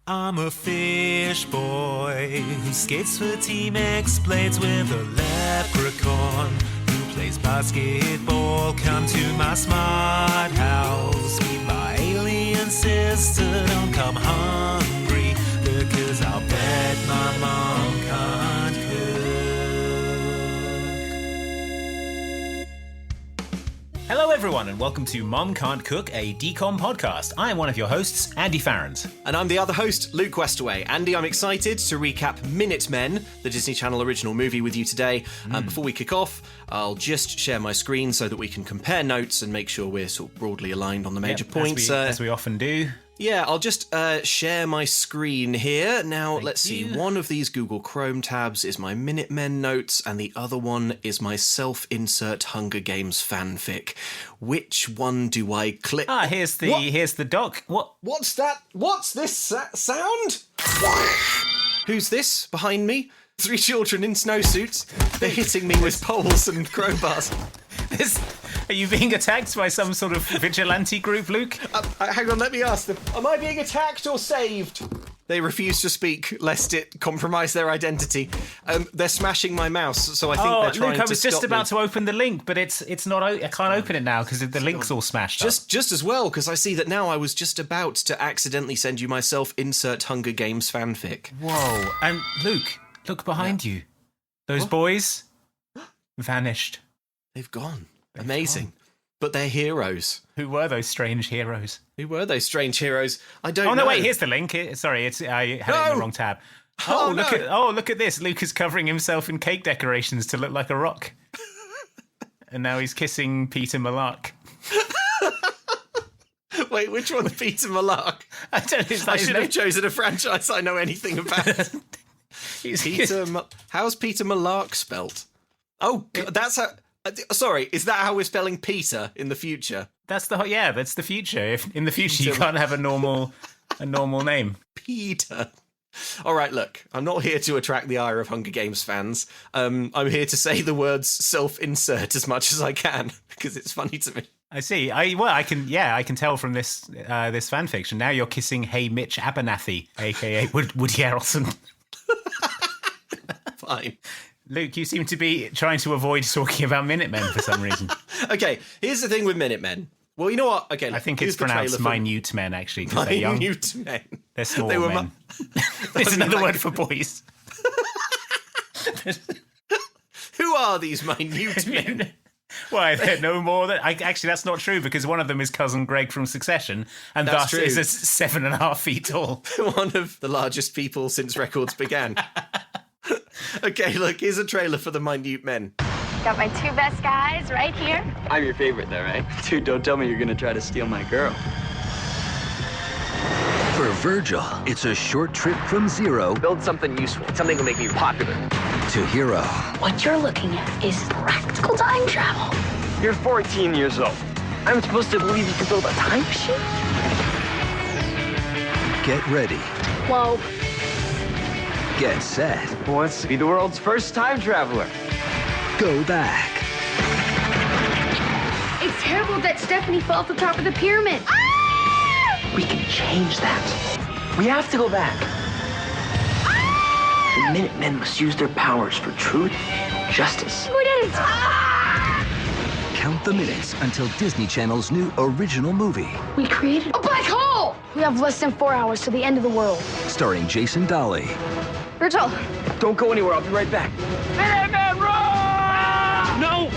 I'm a fish boy who skates for Team X Blades with a leprechaun who plays basketball. Come to my smart house, meet my alien sister. Don't come hungry because I'll bet my mom can't cook. Hello everyone and welcome to Mom Can't Cook, a DCOM podcast. I am one of your hosts, Andy Farrand. And I'm the other host, Luke Westaway. Andy, I'm excited to recap Minutemen, the Disney Channel original movie, with you today. Before we kick off, I'll just share my screen so that we can compare notes and make sure we're sort of broadly aligned on the major points. As we often do. Yeah, I'll just share my screen here. Now, let's see. One of these Google Chrome tabs is my Minutemen notes, and the other one is my self-insert Hunger Games fanfic. Which one do I click? Here's the doc. What's that? What's this sound? Who's this behind me? 3 children in snowsuits. They're hitting me with poles and crowbars. Are you being attacked by some sort of vigilante group, Luke? Hang on, let me ask them. Am I being attacked or saved? They refuse to speak, lest it compromise their identity. They're smashing my mouse, so I think they're trying to stop me. Luke, I was just about to open the link, but it's not. I can't open it now because the link's all smashed up. Just as well, because I see that now I was just about to accidentally send you my self-insert Hunger Games fanfic. Whoa. And Luke, look behind you. Those boys vanished. They've gone. Amazing. But they're heroes. Who were those strange heroes? I don't know. Oh, no, wait, here's the link. Sorry, I had it in the wrong tab. Look at this. Luke is covering himself in cake decorations to look like a rock. And now he's kissing Peter Malark. Wait, which one's Peter Malark? I don't know. I should have chosen a franchise I know anything about. How's Peter Malark spelt? Oh, that's how... Sorry, is that how we're spelling Peter in the future? That's the future. If in the future you can't have a normal name. Peter. All right, look, I'm not here to attract the ire of Hunger Games fans. I'm here to say the words self-insert as much as I can because it's funny to me. I see. I can tell from this this fan fiction. Now you're kissing Hey Mitch Abernathy, aka Woody Harrelson. Fine. Luke, you seem to be trying to avoid talking about Minutemen for some reason. Okay, here's the thing with Minutemen. Well, you know what? Okay, I think it's pronounced minute men, actually, because they're young. Minute men. They're small men. There's another word for boys. Who are these minute men? Why, they're no more than... Actually, that's not true, because one of them is Cousin Greg from Succession, and That's thus true. is 7.5 feet tall. One of the largest people since records began. Okay, look, here's a trailer for the Minute Men. Got my 2 best guys right here. I'm your favorite though, right? Dude, don't tell me you're gonna try to steal my girl. For Virgil, it's a short trip from zero Build something useful. Something will make me popular. to hero. What you're looking at is practical time travel. You're 14 years old. I'm supposed to believe you can build a time machine? Get ready. Whoa. Get set. Who wants to be the world's first time traveler? Go back. It's terrible that Stephanie fell off the top of the pyramid. Ah! We can change that. We have to go back. The Minutemen must use their powers for truth, justice. We did it. Count the minutes until Disney Channel's new original movie. We created a black hole. We have less than 4 hours to the end of the world. Starring Jason Dolly. Virgil. Don't go anywhere. I'll be right back. Minutemen, run! No!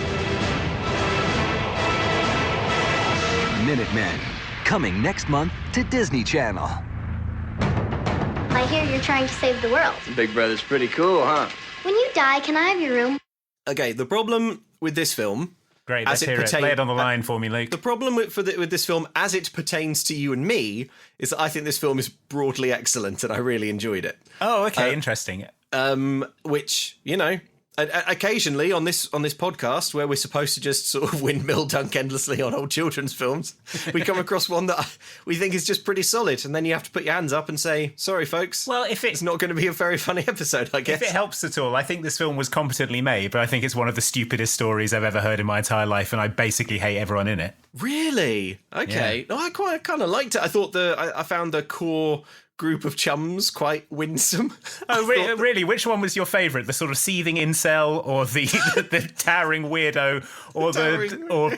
Minutemen. Coming next month to Disney Channel. I hear you're trying to save the world. Big Brother's pretty cool, huh? When you die, can I have your room? Okay, the problem with this film... Great, let's hear it. Lay it on the line for me, Luke. The problem with this film, as it pertains to you and me, is that I think this film is broadly excellent and I really enjoyed it. Oh, okay, interesting. Which, you know, occasionally on this podcast, where we're supposed to just sort of windmill dunk endlessly on old children's films, we come across one that we think is just pretty solid, and then you have to put your hands up and say, sorry folks, Well, it's not going to be a very funny episode, I guess. If it helps at all, I think this film was competently made, but I think it's one of the stupidest stories I've ever heard in my entire life, and I basically hate everyone in it. Really? Okay. Yeah. No, I kind of liked it. I thought I found the core group of chums quite winsome. Oh, really? Which one was your favourite? The sort of seething incel, or the towering weirdo, or or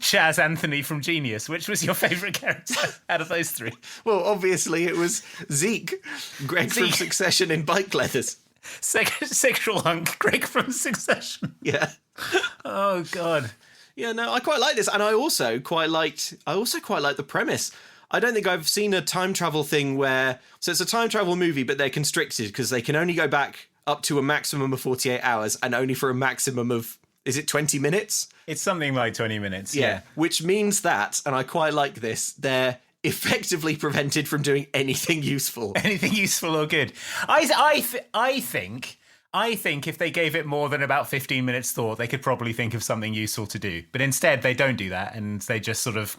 Chaz Anthony from Genius? Which was your favourite character out of those three? Well, obviously it was Zeke, Greg from Succession in bike leathers. Sexual hunk, Greg from Succession. Yeah. Oh God. Yeah, no, I quite like this, and I also quite like the premise. I don't think I've seen a time travel thing where... So it's a time travel movie, but they're constricted because they can only go back up to a maximum of 48 hours and only for a maximum of... Is it 20 minutes? It's something like 20 minutes, yeah. Which means that, and I quite like this, they're effectively prevented from doing anything useful. Anything useful or good. I think if they gave it more than about 15 minutes thought, they could probably think of something useful to do. But instead, they don't do that, and they just sort of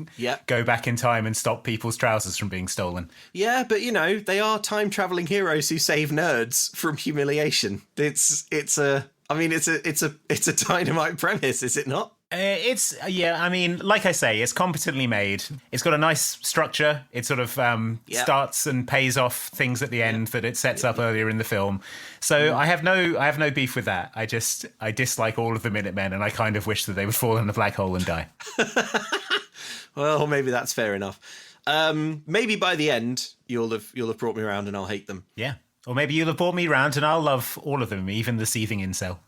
go back in time and stop people's trousers from being stolen. Yeah, but, you know, they are time-travelling heroes who save nerds from humiliation. It's a dynamite premise, is it not? I mean, like I say, it's competently made. It's got a nice structure. It sort of starts and pays off things at the end that it sets up earlier in the film. So I have no beef with that. I dislike all of the Minutemen, and I kind of wish that they would fall in the black hole and die. Well, maybe that's fair enough. Maybe by the end you'll have brought me around and I'll hate them. Yeah. Or maybe you'll have brought me round and I'll love all of them, even the seething incel.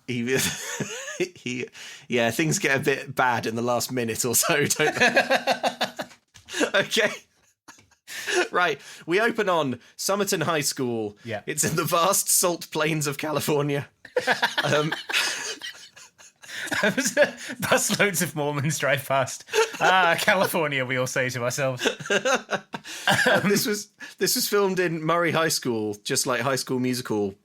Yeah, things get a bit bad in the last minute or so, don't they? Okay. Right, we open on Somerton High School. Yeah. It's in the vast salt plains of California. Busloads of Mormons drive past. California, we all say to ourselves. This was filmed in Murray High School, just like High School Musical.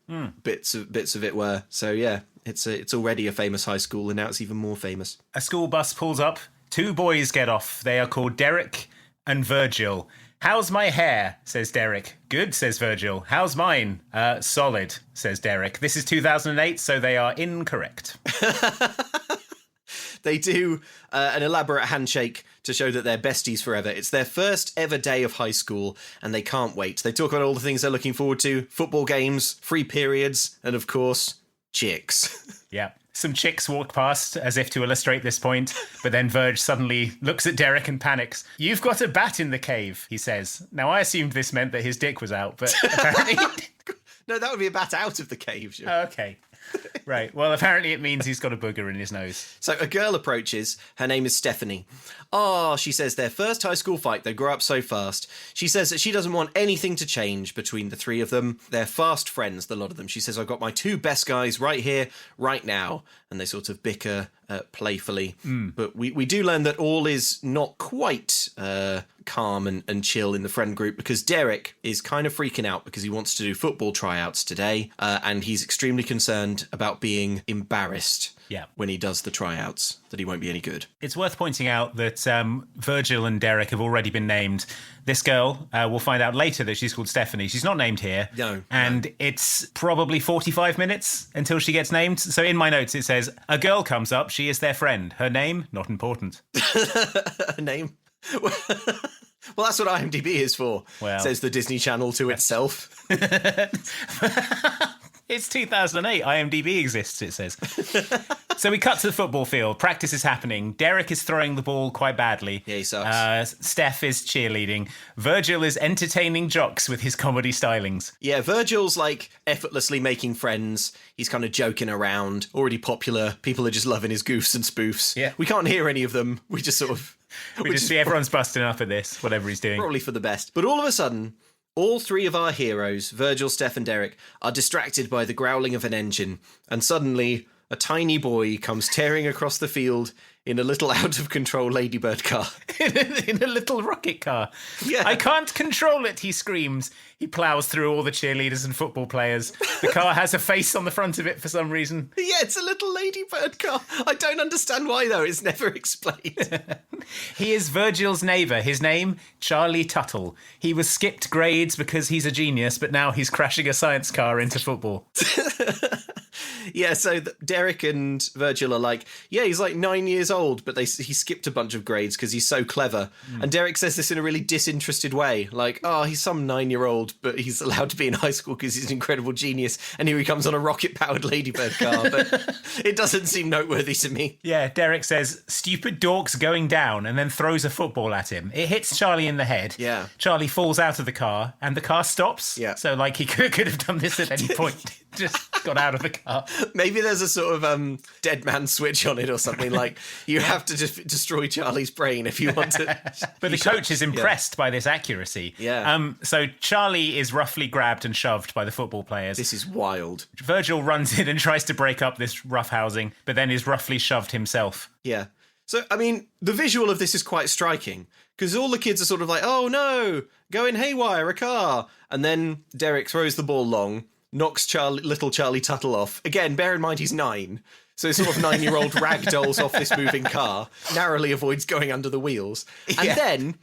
Bits of it were. So yeah, it's already a famous high school, and now it's even more famous. A school bus pulls up. Two boys get off. They are called Derek and Virgil. "How's my hair?" says Derek. "Good," says Virgil. "How's mine?" "Solid," says Derek. This is 2008, so they are incorrect. They do an elaborate handshake to show that they're besties forever. It's their first ever day of high school, and they can't wait. They talk about all the things they're looking forward to: football games, free periods, and of course, chicks. Yeah. Some chicks walk past as if to illustrate this point, but then Verge suddenly looks at Derek and panics. "You've got a bat in the cave," he says. Now, I assumed this meant that his dick was out, but apparently... No, that would be a bat out of the cave. Sure. Okay. Right. Well, apparently it means he's got a booger in his nose. So a girl approaches. Her name is Stephanie. "Oh," she says, "their first high school fight. They grow up so fast." She says that she doesn't want anything to change between the three of them. They're fast friends, the lot of them. She says, "I've got my two best guys right here, right now." And they sort of bicker playfully. But we do learn that all is not quite calm and chill in the friend group, because Derek is kind of freaking out because he wants to do football tryouts today, and he's extremely concerned about being embarrassed when he does the tryouts, that he won't be any good. It's worth pointing out that Virgil and Derek have already been named. This girl, we'll find out later that she's called Stephanie. She's not named here. No. And it's probably 45 minutes until she gets named. So in my notes it says, "A girl comes up, she is their friend. Her name, not important." Her name? Well, that's what IMDb is for, says the Disney Channel to itself. It's 2008. IMDb exists, it says. So we cut to the football field. Practice is happening. Derek is throwing the ball quite badly. Yeah, he sucks. Steph is cheerleading. Virgil is entertaining jocks with his comedy stylings. Yeah, Virgil's like effortlessly making friends. He's kind of joking around. Already popular. People are just loving his goofs and spoofs. Yeah. We can't hear any of them. We just sort of... We just see everyone's busting up at this, whatever he's doing. Probably for the best. But all of a sudden, all three of our heroes, Virgil, Steph and Derek, are distracted by the growling of an engine. And suddenly, a tiny boy comes tearing across the field in a little out-of-control ladybird car. In a little rocket car. Yeah. "I can't control it," he screams. He plows through all the cheerleaders and football players. The car has a face on the front of it for some reason. Yeah, it's a little ladybird car. I don't understand why, though. It's never explained. He is Virgil's neighbour. His name, Charlie Tuttle. He was skipped grades because he's a genius, but now he's crashing a science car into football. Yeah, so Derek and Virgil are like, yeah, he's like 9 years old, but he skipped a bunch of grades because he's so clever. And Derek says this in a really disinterested way, like, oh, he's some 9-year-old, but he's allowed to be in high school because he's an incredible genius, and here he comes on a rocket-powered ladybird car, but it doesn't seem noteworthy to me. Yeah, Derek says, stupid dork's going down, and then throws a football at him. It hits Charlie in the head. Yeah. Charlie falls out of the car, and the car stops. Yeah. So, like, he could have done this at any point. Just got out of the car. Maybe there's a sort of dead man switch on it or something, like you have to just destroy Charlie's brain if you want to. But the coach is impressed by this accuracy. Yeah. So Charlie is roughly grabbed and shoved by the football players. This is wild. Virgil runs in and tries to break up this roughhousing, but then is roughly shoved himself. Yeah. So, I mean, the visual of this is quite striking because all the kids are sort of like, oh no, going haywire, a car. And then Derek throws the ball long, knocks little Charlie Tuttle off. Again, bear in mind he's 9. So sort of 9-year-old ragdolls off this moving car, narrowly avoids going under the wheels. And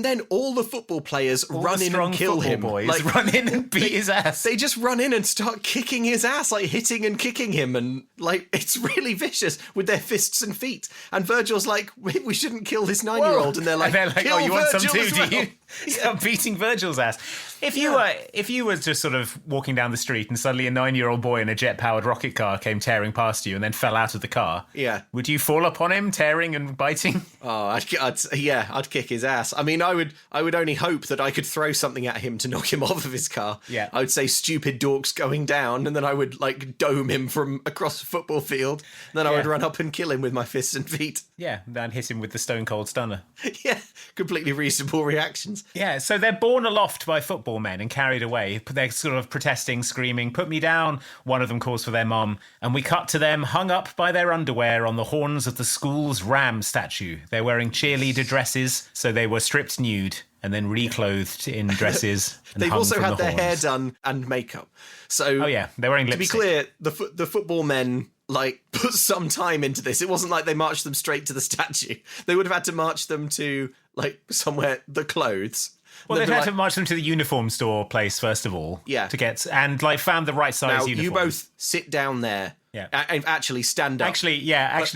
then all the football players run in and kill him. Boys run in and beat his ass. They just run in and start kicking his ass, like hitting and kicking him, and like it's really vicious with their fists and feet. And Virgil's like, we shouldn't kill this 9-year-old, and they're like, oh, you want some Virgil too, as do well. you? Start beating Virgil's ass. If you were just sort of walking down the street and suddenly a 9-year-old boy in a jet-powered rocket car came tearing past you and then fell out of the car, would you fall upon him, tearing and biting? Oh, I'd kick his ass. I mean, I would only hope that I could throw something at him to knock him off of his car. Yeah. I would say stupid dork's going down, and then I would like dome him from across the football field. Then I would run up and kill him with my fists and feet. Yeah, and hit him with the stone cold stunner. Yeah, completely reasonable reactions. Yeah, so they're borne aloft by football men and carried away. They're sort of protesting, screaming, put me down. One of them calls for their mom. And we cut to them hung up by their underwear on the horns of the school's ram statue. They're wearing cheerleader dresses, so they were stripped nude and then reclothed in dresses. And They've hung also from had the their hair horns. done and makeup. So, oh yeah, they're wearing lipstick. lipstick. To be clear, the football men like put some time into this. It wasn't like they marched them straight to the statue. They would have had to march them to like somewhere, the clothes. Well, they've had to march them to the uniform store place first of all. Yeah. To get and like found the right size now, uniform. You both sit down there. Yeah. Actually stand up. Actually,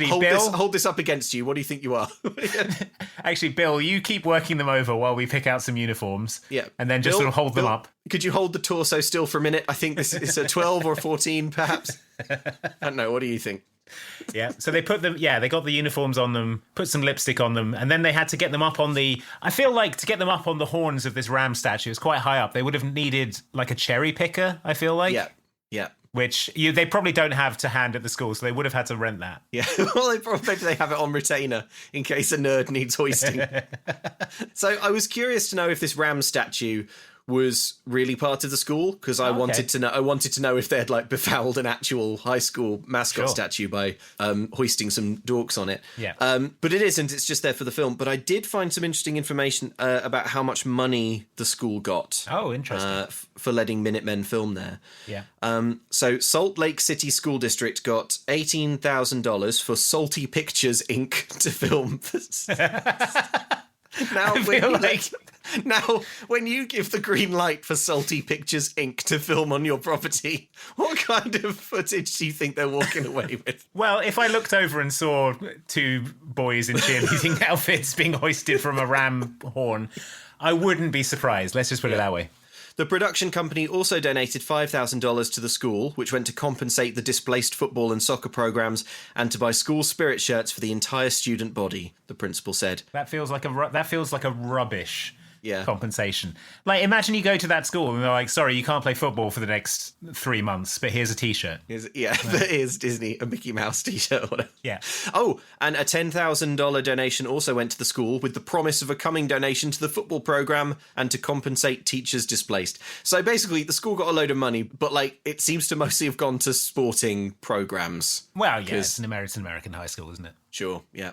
hold Bill. this up against you. What do you think you are? Actually, Bill, you keep working them over while we pick out some uniforms. Yeah. And then just Bill, sort of hold them up. Could you hold the torso still for a minute? I think this is a 12 or 14, perhaps. I don't know. What do you think? Yeah, so they put them, they got the uniforms on them, put some lipstick on them, and then they had to get them up on I feel like to get them up on the horns of this ram statue, it's quite high up. They would have needed like a cherry picker, I feel like. Yeah. Which they probably don't have to hand at the school, so they would have had to rent that. Yeah, well, maybe they have it on retainer in case a nerd needs hoisting. So I was curious to know if this ram statue was really part of the school, because I wanted to know if they had like befouled an actual high school mascot statue by hoisting some dorks on it. Yeah. But it isn't. It's just there for the film. But I did find some interesting information about how much money the school got. Oh, interesting. For letting Minutemen film there. Yeah. So Salt Lake City School District got $18,000 for Salty Pictures Inc. to film. Now, when you give the green light for Salty Pictures Inc. to film on your property, what kind of footage do you think they're walking away with? Well, if I looked over and saw 2 boys in cheerleading outfits being hoisted from a ram horn, I wouldn't be surprised. Let's just put it that way. The production company also donated $5,000 to the school, which went to compensate the displaced football and soccer programs and to buy school spirit shirts for the entire student body, the principal said. That feels like a rubbish yeah. compensation. Like, imagine you go to that school and they're like, sorry, you can't play football for the next 3 months, but here's a T-shirt. Here's Disney, a Mickey Mouse T-shirt or whatever. Yeah. Oh, and a $10,000 donation also went to the school with the promise of a coming donation to the football program and to compensate teachers displaced. So basically, the school got a load of money, but like it seems to mostly have gone to sporting programs. Well, yeah, it's an American high school, isn't it? Sure, yeah.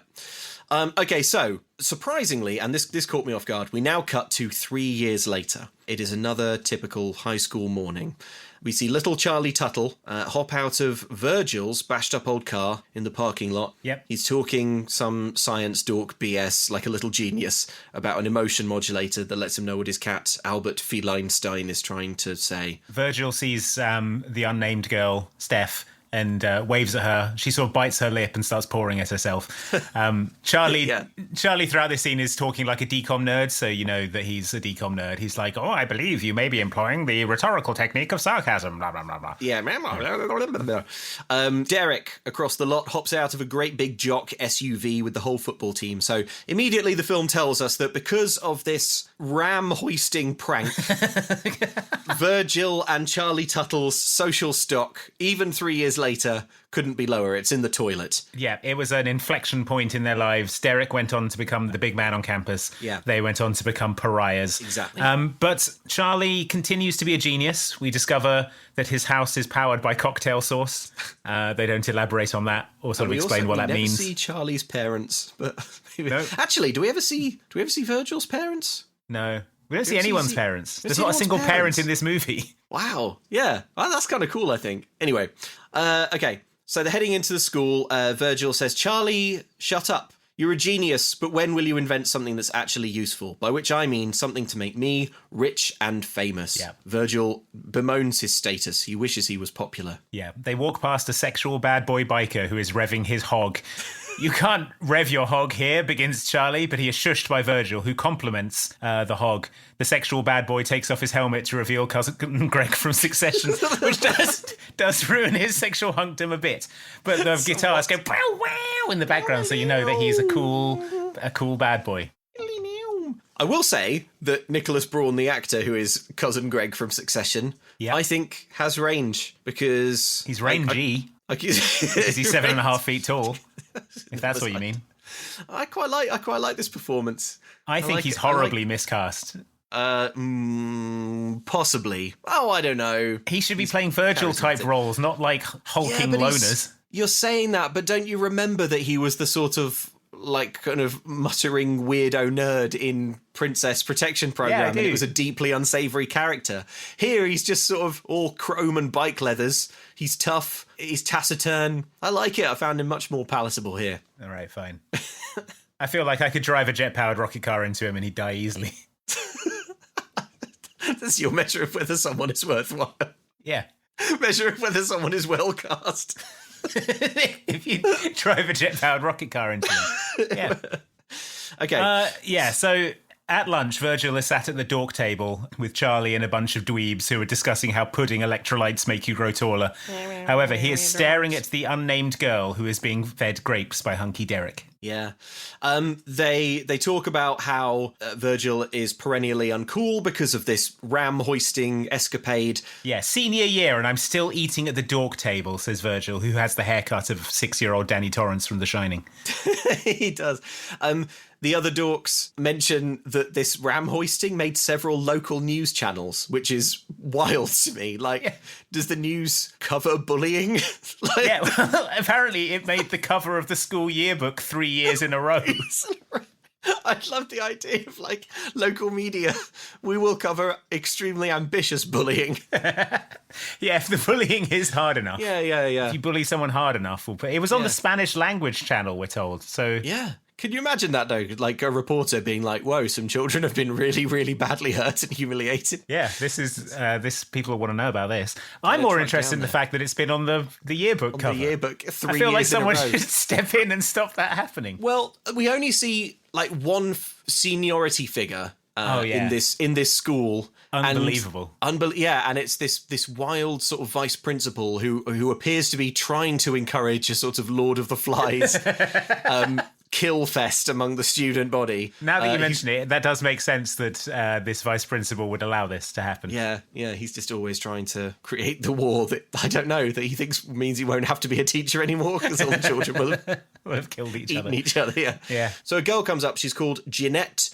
Okay, so surprisingly, and this caught me off guard, we now cut to 3 years later. It is another typical high school morning. We see little Charlie Tuttle hop out of Virgil's bashed up old car in the parking lot. Yep. He's talking some science dork BS like a little genius about an emotion modulator that lets him know what his cat, Albert Feleinstein, is trying to say. Virgil sees the unnamed girl, Steph, and waves at her. She sort of bites her lip and starts pouring at herself. Charlie throughout this scene is talking like a DCOM nerd, so you know that he's a DCOM nerd. He's like, oh, I believe you may be employing the rhetorical technique of sarcasm, blah, blah, blah, blah. Yeah. Derek, across the lot, hops out of a great big jock SUV with the whole football team. So immediately the film tells us that because of this ram hoisting prank, Virgil and Charlie Tuttle's social stock, even 3 years later, couldn't be lower. It's in the toilet. Yeah, it was an inflection point in their lives. Derek went on to become the big man on campus. Yeah. They went on to become pariahs. Exactly. But Charlie continues to be a genius. We discover that his house is powered by cocktail sauce. They don't elaborate on that or sort of explain what that means. We never see Charlie's parents, but maybe... No. Actually, do we ever see Virgil's parents? No. We don't see anyone's parents. There's not a anyone's single parent parents. in this movie. Wow. Yeah. Well, that's kind of cool, I think. Anyway, okay. So they're heading into the school. Virgil says, Charlie, shut up. You're a genius, but when will you invent something that's actually useful? By which I mean something to make me rich and famous. Yeah. Virgil bemoans his status. He wishes he was popular. Yeah. They walk past a sexual bad boy biker who is revving his hog. You can't rev your hog here, begins Charlie, but he is shushed by Virgil, who compliments the hog. The sexual bad boy takes off his helmet to reveal cousin Greg from Succession, which does ruin his sexual hunkdom a bit. But the guitars go wow wow in the background, so you know that he's a cool bad boy. I will say that Nicholas Braun, the actor who is cousin Greg from Succession, I think has range because he's rangy. Is he 7.5 feet tall? If that's what you mean. I quite like this performance. I think he's horribly miscast. Possibly. Oh, I don't know. He should be playing Virgil type roles, not like hulking loners. You're saying that, but don't you remember that he was the sort of like kind of muttering weirdo nerd in Princess Protection Program, and it was a deeply unsavory character. Here he's just sort of all chrome and bike leathers. He's tough, he's taciturn. I like it. I found him much more palatable here. All right, fine. I feel like I could drive a jet-powered rocket car into him and he'd die easily. That's your measure of whether someone is worthwhile. Yeah. Measure of whether someone is well cast. If you drive a jet-powered rocket car into him. Yeah. Okay. So at lunch, Virgil is sat at the dork table with Charlie and a bunch of dweebs who are discussing how pudding electrolytes make you grow taller. However, he is staring at the unnamed girl who is being fed grapes by Hunky Derek. Yeah. They talk about how Virgil is perennially uncool because of this ram hoisting escapade. Yeah, senior year and I'm still eating at the dork table, says Virgil, who has the haircut of 6-year-old Danny Torrance from The Shining. He does. The other dorks mention that this ram hoisting made several local news channels, which is wild to me. Like, does the news cover bullying? Yeah, well, apparently it made the cover of the school yearbook 3 years in a row. I love the idea of, like, local media. We will cover extremely ambitious bullying. Yeah, if the bullying is hard enough. Yeah. If you bully someone hard enough, we'll put... It was on the Spanish language channel, we're told. So yeah. Can you imagine that, though? Like a reporter being like, whoa, some children have been really, really badly hurt and humiliated. Yeah, this people want to know about this. I'm more interested in the fact that it's been on the yearbook cover. The yearbook 3 years in a row. I feel like someone should step in and stop that happening. Well, we only see like one seniority figure in this school. Unbelievable. And it's this wild sort of vice principal who appears to be trying to encourage a sort of Lord of the Flies kill fest among the student body. Now that you mention it, that does make sense that this vice principal would allow this to happen. Yeah, he's just always trying to create the war that, I don't know, that he thinks means he won't have to be a teacher anymore because all the children will have killed each other. Yeah. So a girl comes up, she's called Jeanette.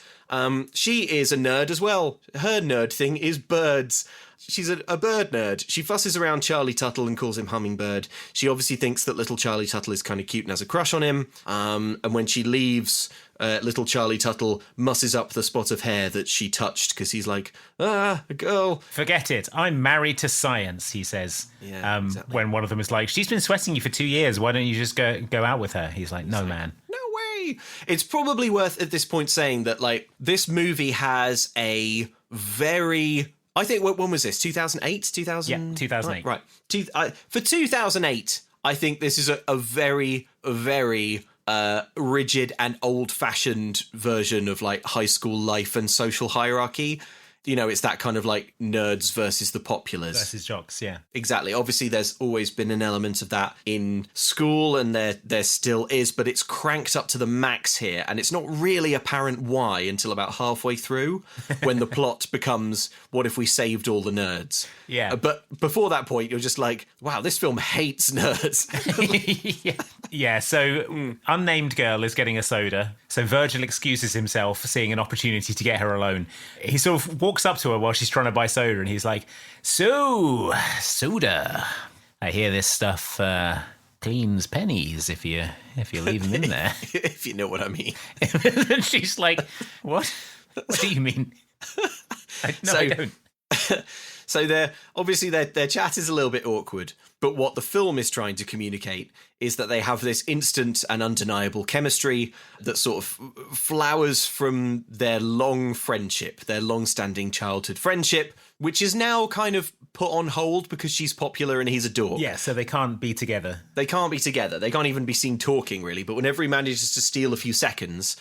She is a nerd as well. Her nerd thing is birds. She's a bird nerd. She fusses around Charlie Tuttle and calls him Hummingbird. She obviously thinks that little Charlie Tuttle is kind of cute and has a crush on him. And when she leaves, little Charlie Tuttle musses up the spot of hair that she touched because he's like, a girl. Forget it. I'm married to science, he says. Yeah, exactly. When one of them is like, she's been sweating you for 2 years. Why don't you just go out with her? He's like, no, man. No way. It's probably worth at this point saying that, like, this movie has a very... I think, when was this? 2008? 2000? Yeah, 2008. Right. For 2008, I think this is a very, very rigid and old-fashioned version of like high school life and social hierarchy. You know, it's that kind of like nerds versus the populars. Versus jocks, yeah. Exactly. Obviously, there's always been an element of that in school, and there still is, but it's cranked up to the max here, and it's not really apparent why until about halfway through, when the plot becomes, what if we saved all the nerds? Yeah. But before that point, you're just like, wow, this film hates nerds. Yeah, so unnamed girl is getting a soda. So Virgil excuses himself for seeing an opportunity to get her alone. He sort of walks up to her while she's trying to buy soda, and he's like, "So, soda. I hear this stuff cleans pennies if you leave them in there." If you know what I mean. And she's like, "What? What do you mean?" I don't. So their chat is a little bit awkward, but what the film is trying to communicate is that they have this instant and undeniable chemistry that sort of flowers from their long friendship, their long-standing childhood friendship, which is now kind of put on hold because she's popular and he's a dork. Yeah, so they can't be together. They can't be together. They can't even be seen talking, really. But whenever he manages to steal a few seconds,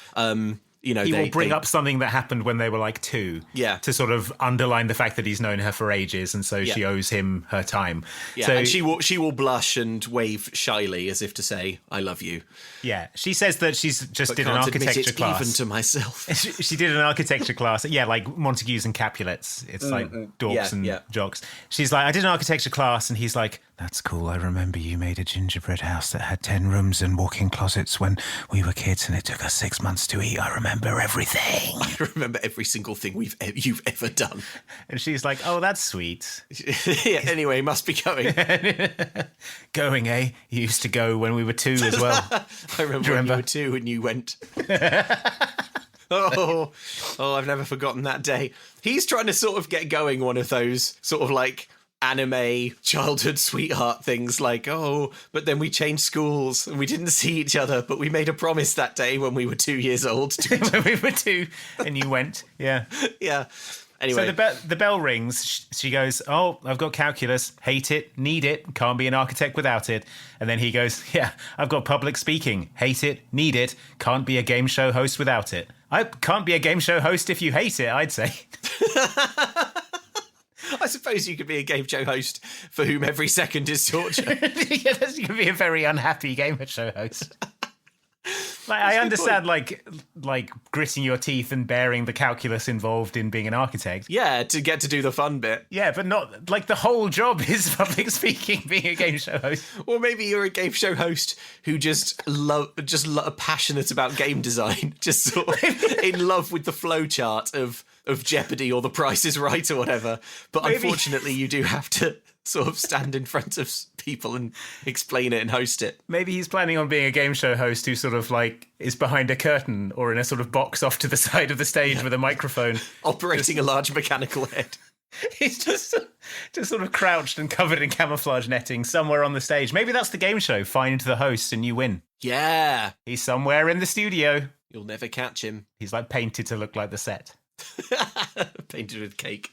you know, he will bring up something that happened when they were like 2. Yeah. To sort of underline the fact that he's known her for ages, and so she owes him her time. Yeah, so, and she will blush and wave shyly as if to say, "I love you." Yeah, she says that she's just did an can't admit architecture it class. even to myself. She did an architecture class. Yeah, like Montagues and Capulets. It's like dorks and jocks. She's like, I did an architecture class, and he's like, that's cool. I remember you made a gingerbread house that had 10 rooms and walk-in closets when we were kids, and it took us 6 months to eat. I remember everything. I remember every single thing you've ever done. And she's like, oh, that's sweet. Yeah, anyway, must be going. Going, eh? You used to go when we were 2 as well. I remember when you were 2 and you went. Oh, I've never forgotten that day. He's trying to sort of get going one of those sort of like anime childhood sweetheart things, like, oh, but then we changed schools and we didn't see each other, but we made a promise that day when we were 2 years old. When we were 2 and you went. Yeah. Yeah. Anyway. So the bell rings. She goes, oh, I've got calculus. Hate it. Need it. Can't be an architect without it. And then he goes, yeah, I've got public speaking. Hate it. Need it. Can't be a game show host without it. I can't be a game show host if you hate it, I'd say. I suppose you could be a game show host for whom every second is torture. Yeah, you could be a very unhappy game show host. Like, I understand, like gritting your teeth and bearing the calculus involved in being an architect. Yeah, to get to do the fun bit. Yeah, but not like the whole job is public speaking, being a game show host. Or maybe you're a game show host who just passionate about game design, just sort of in love with the flow chart of Jeopardy or The Price is Right or whatever. But unfortunately, you do have to sort of stand in front of people and explain it and host it. Maybe he's planning on being a game show host who sort of like is behind a curtain or in a sort of box off to the side of the stage with a microphone. Operating a large mechanical head. He's just sort of crouched and covered in camouflage netting somewhere on the stage. Maybe that's the game show. Find the host and you win. Yeah. He's somewhere in the studio. You'll never catch him. He's like painted to look like the set. Painted with cake.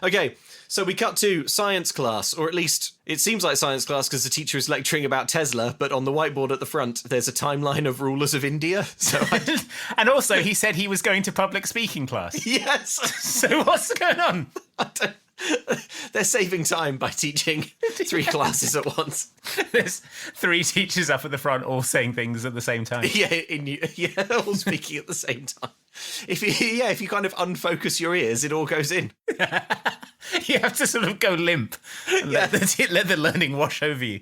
Okay, so we cut to science class, or at least it seems like science class because the teacher is lecturing about Tesla, but on the whiteboard at the front, there's a timeline of rulers of India. So and also, he said he was going to public speaking class. Yes. So what's going on? They're saving time by teaching 3 classes at once. There's 3 teachers up at the front all saying things at the same time. Yeah, all speaking at the same time. If you kind of unfocus your ears, it all goes in. You have to sort of go limp and let the learning wash over you.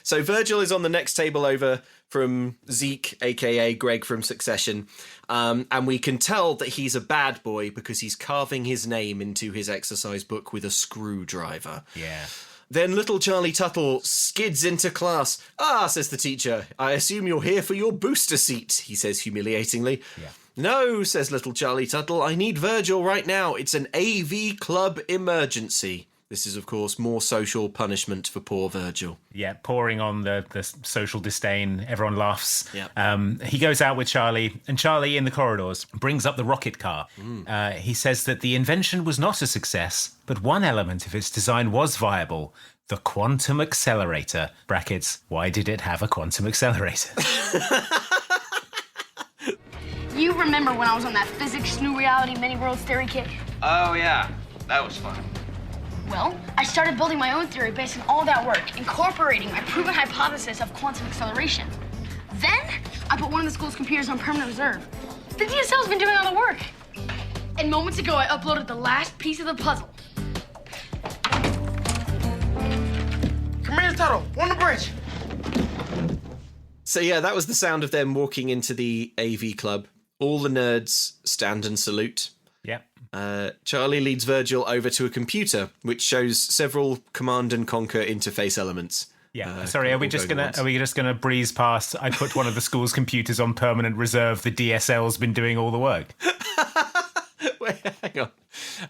So Virgil is on the next table over from Zeke, a.k.a. Greg from Succession. And we can tell that he's a bad boy because he's carving his name into his exercise book with a screwdriver. Yeah. Then little Charlie Tuttle skids into class. Ah, says the teacher, I assume you're here for your booster seat, he says humiliatingly. Yeah. No, says little Charlie Tuttle, I need Virgil right now. It's an AV club emergency. This is, of course, more social punishment for poor Virgil. Yeah, pouring on the social disdain. Everyone laughs. Yeah. He goes out with Charlie, and Charlie, in the corridors, brings up the rocket car. He says that the invention was not a success, but one element of its design was viable. the quantum accelerator. Brackets, why did it have a quantum accelerator? You remember when I was on that physics, new reality, many worlds theory kick? Oh, yeah. That was fun. Well, I started building my own theory based on all that work, incorporating my proven hypothesis of quantum acceleration. Then, I put one of the school's computers on permanent reserve. The DSL's been doing all the work. And moments ago, I uploaded the last piece of the puzzle. Commander Tuttle, on the bridge. So yeah, that was the sound of them walking into the AV club. All the nerds stand and salute. Yep. Charlie leads Virgil over to a computer, which shows several Command and Conquer interface elements. Yeah. Sorry, are we just gonna breeze past? I put one of the school's computers on permanent reserve. The DSL's been doing all the work. Wait, hang on.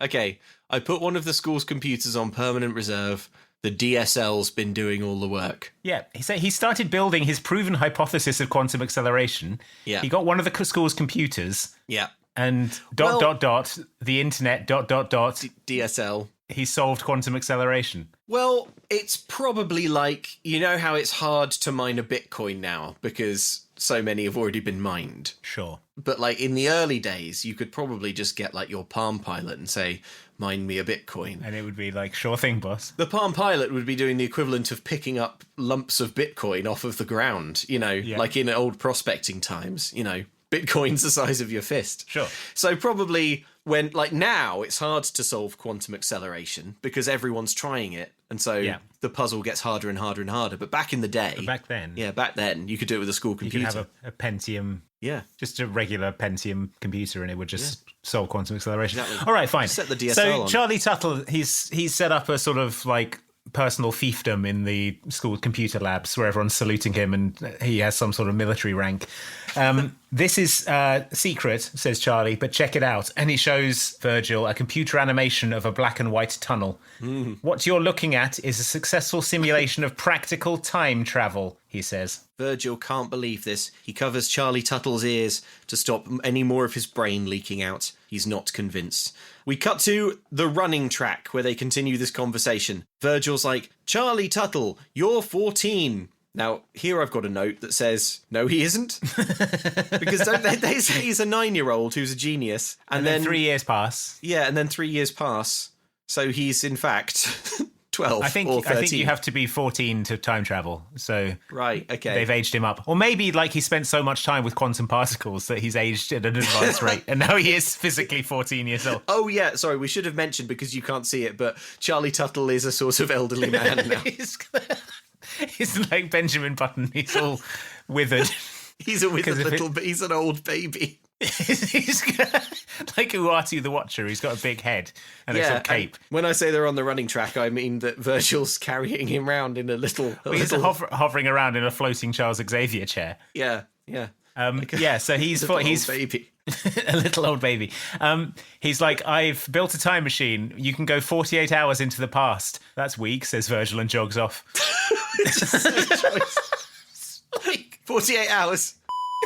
Okay, I put one of the school's computers on permanent reserve. The DSL's been doing all the work. Yeah, he started building his proven hypothesis of quantum acceleration. Yeah. He got one of the school's computers. Yeah. And the internet, DSL. He solved quantum acceleration. Well, it's probably like, you know how it's hard to mine a Bitcoin now because so many have already been mined. Sure. But like in the early days, you could probably just get like your Palm Pilot and say, mine me a Bitcoin. And it would be like, sure thing, boss. The Palm Pilot would be doing the equivalent of picking up lumps of Bitcoin off of the ground, like in old prospecting times, Bitcoin's the size of your fist. Sure. So probably when, like now, it's hard to solve quantum acceleration because everyone's trying it. And so the puzzle gets harder and harder and harder. But back in the day... back then, you could do it with a school computer. You could have a Pentium... Yeah. Just a regular Pentium computer and it would just solve quantum acceleration. Exactly. All right, fine. Just set the DSL on. Charlie Tuttle, he's set up a sort of like personal fiefdom in the school computer labs where everyone's saluting him and he has some sort of military rank. This is secret, says Charlie, but check it out. And he shows Virgil a computer animation of a black and white tunnel. What you're looking at is a successful simulation of practical time travel, he says. Virgil can't believe this. He covers Charlie Tuttle's ears to stop any more of his brain leaking out. He's not convinced. We cut to the running track where they continue this conversation. Virgil's like, Charlie Tuttle, you're 14. Now, here I've got a note that says, no, he isn't. Because don't they say he's a 9-year-old who's a genius. And then 3 years pass. Yeah, and then 3 years pass. So he's, in fact, 12 or 13. I think you have to be 14 to time travel. So right, okay. They've aged him up. Or maybe like he spent so much time with quantum particles that he's aged at an advanced rate. And now he is physically 14 years old. Oh, yeah. Sorry, we should have mentioned because you can't see it, but Charlie Tuttle is a sort of elderly man now. He's like Benjamin Button. He's all withered. He's a withered he's an old baby. He's like Uatu the Watcher. He's got a big head and a sort of cape. When I say they're on the running track, I mean that Virgil's carrying him round in he's hovering around in a floating Charles Xavier chair. Yeah. So he's baby. a little old baby. He's like, I've built a time machine. You can go 48 hours into the past. That's weak, says Virgil and jogs off. 48 hours.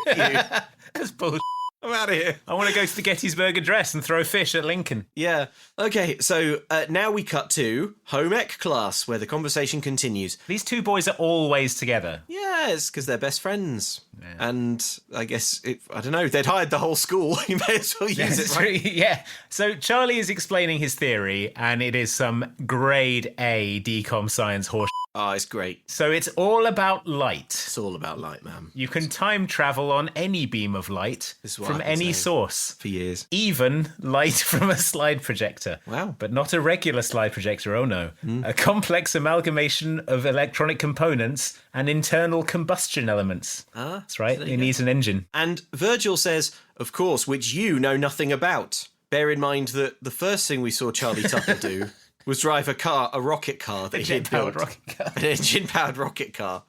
That's bullshit. I'm out of here. I want to go to the Gettysburg Address and throw fish at Lincoln. Yeah. Okay, so now we cut to home ec class, where the conversation continues. These two boys are always together. Yes, because they're best friends. Yeah. And I guess, I don't know, they'd hired the whole school. You may as well use it. Right? Yeah. So Charlie is explaining his theory, and it is some grade A DCOM science horse. Oh, it's great. So it's all about light. It's all about light, man. You can time travel on any beam of light from any source. For years. Even light from a slide projector. Wow. But not a regular slide projector, oh no. A complex amalgamation of electronic components and internal combustion elements. That's right, it needs an engine. And Virgil says, of course, which you know nothing about. Bear in mind that the first thing we saw Charlie Tuttle do was drive a rocket car that he had built. An engine-powered rocket car.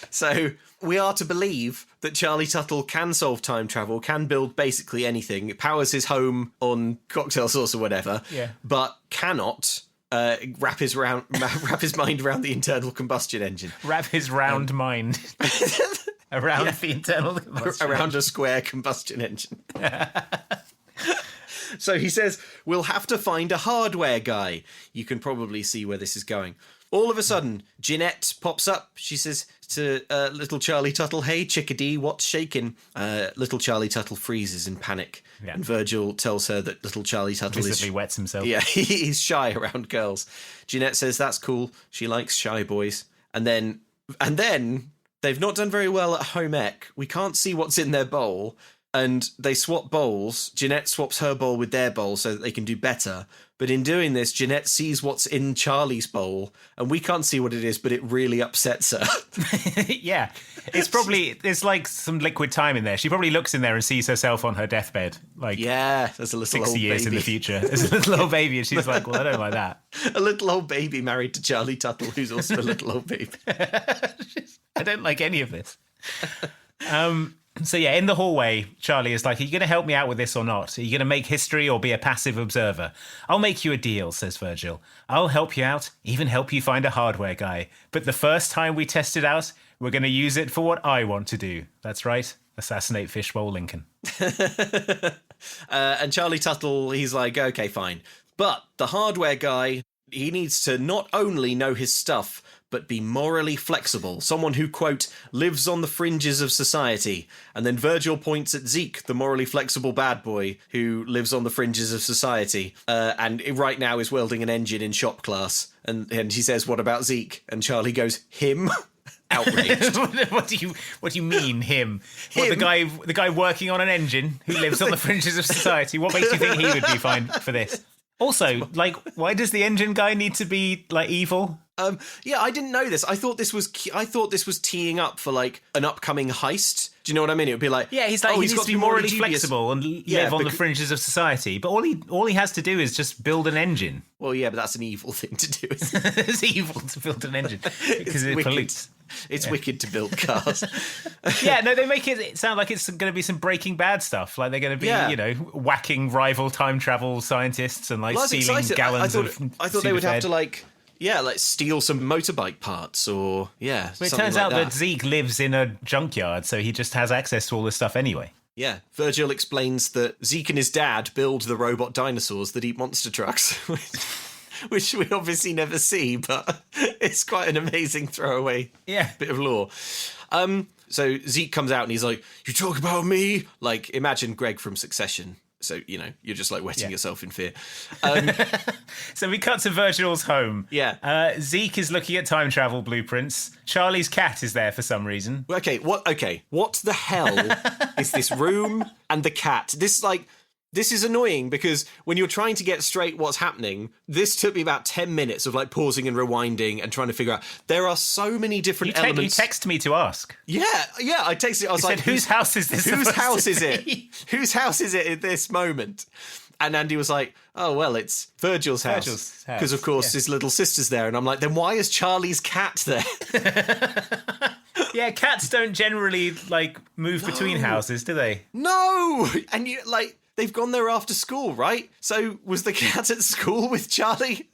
So we are to believe that Charlie Tuttle can solve time travel, can build basically anything. It powers his home on cocktail sauce or whatever, but cannot wrap his mind around the internal combustion engine. Wrap his round mind around the internal combustion around a square combustion engine. So he says, we'll have to find a hardware guy. You can probably see where this is going. All of a sudden, Jeanette pops up. She says to little Charlie Tuttle, hey, chickadee, what's shaking? Little Charlie Tuttle freezes in panic. Yeah. And Virgil tells her that little Charlie Tuttle visibly wets himself. Yeah, he's shy around girls. Jeanette says that's cool. She likes shy boys. And then they've not done very well at home ec. We can't see what's in their bowl. And they swap bowls. Jeanette swaps her bowl with their bowl so that they can do better. But in doing this, Jeanette sees what's in Charlie's bowl, and we can't see what it is, but it really upsets her. Yeah. There's like some liquid time in there. She probably looks in there and sees herself on her deathbed. Like, yeah, there's a little 60 old years baby in the future. There's a little old baby, and she's like, well, I don't like that. A little old baby married to Charlie Tuttle, who's also a little old baby. I don't like any of this. So yeah, in the hallway, Charlie is like, are you going to help me out with this or not? Are you going to make history or be a passive observer? I'll make you a deal, says Virgil. I'll help you out, even help you find a hardware guy. But the first time we test it out, we're going to use it for what I want to do. That's right. Assassinate Fishbowl Lincoln. And Charlie Tuttle, he's like, okay, fine. But the hardware guy, he needs to not only know his stuff, but be morally flexible. Someone who, quote, lives on the fringes of society. And then Virgil points at Zeke, the morally flexible bad boy who lives on the fringes of society, and right now is welding an engine in shop class. And he says, what about Zeke? And Charlie goes, him? Outraged. What do you mean, him? What, the guy working on an engine who lives on the fringes of society? What makes you think he would be fine for this? Also, like, why does the engine guy need to be like evil? Yeah, I didn't know this. I thought this was teeing up for like an upcoming heist. Do you know what I mean? It would be like, yeah, he's like, he needs to be morally flexible and live on the fringes of society. But all he has to do is just build an engine. Well, yeah, but that's an evil thing to do. It's evil to build an engine because it pollutes. It's wicked to build cars. Yeah, no, they make it sound like it's going to be some Breaking Bad stuff. Like they're going to be, whacking rival time travel scientists and like stealing gallons of. I thought they would have to like steal some motorbike parts or But it turns out that Zeke lives in a junkyard, so he just has access to all this stuff anyway. Yeah, Virgil explains that Zeke and his dad build the robot dinosaurs that eat monster trucks. Which we obviously never see, but it's quite an amazing throwaway bit of lore. So Zeke comes out and he's like, you talk about me? Like, imagine Greg from Succession. So, you're just like wetting yourself in fear. So we cut to Virgil's home. Yeah. Zeke is looking at time travel blueprints. Charlie's cat is there for some reason. Okay, what the hell is this room and the cat? This is annoying because when you're trying to get straight what's happening, this took me about 10 minutes of like pausing and rewinding and trying to figure out. There are so many different elements. You text me to ask. Yeah, I texted. I was like, whose house is this? Whose house is it? Whose house is it at this moment? And Andy was like, oh, well, it's Virgil's house. Because, of course, his little sister's there. And I'm like, then why is Charlie's cat there? Yeah, cats don't generally like move between houses, do they? No! And you like... They've gone there after school, right? So was the cat at school with Charlie?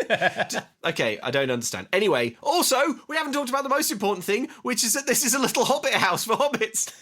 Okay, I don't understand. Anyway, also, we haven't talked about the most important thing, which is that this is a little hobbit house for hobbits.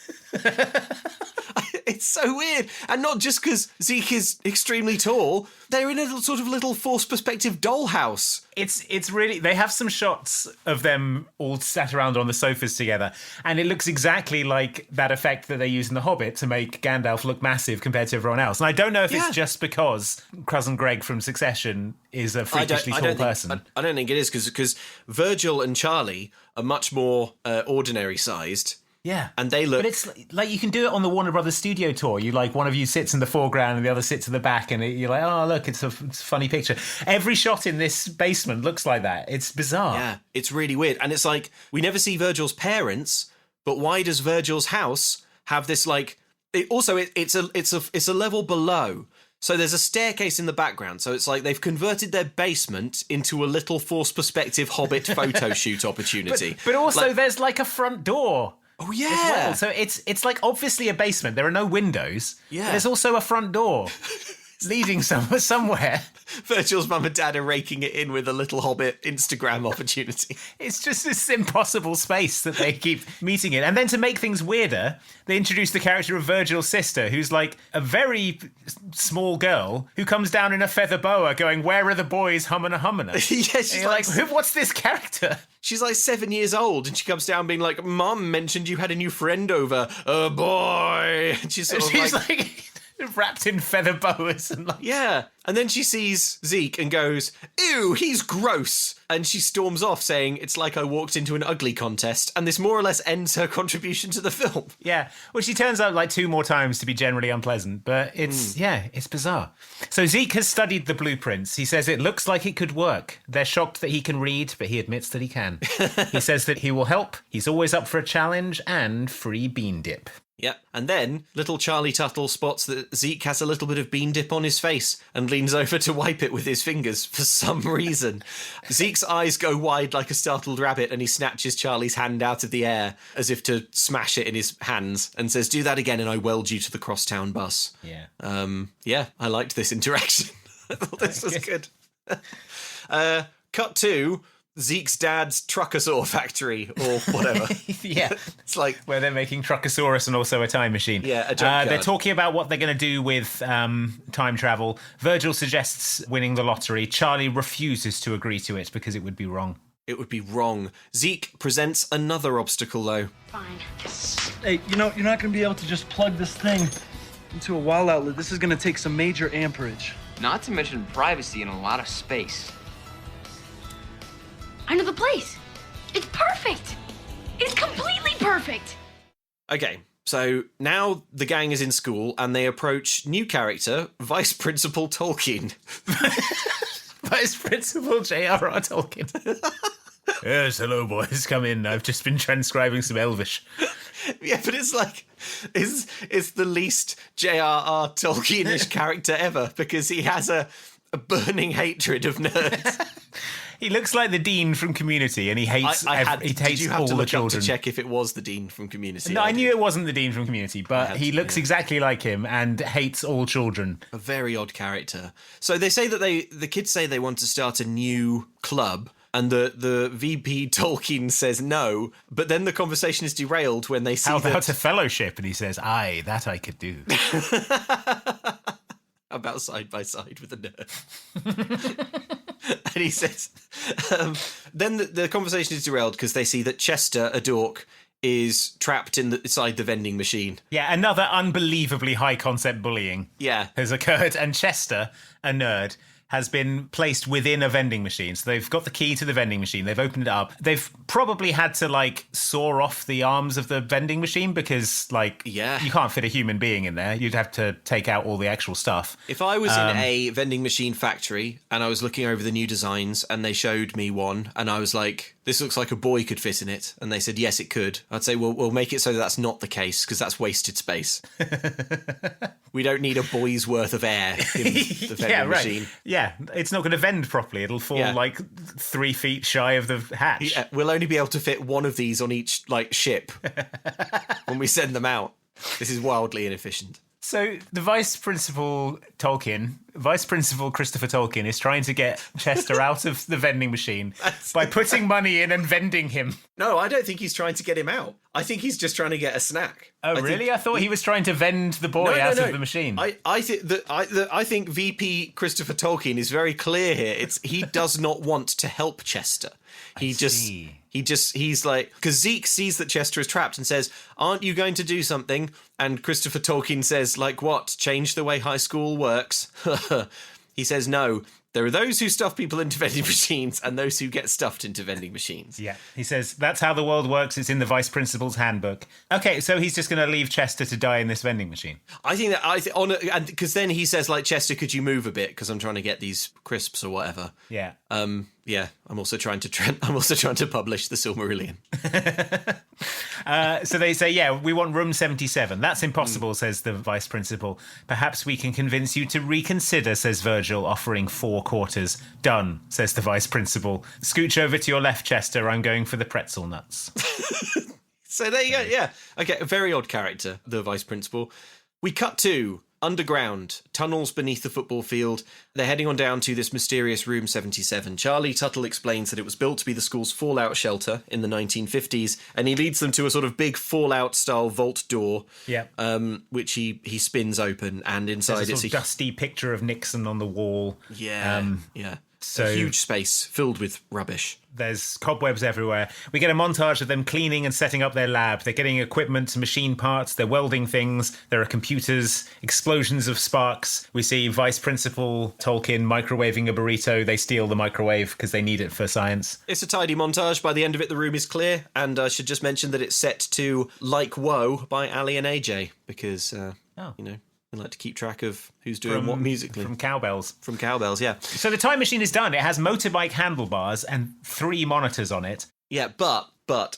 It's so weird. And not just because Zeke is extremely tall, they're in a little forced perspective dollhouse. It's really, they have some shots of them all sat around on the sofas together, and it looks exactly like that effect that they use in The Hobbit to make Gandalf look massive compared to everyone else. And I don't know if it's just because Cousin Greg from Succession is a freakishly tall person. I don't think it is, because Virgil and Charlie are much more ordinary sized. Yeah. And they look... But it's like you can do it on the Warner Brothers studio tour. You like, one of you sits in the foreground and the other sits in the back, and you're like, oh, look, it's a funny picture. Every shot in this basement looks like that. It's bizarre. Yeah, it's really weird. And it's like, we never see Virgil's parents, but why does Virgil's house have this, like... It's a level below. So there's a staircase in the background. So it's like they've converted their basement into a little forced perspective Hobbit photo shoot opportunity. But also there's like a front door. Oh, yeah. Well. So it's like obviously a basement. There are no windows. Yeah. But there's also a front door. leading somewhere. Virgil's mum and dad are raking it in with a Little Hobbit Instagram opportunity. It's just this impossible space that they keep meeting in. And then to make things weirder, they introduce the character of Virgil's sister, who's like a very small girl who comes down in a feather boa going, "Where are the boys, humming-a, humming-a?" Yeah, she's like, what's this character? She's like 7 years old, and she comes down being like, "Mum mentioned you had a new friend over. A boy." And she's like wrapped in feather boas and like... Yeah. And then she sees Zeke and goes, "Ew, he's gross." And she storms off saying, "It's like I walked into an ugly contest." And this more or less ends her contribution to the film. Yeah. Well, she turns out like 2 more times to be generally unpleasant, but it's bizarre. So Zeke has studied the blueprints. He says it looks like it could work. They're shocked that he can read, but he admits that he can. He says that he will help. He's always up for a challenge and free bean dip. Yep. And then little Charlie Tuttle spots that Zeke has a little bit of bean dip on his face and leans over to wipe it with his fingers for some reason. Zeke's eyes go wide like a startled rabbit, and he snatches Charlie's hand out of the air as if to smash it in his hands and says, "Do that again and I weld you to the crosstown bus." Yeah. Yeah, I liked this interaction. I thought this was good. Cut to Zeke's dad's Truckosaur factory or whatever. Yeah. It's like where they're making Truckosaurus and also a time machine. Yeah, a junkyard. They're talking about what they're going to do with time travel. Virgil suggests winning the lottery. Charlie refuses to agree to it because it would be wrong. It would be wrong. Zeke presents another obstacle, though. Fine. Hey, you're not going to be able to just plug this thing into a wall outlet. This is going to take some major amperage. Not to mention privacy and a lot of space. I know the place. It's perfect. It's completely perfect. Okay, so now the gang is in school and they approach new character, Vice Principal Tolkien. Vice Principal J.R.R. Tolkien. Yes, hello, boys. Come in. I've just been transcribing some Elvish. Yeah, but it's like, it's the least J.R.R. Tolkien-ish character ever because he has a burning hatred of nerds. He looks like the Dean from Community, and he hates Did you have all to the look children. up to check if it was the Dean from Community? No, I knew it wasn't the Dean from Community, but he looks exactly like him and hates all children. A very odd character. So they say that the kids say they want to start a new club, and the VP Tolkien says no, but then the conversation is derailed when they see How about a fellowship? And he says, "Aye, that I could do." About side by side with a nerd. And he says, then the conversation is derailed because they see that Chester, a dork, is trapped inside the vending machine. Yeah, another unbelievably high concept bullying has occurred, and Chester, a nerd, has been placed within a vending machine. So they've got the key to the vending machine. They've opened it up. They've probably had to, like, saw off the arms of the vending machine because, like, you can't fit a human being in there. You'd have to take out all the actual stuff. If I was in a vending machine factory and I was looking over the new designs and they showed me one and I was like, "This looks like a boy could fit in it," and they said, "Yes, it could," I'd say, well, we'll make it so that that's not the case because that's wasted space. We don't need a boy's worth of air in the vending machine. Yeah, it's not going to vend properly. It'll fall like 3 feet shy of the hatch. Yeah, we'll only be able to fit one of these on each ship when we send them out. This is wildly inefficient. So the Vice Principal Christopher Tolkien is trying to get Chester out of the vending machine by putting money in and vending him. No, I don't think he's trying to get him out. I think he's just trying to get a snack. Oh, really? I thought he was trying to vend the boy out of the machine. I think VP Christopher Tolkien is very clear here. He does not want to help Chester. He's like, because Zeke sees that Chester is trapped and says, "Aren't you going to do something?" And Christopher Tolkien says, "Like what? Change the way high school works?" He says, "No. There are those who stuff people into vending machines and those who get stuffed into vending machines." Yeah, he says, "That's how the world works. It's in the Vice Principal's handbook." Okay, so he's just going to leave Chester to die in this vending machine. I think that because then he says, like, "Chester, could you move a bit? Because I'm trying to get these crisps or whatever." Yeah. Yeah. I'm also trying to publish the Silmarillion. So they say, "Yeah, we want room 77. That's impossible," says the Vice Principal. "Perhaps we can convince you to reconsider," says Virgil, offering 4 quarters. "Done," says the Vice Principal. "Scooch over to your left, Chester. I'm going for the pretzel nuts." So there you go. Yeah. Okay. A very odd character, the Vice Principal. We cut to underground, tunnels beneath the football field. They're heading on down to this mysterious room 77. Charlie Tuttle explains that it was built to be the school's fallout shelter in the 1950s, and he leads them to a sort of big fallout-style vault door, which he spins open, and inside it's a dusty picture of Nixon on the wall. Yeah. So a huge space filled with rubbish. There's cobwebs everywhere. We get a montage of them cleaning and setting up their lab. They're getting equipment, machine parts, they're welding things. There are computers, explosions of sparks. We see Vice Principal Tolkien microwaving a burrito. They steal the microwave because they need it for science. It's a tidy montage. By the end of it, the room is clear. And I should just mention that it's set to Like Woe by Ali and AJ because, we like to keep track of who's doing what musically. From Cowbells. From Cowbells, yeah. So the time machine is done. It has motorbike handlebars and 3 monitors on it. Yeah, but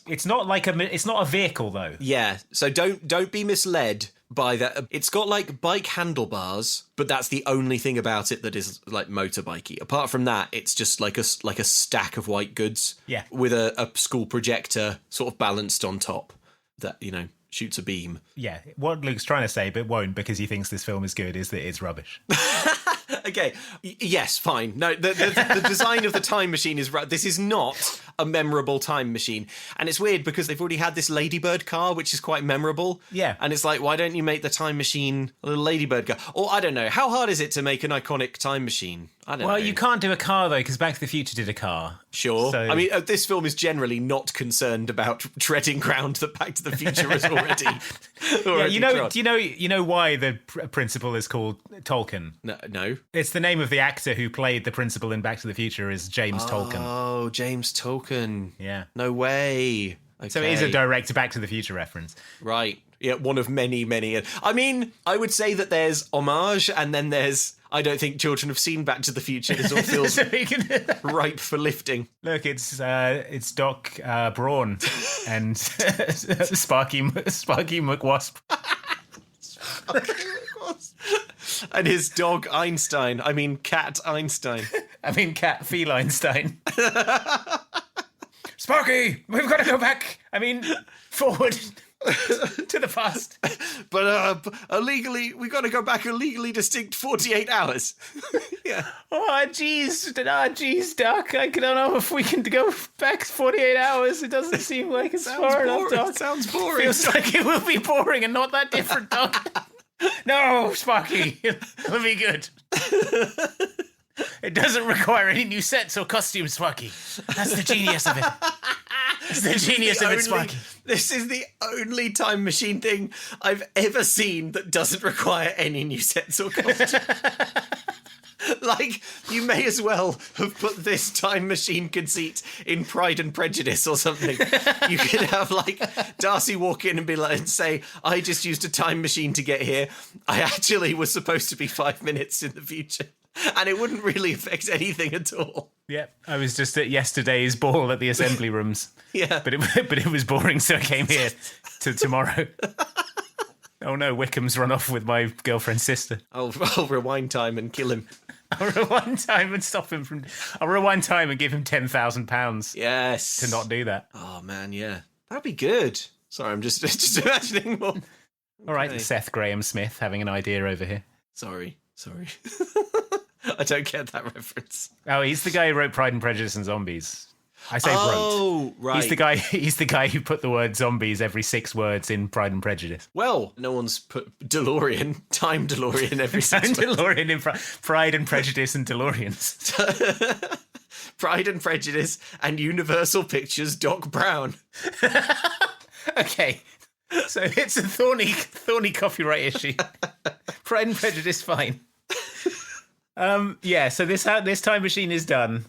it's not it's not a vehicle though. Yeah, so don't be misled by that. It's got like bike handlebars, but that's the only thing about it that is like motorbikey. Apart from that, it's just like a stack of white goods. Yeah. With a school projector sort of balanced on top that, shoots a beam. Yeah, what Luke's trying to say, but won't because he thinks this film is good, is that it's rubbish. Okay, yes, fine. No, the design of the time machine is right. This is not a memorable time machine. And it's weird because they've already had this Ladybird car, which is quite memorable. Yeah. And it's like, why don't you make the time machine a little Ladybird car? Or, I don't know, how hard is it to make an iconic time machine? I don't know. Well, you can't do a car, though, because Back to the Future did a car. Sure. So... I mean, this film is generally not concerned about treading ground that Back to the Future has already trod. You know why the principal is called Tolkien? No. It's the name of the actor who played the principal in Back to the Future is James Tolkien. Oh, James Tolkien. Yeah. No way. Okay. So it is a direct Back to the Future reference. Right. Yeah, one of many, many. I mean, I would say that there's homage and then there's... I don't think children have seen Back to the Future. This all feels ripe for lifting. Look, it's Doc Braun and Sparky McWasp. And his dog Einstein. I mean, cat Einstein. I mean, cat Feleinstein. Sparky, we've got to go back. I mean, forward. To the past. But illegally, we got to go back a legally distinct 48 hours. Yeah. Oh, jeez, Doc. I don't know if we can go back 48 hours. It doesn't seem like it's far enough, Doc. It sounds boring. Feels like it will be boring and not that different, Doc. No, Sparky. It'll be good. It doesn't require any new sets or costumes, Sparky. That's the genius of it. It's the genius of it, Sparky. This is the only time machine thing I've ever seen that doesn't require any new sets or costumes. Like, you may as well have put this time machine conceit in Pride and Prejudice or something. You could have, like, Darcy walk in and be like, and say, I just used a time machine to get here. I actually was supposed to be 5 minutes in the future. And it wouldn't really affect anything at all. Yeah, I was just at yesterday's ball at the assembly rooms. Yeah. But it was boring, so I came here to tomorrow. Oh no, Wickham's run off with my girlfriend's sister. I'll rewind time and kill him. I'll rewind time and stop him from... I'll rewind time and give him £10,000. Yes. To not do that. Oh, man, yeah. That'd be good. Sorry, I'm just imagining more. All right, Seth Graham Smith having an idea over here. Sorry. I don't get that reference. Oh, he's the guy who wrote Pride and Prejudice and Zombies. I say wrote. Oh, right. He's the guy who put the word zombies every 6 words in Pride and Prejudice. Well, no one's put Time DeLorean every 6 words. DeLorean in Pride and Prejudice and DeLoreans. Pride and Prejudice and Universal Pictures Doc Brown. Okay. So it's a thorny copyright issue. Pride and Prejudice, fine. So this time machine is done.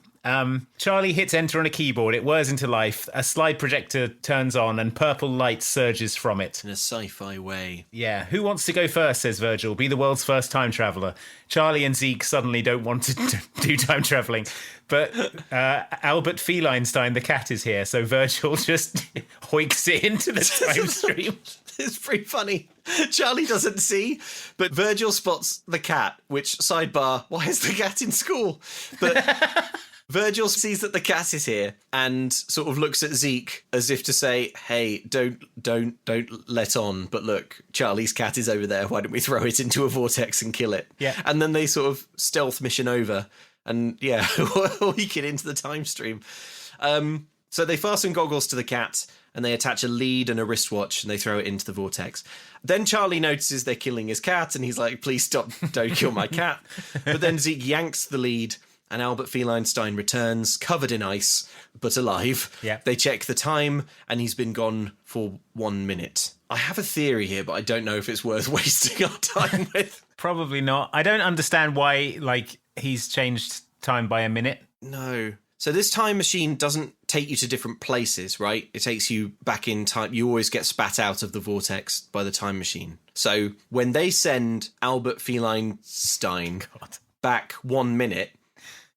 Charlie hits enter on a keyboard. It whirs into life. A slide projector turns on and purple light surges from it. In a sci-fi way. Yeah. Who wants to go first, says Virgil. Be the world's first time traveller. Charlie and Zeke suddenly don't want to do time travelling. But Albert Feleinstein, the cat, is here. So Virgil just hoiks it into the time stream. It's pretty funny. Charlie doesn't see, but Virgil spots the cat, which, sidebar, why is the cat in school? But Virgil sees that the cat is here and sort of looks at Zeke as if to say, hey, don't let on. But look, Charlie's cat is over there. Why don't we throw it into a vortex and kill it? Yeah. And then they sort of stealth mission over and, yeah, leak it into the time stream. So they fasten goggles to the cat and they attach a lead and a wristwatch and they throw it into the vortex. Then Charlie notices they're killing his cat and he's like, please stop, don't kill my cat. But then Zeke yanks the lead and Albert Feinstein returns, covered in ice, but alive. Yeah. They check the time and he's been gone for 1 minute. I have a theory here, but I don't know if it's worth wasting our time with. Probably not. I don't understand why, like, he's changed time by a minute. No. So this time machine doesn't take you to different places, right? It takes you back in time. You always get spat out of the vortex by the time machine. So when they send Albert Feinstein back 1 minute,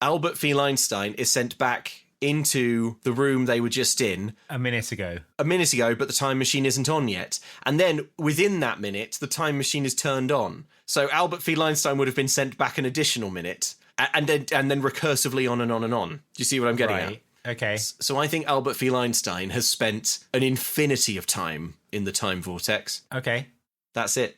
Albert Feinstein is sent back into the room they were just in. A minute ago, but the time machine isn't on yet. And then within that minute, the time machine is turned on. So Albert Feinstein would have been sent back an additional minute. And then recursively on and on and on. Do you see what I'm getting at? Okay. So I think Albert Feinstein has spent an infinity of time in the time vortex. Okay. That's it.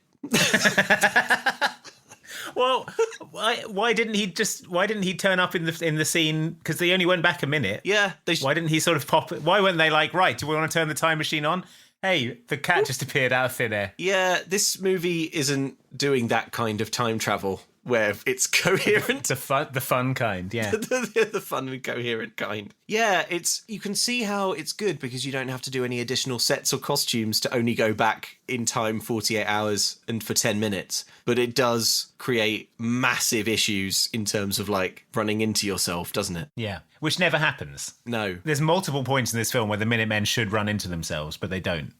Well, why didn't he turn up in the scene? Because they only went back a minute. Yeah. Why didn't he sort of pop? Why weren't they like, right? Do we want to turn the time machine on? Hey, the cat just appeared out of thin air. Yeah, this movie isn't doing that kind of time travel where it's coherent. The fun kind, yeah. the fun and coherent kind. Yeah, you can see how it's good because you don't have to do any additional sets or costumes to only go back in time 48 hours and for 10 minutes. But it does create massive issues in terms of like running into yourself, doesn't it? Yeah, which never happens. No. There's multiple points in this film where the Minutemen should run into themselves, but they don't.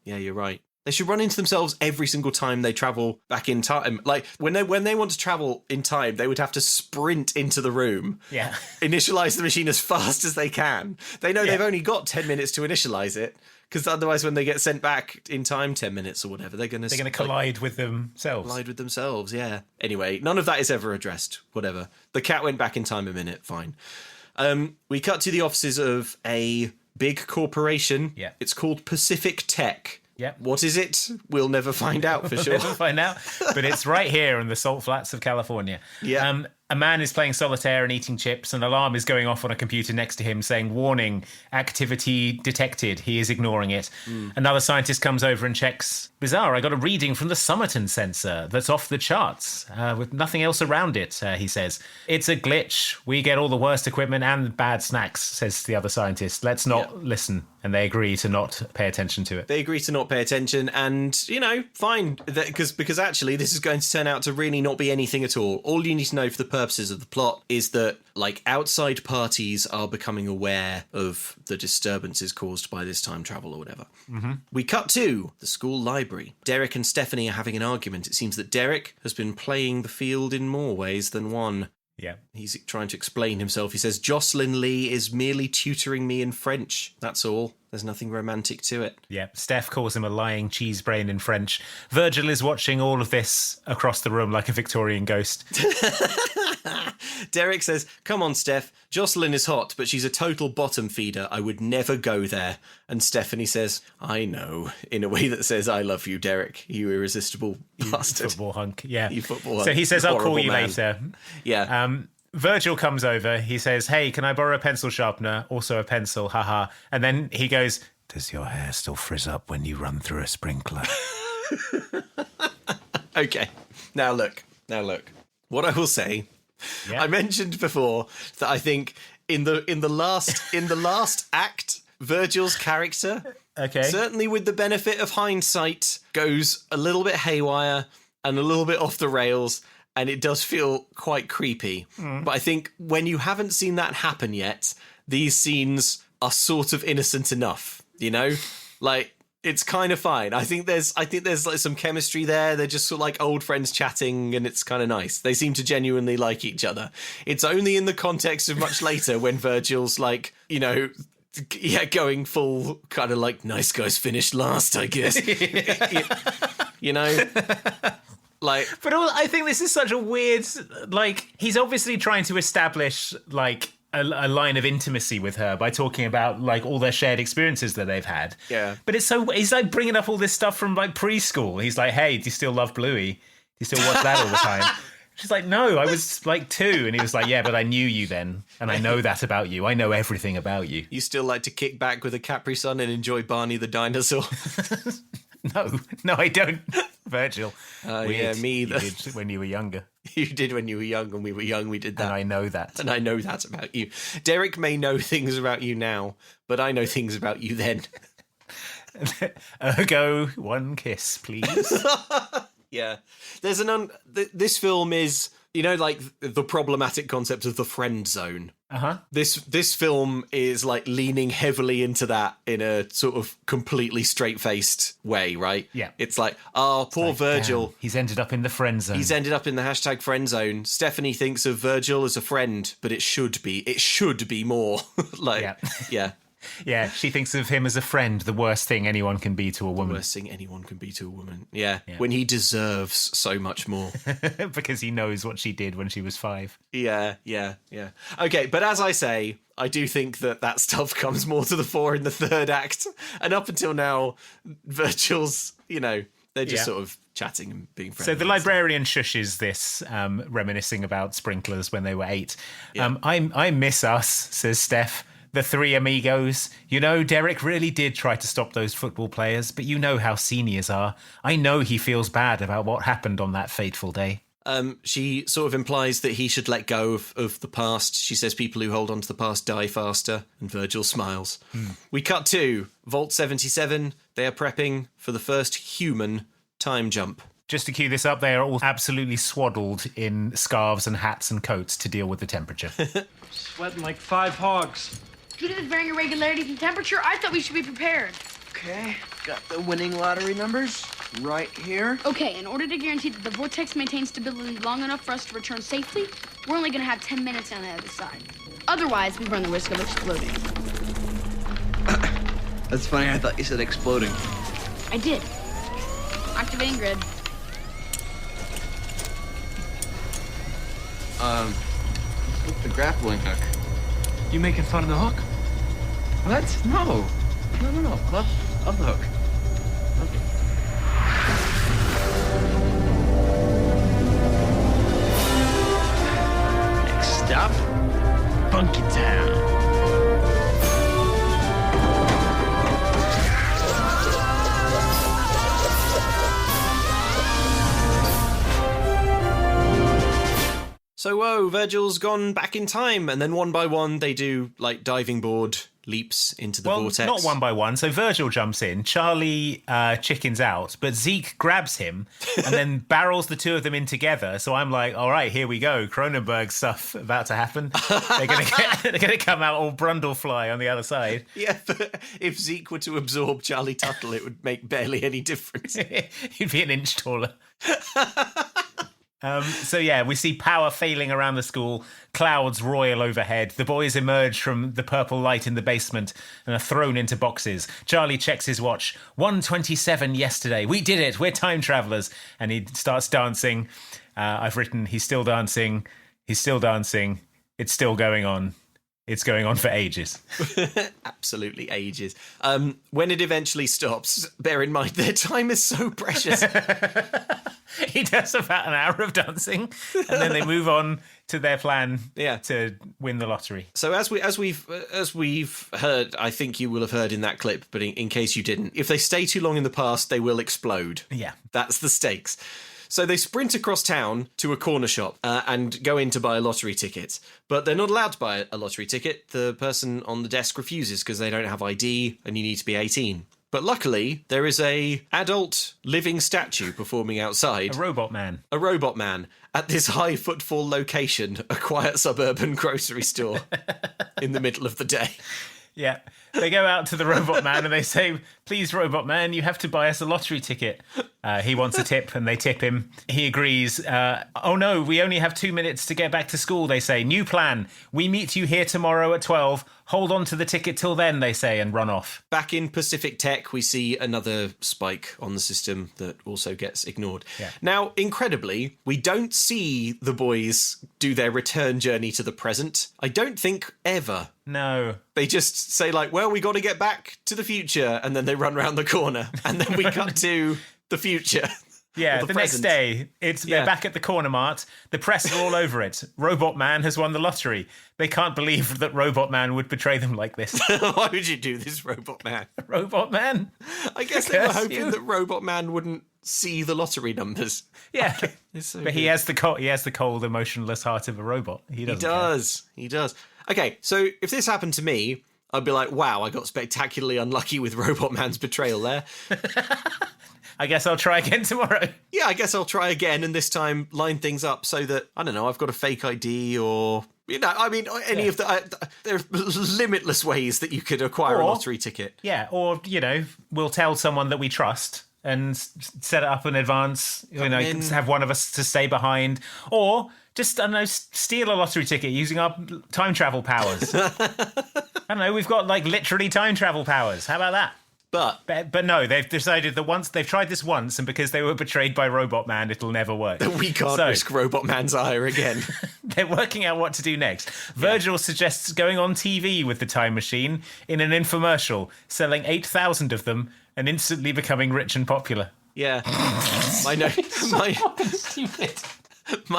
Yeah, you're right. They should run into themselves every single time they travel back in time. Like, when they want to travel in time, they would have to sprint into the room. Yeah. Initialize the machine as fast as they can. They know they've only got 10 minutes to initialize it, because otherwise when they get sent back in time 10 minutes or whatever, they're going to collide with themselves. Collide with themselves, yeah. Anyway, none of that is ever addressed. Whatever. The cat went back in time a minute. Fine. We cut to the offices of a big corporation. Yeah. It's called Pacific Tech. Yep. What is it? We'll never find out for sure. We'll never find out. But it's right here in the salt flats of California. Yeah. A man is playing solitaire and eating chips. An alarm is going off on a computer next to him saying, warning, activity detected. He is ignoring it. Another scientist comes over and checks. Bizarre, I got a reading from the Somerton sensor that's off the charts with nothing else around it, he says. It's a glitch. We get all the worst equipment and bad snacks, says the other scientist. Let's not listen. And they agree to not pay attention to it. They agree to not pay attention and, fine. Because actually this is going to turn out to really not be anything at all. All you need to know for the purposes of the plot is that, like, outside parties are becoming aware of the disturbances caused by this time travel or whatever. Mm-hmm. We cut to the school library. Derek and Stephanie are having an argument. It seems that Derek has been playing the field in more ways than one. Yeah. He's trying to explain himself. He says, Jocelyn Lee is merely tutoring me in French. That's all. There's nothing romantic to it. Yeah. Steph calls him a lying cheese brain in French. Virgil is watching all of this across the room like a Victorian ghost. Derek says, come on, Steph. Jocelyn is hot, but she's a total bottom feeder. I would never go there. And Stephanie says, I know, in a way that says, I love you, Derek, you irresistible bastard. Football hunk. Yeah. You football hunk. So he says, I'll call you man. later. Yeah. Virgil comes over. He says, hey, can I borrow a pencil sharpener? Also a pencil, haha. And then he goes, does your hair still frizz up when you run through a sprinkler? Okay. Now look. What I will say, I mentioned before that I think in the last act, Virgil's character, certainly with the benefit of hindsight, goes a little bit haywire and a little bit off the rails. And it does feel quite creepy. But I think when you haven't seen that happen yet, these scenes are sort of innocent enough, Like, it's kind of fine. I think there's like some chemistry there. They're just sort of like old friends chatting and it's kind of nice. They seem to genuinely like each other. It's only in the context of much later when Virgil's like, going full kind of like nice guys finished last, I guess. But I think this is such a weird, like, he's obviously trying to establish, like, a line of intimacy with her by talking about like all their shared experiences that they've had. Yeah. But he's like bringing up all this stuff from like preschool. He's like, hey, do you still love Bluey? Do you still watch that all the time? She's like, no, I was like 2. And he was like, yeah, but I knew you then. And I know that about you. I know everything about you. You still like to kick back with a Capri Sun and enjoy Barney the dinosaur? No, I don't, Virgil. Yeah, me either. You did when you were younger. You did when you were young, and we were young, we did that. And I know that. And I know that about you. Derek may know things about you now, but I know things about you then. Ergo, one kiss, please. Yeah. There's this film is, you know, like the problematic concept of the friend zone. Uh-huh. This film is like leaning heavily into that in a sort of completely straight-faced way, right? Yeah. It's like, poor Virgil. Damn, he's ended up in the friend zone. He's ended up in the hashtag friend zone. Stephanie thinks of Virgil as a friend, but it should be more. Yeah. Yeah, she thinks of him as a friend, the worst thing anyone can be to a woman. The worst thing anyone can be to a woman. Yeah. When he deserves so much more. Because he knows what she did when she was 5. Yeah. Okay, but as I say, I do think that stuff comes more to the fore in the 3rd act. And up until now, Virgil's, you know, they're just sort of chatting and being friendly. So the librarian shushes this, reminiscing about sprinklers when they were 8. Yeah. I miss us, says Steph. The 3 amigos. You know, Derek really did try to stop those football players, but you know how seniors are. I know he feels bad about what happened on that fateful day. She sort of implies that he should let go of the past. She says people who hold on to the past die faster, and Virgil smiles. We cut to Vault 77. They are prepping for the first human time jump. Just to cue this up, they are all absolutely swaddled in scarves and hats and coats to deal with the temperature. Sweating like 5 hogs. Due to the varying irregularities in temperature, I thought we should be prepared. Okay, got the winning lottery numbers right here. Okay, in order to guarantee that the vortex maintains stability long enough for us to return safely, we're only going to have 10 minutes on the other side. Otherwise, we run the risk of exploding. That's funny, I thought you said exploding. I did. Activating grid. What's the grappling hook? You making fun of the hook? What? No. Love the hook. Okay. Next stop, Funky Town. So, Virgil's gone back in time, and then one by one they do, like, diving board leaps into the vortex. Not one by one. So Virgil jumps in, Charlie chickens out, but Zeke grabs him and then barrels the 2 of them in together. So I'm like, all right, here we go. Cronenberg stuff about to happen. They're gonna come out all Brundlefly on the other side. Yeah, but if Zeke were to absorb Charlie Tuttle, it would make barely any difference. He'd be an inch taller. So yeah, we see power failing around the school, clouds roil overhead, the boys emerge from the purple light in the basement and are thrown into boxes. Charlie checks his watch. 1:27 yesterday. We did it. We're time travelers. And he starts dancing. I've written, he's still dancing. He's still dancing. It's still going on. It's going on for ages. Absolutely ages. When it eventually stops, bear in mind their time is so precious. He does about an hour of dancing, and then they move on to their plan to win the lottery. So as we've heard, I think you will have heard in that clip, but in case you didn't, if they stay too long in the past, they will explode. Yeah. That's the stakes. So they sprint across town to a corner shop and go in to buy a lottery ticket. But they're not allowed to buy a lottery ticket. The person on the desk refuses because they don't have ID and you need to be 18. But luckily, there is a adult living statue performing outside. A robot man. A robot man at this high footfall location, a quiet suburban grocery store in the middle of the day. Yeah. They go out to the robot man and they say, please, robot man, you have to buy us a lottery ticket. He wants a tip and they tip him. He agrees. Oh, no, we only have 2 minutes to get back to school, they say. New plan. We meet you here tomorrow at 12. hold on to the ticket till then, they say, and run off. Back in Pacific Tech, we see another spike on the system that also gets ignored. Yeah. Now, incredibly, we don't see the boys do their return journey to the present. I don't think ever. No. They just say, like, well, we got to get back to the future, and then they run around the corner, and then we cut to the future. Yeah, the next day, they're back at the corner mart. The press are all over it. Robot Man has won the lottery. They can't believe that Robot Man would betray them like this. Why would you do this, Robot Man? Robot Man? I guess they were hoping that Robot Man wouldn't see the lottery numbers. Yeah, So but he has the cold, emotionless heart of a robot. He does. Okay, so if this happened to me, I'd be like, wow, I got spectacularly unlucky with Robot Man's betrayal there. I guess I'll try again tomorrow. Yeah, I guess I'll try again, and this time line things up so that, I don't know, I've got a fake ID or... You know, I mean, any of the... there are limitless ways that you could acquire a lottery ticket. Yeah, or, you know, we'll tell someone that we trust and set it up in advance, you know, have one of us to stay behind. Or just, I don't know, steal a lottery ticket using our time travel powers. I don't know, we've got, like, literally time travel powers. How about that? But no, they've decided that once they've tried this once, and because they were betrayed by Robot Man, it'll never work. We can't risk Robot Man's ire again. They're working out what to do next. Virgil suggests going on TV with the time machine in an infomercial, selling 8,000 of them and instantly becoming rich and popular. Yeah. My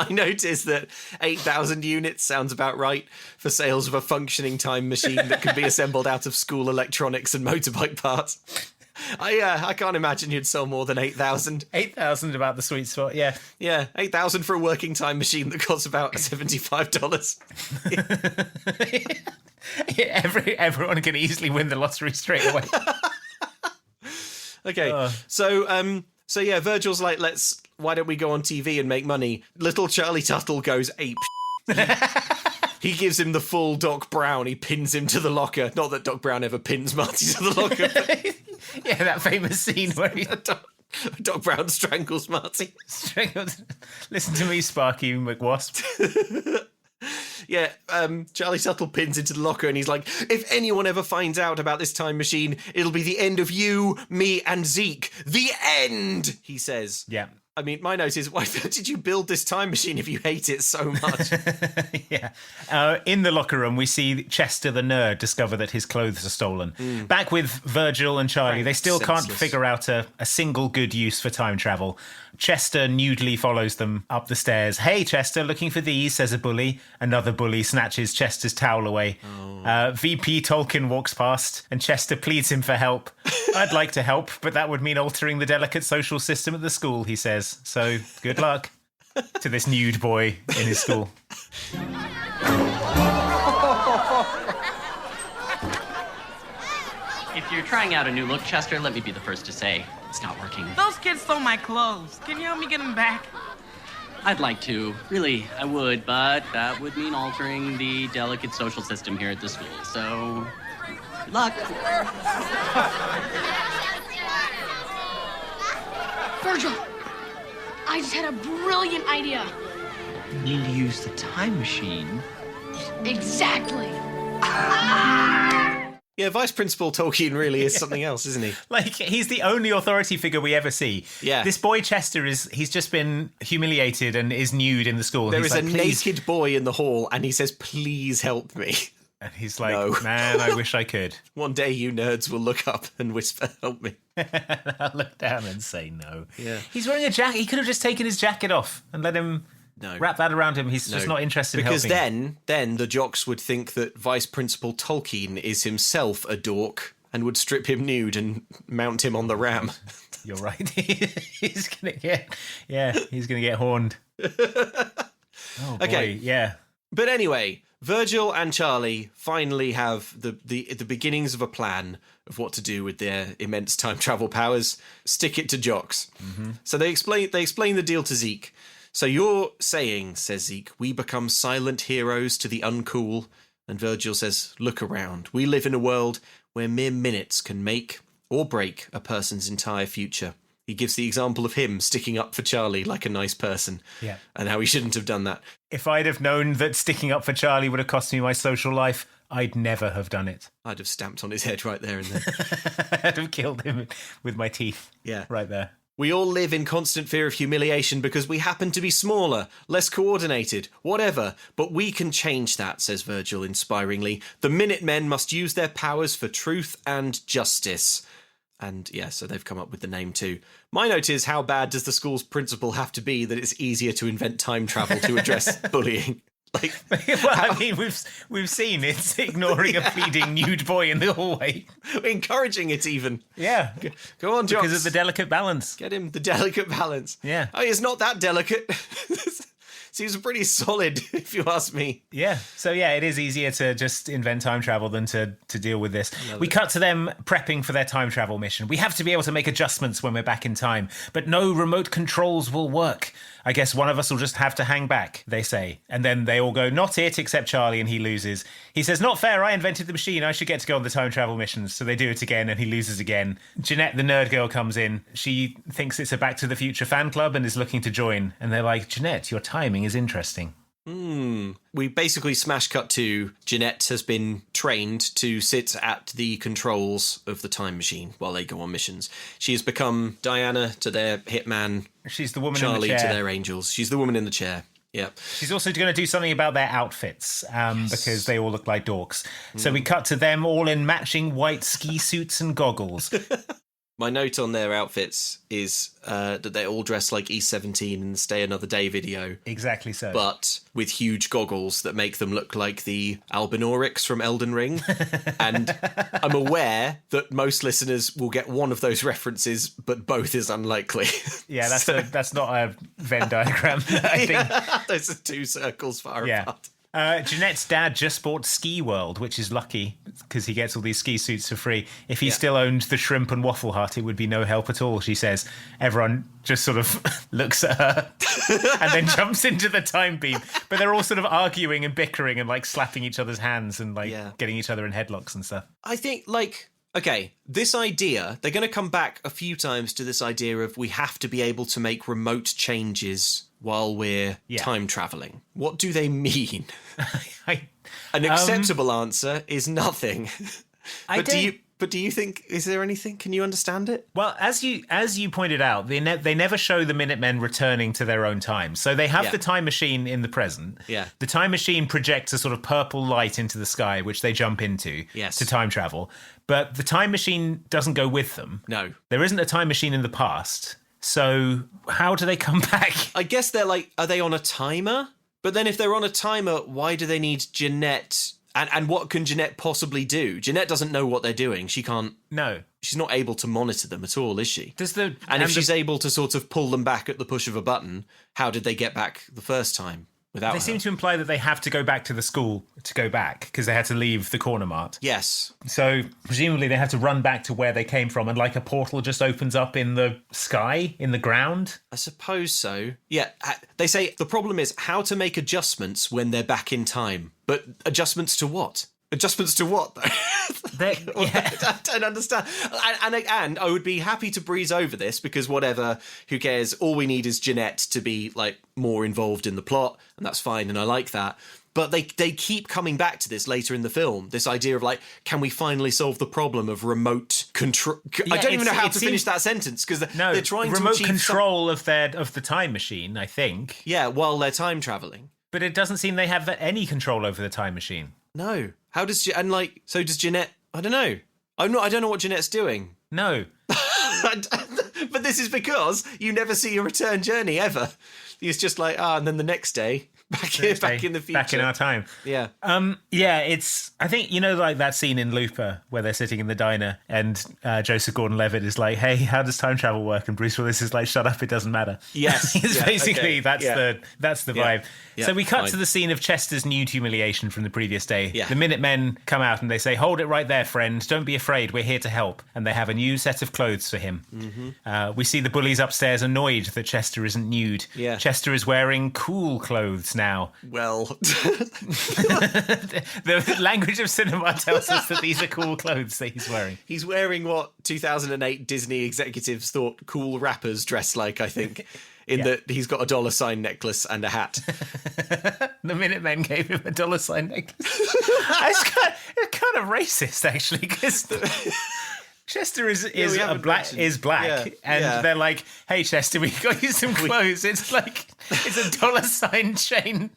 note is that 8,000 units sounds about right for sales of a functioning time machine that can be assembled out of school electronics and motorbike parts. I can't imagine you'd sell more than 8,000. 8,000 about the sweet spot, yeah. Yeah, 8,000 for a working time machine that costs about $75. Yeah, everyone can easily win the lottery straight away. Okay, so yeah, Virgil's like, why don't we go on TV and make money? Little Charlie Tuttle goes ape. He gives him the full Doc Brown. He pins him to the locker. Not that Doc Brown ever pins Marty to the locker. Yeah, that famous scene where Doc Brown strangles Marty. Listen to me, Sparky McWasp. Yeah, Charlie Tuttle pins into the locker and he's like, if anyone ever finds out about this time machine, it'll be the end of you, me, and Zeke. The end, he says. Yeah. I mean, my note is, why did you build this time machine if you hate it so much? Yeah. In the locker room, we see Chester the nerd discover that his clothes are stolen. Back with Virgil and Charlie, they still can't figure out a single good use for time travel. Chester nudely follows them up the stairs. Hey, Chester, looking for these, says a bully. Another bully snatches Chester's towel away. VP Tolkien walks past, and Chester pleads him for help. I'd like to help, but that would mean altering the delicate social system at the school, he says. So, good luck to this nude boy in his school. If you're trying out a new look, Chester, let me be the first to say it's not working. Those kids stole my clothes. Can you help me get them back? I'd like to. Really, I would, but that would mean altering the delicate social system here at the school. So, good luck. Virgil, I just had a brilliant idea. You need to use the time machine. Exactly. Yeah, Vice Principal Tolkien really is something else, isn't he? Like, he's the only authority figure we ever see. Yeah. This boy Chester he's just been humiliated and is nude in the school. There he's is like, a naked boy in the hall and he says, please help me. And he's like, man, I wish I could. One day you nerds will look up and whisper, help me. I'll look down and say no. Yeah. He's wearing a jacket. He could have just taken his jacket off and let him wrap that around him. He's just not interested in helping. Because then the jocks would think that Vice Principal Tolkien is himself a dork and would strip him nude and mount him on the ram. You're right. He's gonna get horned. Oh boy, okay. Yeah. But anyway, Virgil and Charlie finally have the beginnings of a plan of what to do with their immense time travel powers. Stick it to jocks. Mm-hmm. So they explain the deal to Zeke. So you're saying, says Zeke, we become silent heroes to the uncool. And Virgil says, look around. We live in a world where mere minutes can make or break a person's entire future. He gives the example of him sticking up for Charlie like a nice person. Yeah. And how he shouldn't have done that. If I'd have known that sticking up for Charlie would have cost me my social life, I'd never have done it. I'd have stamped on his head right there and then. I'd have killed him with my teeth. Yeah. Right there. We all live in constant fear of humiliation because we happen to be smaller, less coordinated, whatever. But we can change that, says Virgil inspiringly. The Minutemen must use their powers for truth and justice. And yeah, so they've come up with the name too. My note is, how bad does the school's principal have to be that it's easier to invent time travel to address bullying? Like, well, I mean, we've seen it's ignoring a pleading nude boy in the hallway, encouraging it even. Yeah, go on, Jock. Because of the delicate balance. Get him the delicate balance. Yeah. Oh, it's not that delicate. Seems pretty solid, if you ask me. Yeah. So yeah, it is easier to just invent time travel than to deal with this. We cut to them prepping for their time travel mission. We have to be able to make adjustments when we're back in time, but no remote controls will work. I guess one of us will just have to hang back, they say. And then they all go, not it, except Charlie, and he loses. He says, not fair, I invented the machine. I should get to go on the time travel missions. So they do it again, and he loses again. Jeanette, the nerd girl, comes in. She thinks it's a Back to the Future fan club and is looking to join. And they're like, Jeanette, your timing is interesting. We basically smash cut to Jeanette has been trained to sit at the controls of the time machine while they go on missions. She has become Diana to their hitman. She's the woman Charlie in the chair. to their angels. She's the woman in the chair. Yeah. She's also going to do something about their outfits because they all look like dorks. So we cut to them all in matching white ski suits and goggles. My note on their outfits is that they're all dressed like E17 in the Stay Another Day video. Exactly so. But with huge goggles that make them look like the Albinaurics from Elden Ring. And I'm aware that most listeners will get one of those references, but both is unlikely. Yeah, that's not a Venn diagram, I think. Yeah, those are two circles far apart. Jeanette's dad just bought Ski World, which is lucky because he gets all these ski suits for free. If he still owned the Shrimp and Waffle Hut, it would be no help at all, she says. Everyone just sort of looks at her and then jumps into the time beam. But they're all sort of arguing and bickering and like slapping each other's hands and like getting each other in headlocks and stuff. I think okay, this idea, they're going to come back a few times to this idea of we have to be able to make remote changes while we're time traveling. What do they mean? An acceptable answer is nothing. But do you think, is there anything? Can you understand it? Well, as you pointed out, they never show the Minutemen returning to their own time. So they have the time machine in the present. Yeah. The time machine projects a sort of purple light into the sky, which they jump into to time travel. But the time machine doesn't go with them. No. There isn't a time machine in the past. So how do they come back? I guess they're like, are they on a timer? But then if they're on a timer, why do they need Jeanette? And what can Jeanette possibly do? Jeanette doesn't know what they're doing. She can't. No. She's not able to monitor them at all, is she? And if she's able to sort of pull them back at the push of a button, how did they get back the first time without her? They seem to imply that they have to go back to the school to go back because they had to leave the corner mart. Yes. So presumably they have to run back to where they came from and like a portal just opens up in the sky, in the ground. I suppose so. Yeah. They say the problem is how to make adjustments when they're back in time. But adjustments to what? Adjustments to what, though? I don't understand. And I would be happy to breeze over this because whatever, who cares? All we need is Jeanette to be like more involved in the plot, and that's fine, and I like that. But they keep coming back to this later in the film, this idea of like, can we finally solve the problem of remote control? I don't even know how to finish that sentence because they're trying to remote achieve control of the time machine, I think. Yeah, while they're time traveling. But it doesn't seem they have any control over the time machine. No. How does so does Jeanette? I don't know. I don't know what Jeanette's doing. No. But this is because you never see a return journey ever. It's just like, and then the next day, back in the future. Back in our time. Yeah. It's, I think, like that scene in Looper where they're sitting in the diner and Joseph Gordon-Levitt is like, hey, how does time travel work? And Bruce Willis is like, shut up, it doesn't matter. Yes. That's the vibe. Yeah, so we cut to the scene of Chester's nude humiliation from the previous day. Yeah. The Minutemen come out and they say, hold it right there, friend. Don't be afraid. We're here to help. And they have a new set of clothes for him. Mm-hmm. We see the bullies upstairs annoyed that Chester isn't nude. Yeah. Chester is wearing cool clothes now. Well, the language of cinema tells us that these are cool clothes that he's wearing. He's wearing what 2008 Disney executives thought cool rappers dressed like, I think. in that he's got a $sign necklace and a hat. The Minutemen gave him a $sign necklace. It's kind of racist, actually, because Chester is black, and they're like, "Hey, Chester, we got you some clothes." It's like it's a $sign chain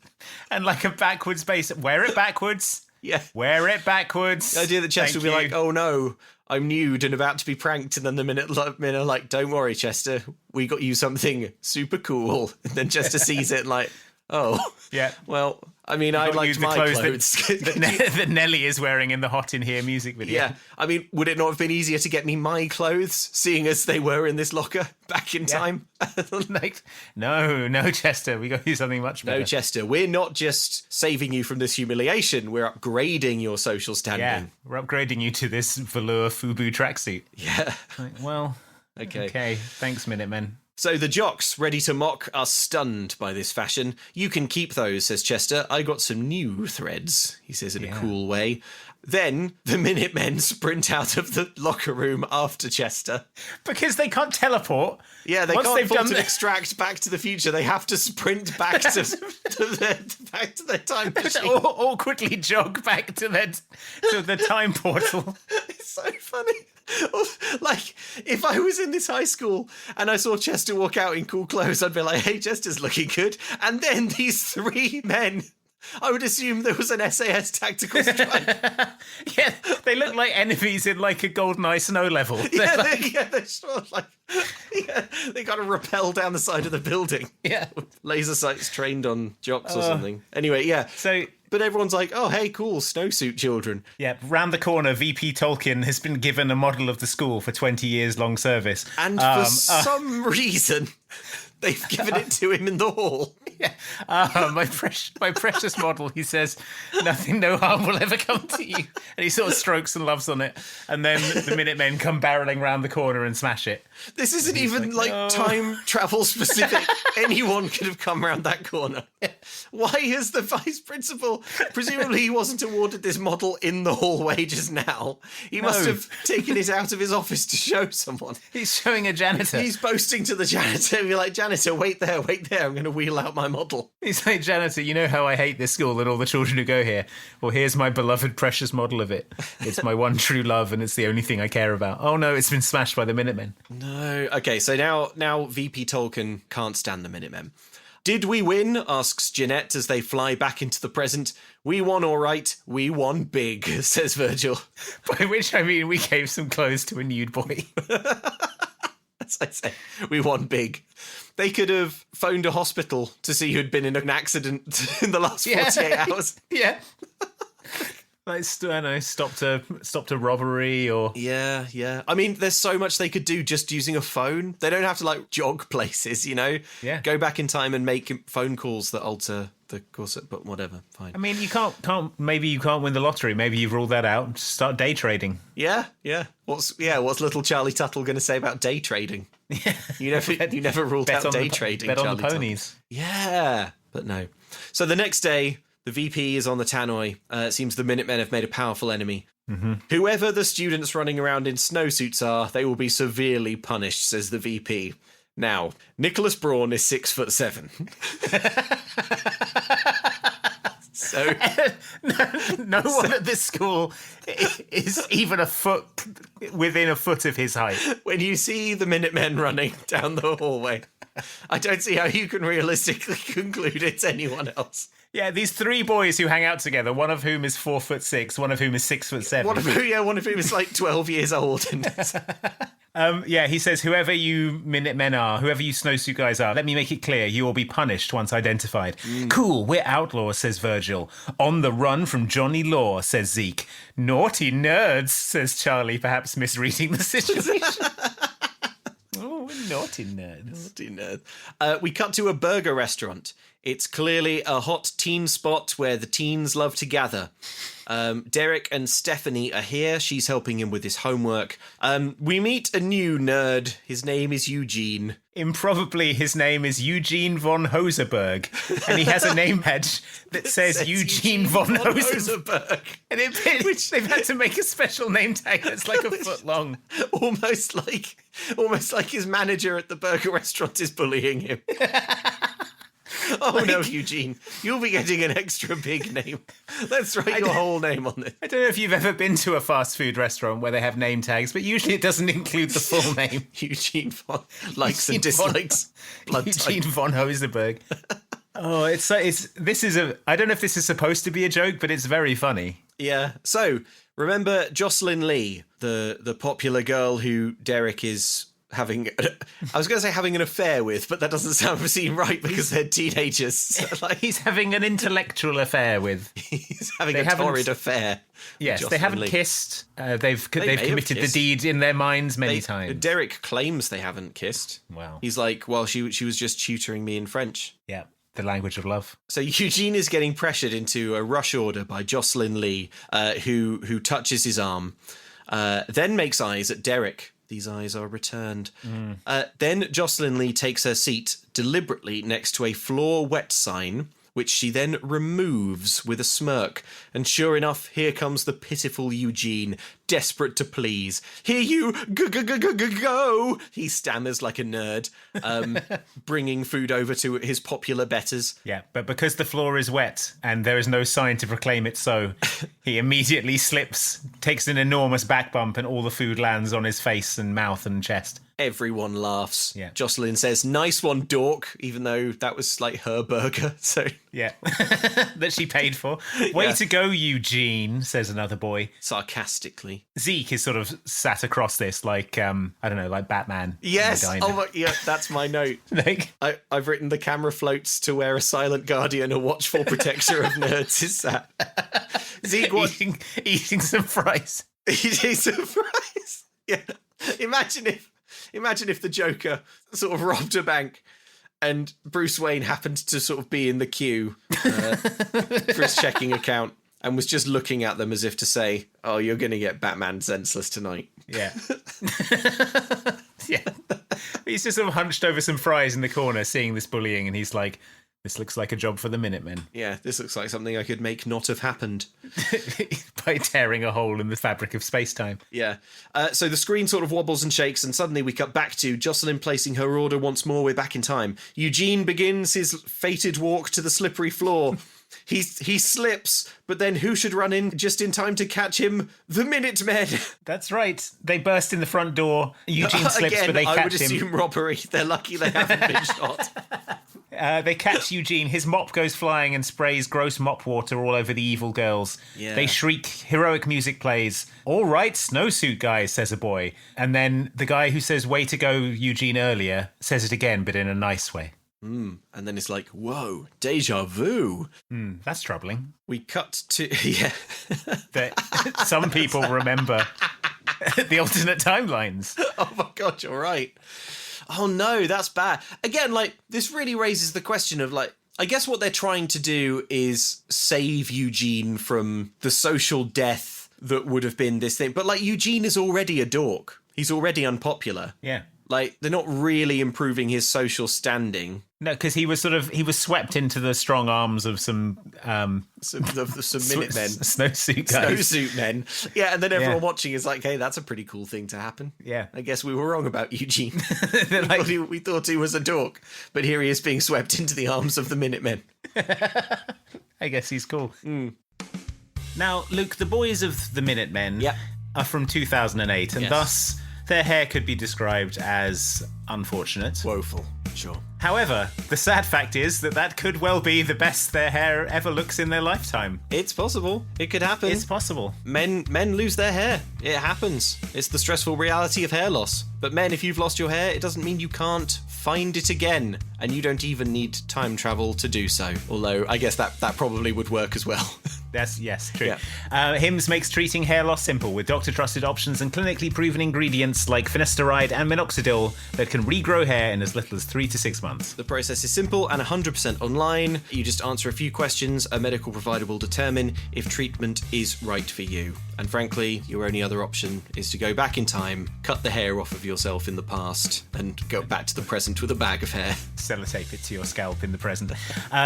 and like a backwards base. Wear it backwards. Yeah, wear it backwards. The idea that Chester would be like, "Oh no, I'm nude and about to be pranked," and then the Minutemen are like, "Don't worry, Chester, we got you something super cool." And then Chester sees it and like, "Oh, yeah. Well, I mean, I liked my clothes that Nelly is wearing in the Hot in Here music video." Yeah, I mean, would it not have been easier to get me my clothes, seeing as they were in this locker back in time? Like, no, Chester, we got you something much better. No, Chester, we're not just saving you from this humiliation, we're upgrading your social standing. Yeah, we're upgrading you to this velour FUBU tracksuit. Yeah. Like, well, okay, thanks, Minutemen. So the jocks, ready to mock, are stunned by this fashion. "You can keep those," says Chester. "I got some new threads," he says in a cool way. Then the Minutemen sprint out of the locker room after Chester. Because they can't teleport. Yeah, they can't quantum extract Back to the Future. They have to sprint back to their time machine. Awkwardly jog back to the time portal. It's so funny. Like, if I was in this high school and I saw Chester walk out in cool clothes, I'd be like, "Hey, Chester's looking good." And then these three men, I would assume there was an SAS tactical strike. Yeah, they look like enemies in like a GoldenEye snow level. They're sort of like, they got to rappel down the side of the building. Yeah. Laser sights trained on jocks or something. Anyway, yeah. But everyone's like, "Oh, hey, cool, snowsuit children." Yeah, round the corner, VP Tolkien has been given a model of the school for 20 years long service. And for some reason, they've given it to him in the hall. Yeah. My precious model, he says, "No harm will ever come to you." And he sort of strokes and loves on it. And then the Minutemen come barreling round the corner and smash it. This isn't even time travel specific. Anyone could have come round that corner. Why is the vice principal, presumably he wasn't awarded this model in the hallway just now. He must have taken it out of his office to show someone. He's showing a janitor. He's boasting to the janitor. He'll be like, "Janitor, wait there, I'm going to wheel out my model." He's like, "Janitor, you know how I hate this school and all the children who go here. Well, here's my beloved precious model of it. It's my one true love and it's the only thing I care about. Oh no, it's been smashed by the Minutemen." No. Okay, so now VP Tolkien can't stand the Minutemen. "Did we win?" asks Jeanette as they fly back into the present. "We won all right. We won big," says Virgil. By which I mean we gave some clothes to a nude boy. As I say, we won big. They could have phoned a hospital to see who'd been in an accident in the last 48 hours. Yeah. Like, I don't know, stopped a robbery or... Yeah. I mean, there's so much they could do just using a phone. They don't have to, like, jog places, you know? Yeah. Go back in time and make phone calls that alter the course, but whatever, fine. I mean, maybe you can't win the lottery. Maybe you've ruled that out. Just start day trading. Yeah. What's little Charlie Tuttle going to say about day trading? Yeah. You never ruled out day trading, Bet Charlie on the ponies. Tuttle. Yeah, but no. So the next day... the VP is on the tannoy. It seems the Minutemen have made a powerful enemy. Mm-hmm. "Whoever the students running around in snowsuits are, they will be severely punished," says the VP. Now, Nicholas Braun is 6'7". So no one at this school is even within a foot of his height. When you see the Minutemen running down the hallway, I don't see how you can realistically conclude it's anyone else. Yeah, these three boys who hang out together, one of whom is 4'6", one of whom is 6'7". One of whom is like 12 years old. He says, "Whoever you Minutemen are, whoever you snowsuit guys are, let me make it clear, you will be punished once identified." "Cool, we're outlaws," says Virgil. "On the run from Johnny Law," says Zeke. "Naughty nerds," says Charlie, perhaps misreading the situation. Oh, naughty nerds. Naughty nerd. We cut to a burger restaurant. It's clearly a hot teen spot where the teens love to gather. Derek and Stephanie are here. She's helping him with his homework. We meet a new nerd. His name is Eugene. Improbably, his name is Eugene von Hoserberg, and he has a name badge that says Eugene von Hoserberg. And which they've had to make a special name tag that's like a foot long. Almost like his manager at the burger restaurant is bullying him. Oh, no, Eugene, you'll be getting an extra big name. Let's write your whole name on it. I don't know if you've ever been to a fast food restaurant where they have name tags, but usually it doesn't include the full name. Eugene von likes and dislikes blood Eugene type. von Hoserberg. Oh, I don't know if this is supposed to be a joke, but it's very funny. Yeah. So, remember Jocelyn Lee, the popular girl who Derek is having, I was going to say having an affair with, but that doesn't seem right because they're teenagers. So, he's having an intellectual affair with. He's having a torrid affair. Yes, they haven't kissed. They've committed the deed in their minds many times. Derek claims they haven't kissed. Wow. He's like, well, she was just tutoring me in French. Yeah. The language of love. So Eugene is getting pressured into a rush order by Jocelyn Lee, who touches his arm, then makes eyes at Derek. These eyes are returned. Then Jocelyn Lee takes her seat deliberately next to a floor wet sign, which she then removes with a smirk. And sure enough, here comes the pitiful Eugene, desperate to please. Here you go, he stammers like a nerd, bringing food over to his popular betters. Yeah, but because the floor is wet and there is no sign to proclaim it so, he immediately slips, takes an enormous back bump, and all the food lands on his face and mouth and chest. Everyone laughs. Yeah. Jocelyn says, "Nice one, dork," even though that was like her burger. So yeah, that she paid for. Way to go, Eugene, says another boy. Sarcastically. Zeke is sort of sat across this like, I don't know, like Batman. Yes. Oh, yeah, that's my note. I've written the camera floats to where a silent guardian, a watchful protector of nerds is sat. Zeke eating some fries. Eating some fries. Yeah. Imagine if the Joker sort of robbed a bank and Bruce Wayne happened to sort of be in the queue for his checking account and was just looking at them as if to say, "Oh, you're going to get Batman senseless tonight." Yeah. Yeah. He's just sort of hunched over some fries in the corner seeing this bullying, and he's like, "This looks like a job for the Minutemen." Yeah, this looks like something I could make not have happened. By tearing a hole in the fabric of space-time. Yeah. So the screen sort of wobbles and shakes, and suddenly we cut back to Jocelyn placing her order once more. We're back in time. Eugene begins his fated walk to the slippery floor. He slips, but then who should run in just in time to catch him? The Minutemen. That's right. They burst in the front door. Eugene slips, again, but they catch him. I would assume robbery. They're lucky they haven't been shot. They catch Eugene. His mop goes flying and sprays gross mop water all over the evil girls. Yeah. They shriek. Heroic music plays. "All right, snowsuit guy," says a boy. And then the guy who says "way to go, Eugene" earlier says it again, but in a nice way. And then it's like, whoa, deja vu. That's troubling. We cut to, yeah. That some people remember the alternate timelines. Oh my God, you're right. Oh no, that's bad. Again, like, this really raises the question of, like, I guess what they're trying to do is save Eugene from the social death that would have been this thing. But, like, Eugene is already a dork. He's already unpopular. Yeah. Like, they're not really improving his social standing. No, because he was swept into the strong arms of some Minutemen. Snowsuit guys. Snowsuit men. Yeah, and then everyone watching is like, hey, that's a pretty cool thing to happen. Yeah. I guess we were wrong about Eugene. Like, we thought he was a dork, but here he is being swept into the arms of the Minutemen. I guess he's cool. Now, Luke, the boys of the Minutemen are from 2008, and thus their hair could be described as unfortunate. Woeful, sure. However, the sad fact is that could well be the best their hair ever looks in their lifetime. It's possible. It could happen. It's possible. Men lose their hair. It happens. It's the stressful reality of hair loss. But men, if you've lost your hair, it doesn't mean you can't find it again. And you don't even need time travel to do so. Although, I guess that probably would work as well. Yes, true. Yeah. Hims makes treating hair loss simple with doctor-trusted options and clinically proven ingredients like finasteride and minoxidil that can regrow hair in as little as 3 to 6 months. The process is simple and 100% online. You just answer a few questions. A medical provider will determine if treatment is right for you. And frankly, your only other option is to go back in time, cut the hair off of yourself in the past, and go back to the present with a bag of hair. Sellotape it to your scalp in the present.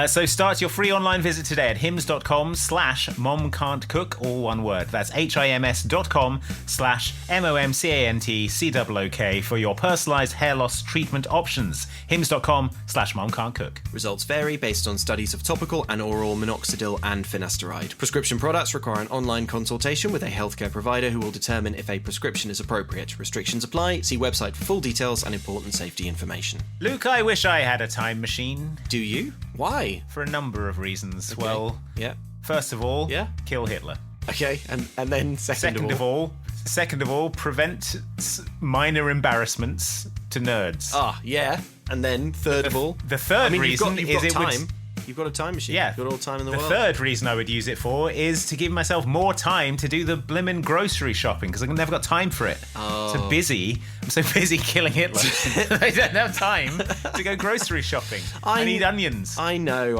So start your free online visit today at hims.com/momcan'tcook, all one word. That's hims.com/momcan'tcook for your personalised hair loss treatment options. hims.com/momcan'tcook. Results vary based on studies of topical and oral minoxidil and finasteride. Prescription products require an online consultation with a healthcare provider who will determine if a prescription is appropriate. Restrictions apply. See website for full details and important safety information. Luke, I wish I had a time machine. Do you? Why? For a number of reasons. Okay. Well, yeah. First of all, kill Hitler. Okay, and then second of all, prevent minor embarrassments to nerds. Ah, yeah. And then third of all, the third reason you've is got it time. would. You've got a time machine. Yeah. You've got all the time in the world. The third reason I would use it for is to give myself more time to do the blimmin' grocery shopping because I've never got time for it. Oh. I'm so busy killing Hitler. I don't have time to go grocery shopping. I need onions. I know.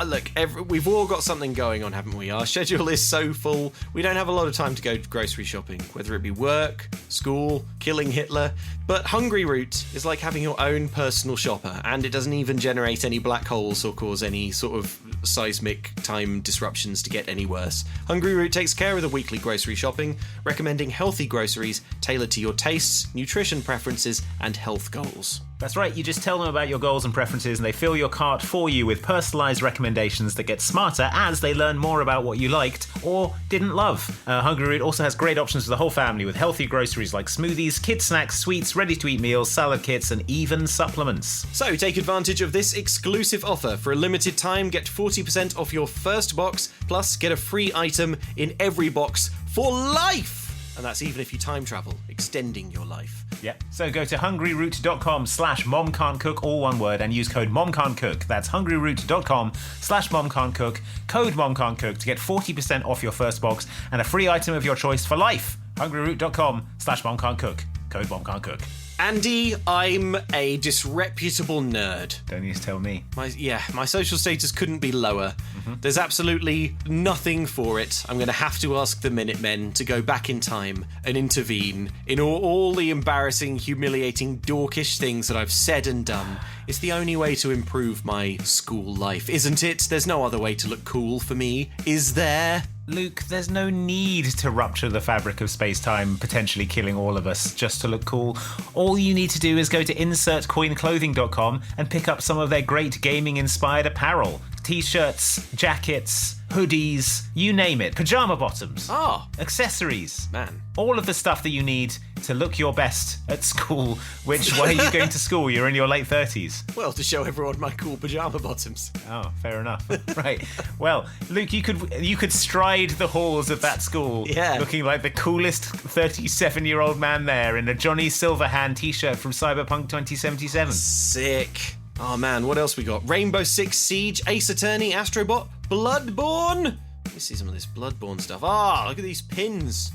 Look, we've all got something going on, haven't we? Our schedule is so full. We don't have a lot of time to go grocery shopping, whether it be work, school, killing Hitler. But Hungry Root is like having your own personal shopper, and it doesn't even generate any black holes or cause any sort of seismic time disruptions to get any worse. Hungry Root takes care of the weekly grocery shopping, recommending healthy groceries tailored to your tastes, nutrition preferences, and health goals. That's right, you just tell them about your goals and preferences and they fill your cart for you with personalised recommendations that get smarter as they learn more about what you liked or didn't love. Hungry Root also has great options for the whole family with healthy groceries like smoothies, kid snacks, sweets, ready-to-eat meals, salad kits and even supplements. So take advantage of this exclusive offer. For a limited time, get 40% off your first box, plus get a free item in every box for life! And that's even if you time travel, extending your life. Yeah. So go to hungryroot.com/momcan'tcook, all one word, and use code momcan'tcook. That's hungryroot.com/momcan'tcook, code momcan'tcook to get 40% off your first box and a free item of your choice for life. hungryroot.com/momcan'tcook, code momcan'tcook. Andy, I'm a disreputable nerd. Don't need to tell me. My social status couldn't be lower. Mm-hmm. There's absolutely nothing for it. I'm going to have to ask the Minutemen to go back in time and intervene in all the embarrassing, humiliating, dorkish things that I've said and done. It's the only way to improve my school life, isn't it? There's no other way to look cool for me, is there? Luke, there's no need to rupture the fabric of space-time, potentially killing all of us, just to look cool. All you need to do is go to insertcoinclothing.com and pick up some of their great gaming-inspired apparel. T-shirts, jackets, hoodies, you name it. Pajama bottoms. Accessories. Man. All of the stuff that you need to look your best at school. Why are you going to school? You're in your late 30s. Well, to show everyone my cool pajama bottoms. Oh, fair enough. Right. Well, Luke, you could stride the halls of that school looking like the coolest 37-year-old man there in a Johnny Silverhand t-shirt from Cyberpunk 2077. Sick. Oh man, what else we got? Rainbow Six Siege, Ace Attorney, Astrobot, Bloodborne. Let's see some of this Bloodborne stuff. Look at these pins.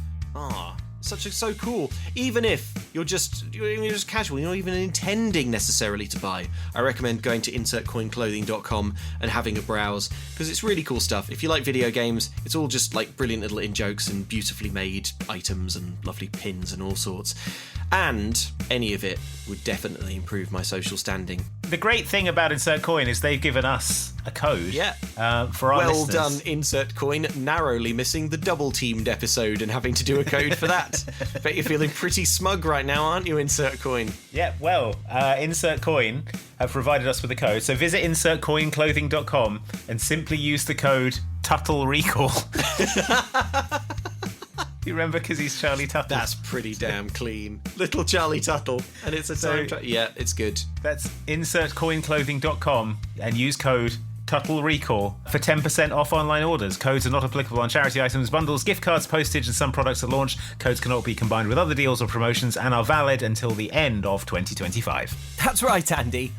So cool. Even if you're just casual, you're not even intending necessarily to buy, I recommend going to insertcoinclothing.com and having a browse because it's really cool stuff. If you like video games, it's all just like brilliant little in-jokes and beautifully made items and lovely pins and all sorts. And any of it would definitely improve my social standing. The great thing about Insert Coin is they've given us a code for our listeners. Well done, Insert Coin, narrowly missing the double-teamed episode and having to do a code for that. Bet you're feeling pretty smug right now, aren't you, Insert Coin? Yeah, well, Insert Coin have provided us with a code. So visit insertcoinclothing.com and simply use the code TuttleRecall. You remember because he's Charlie Tuttle? That's pretty damn clean. Little Charlie Tuttle. And it's a time... Yeah, it's good. That's insertcoinclothing.com and use code TuttleRecall for 10% off online orders. Codes are not applicable on charity items, bundles, gift cards, postage, and some products at launch. Codes cannot be combined with other deals or promotions and are valid until the end of 2025. That's right, Andy.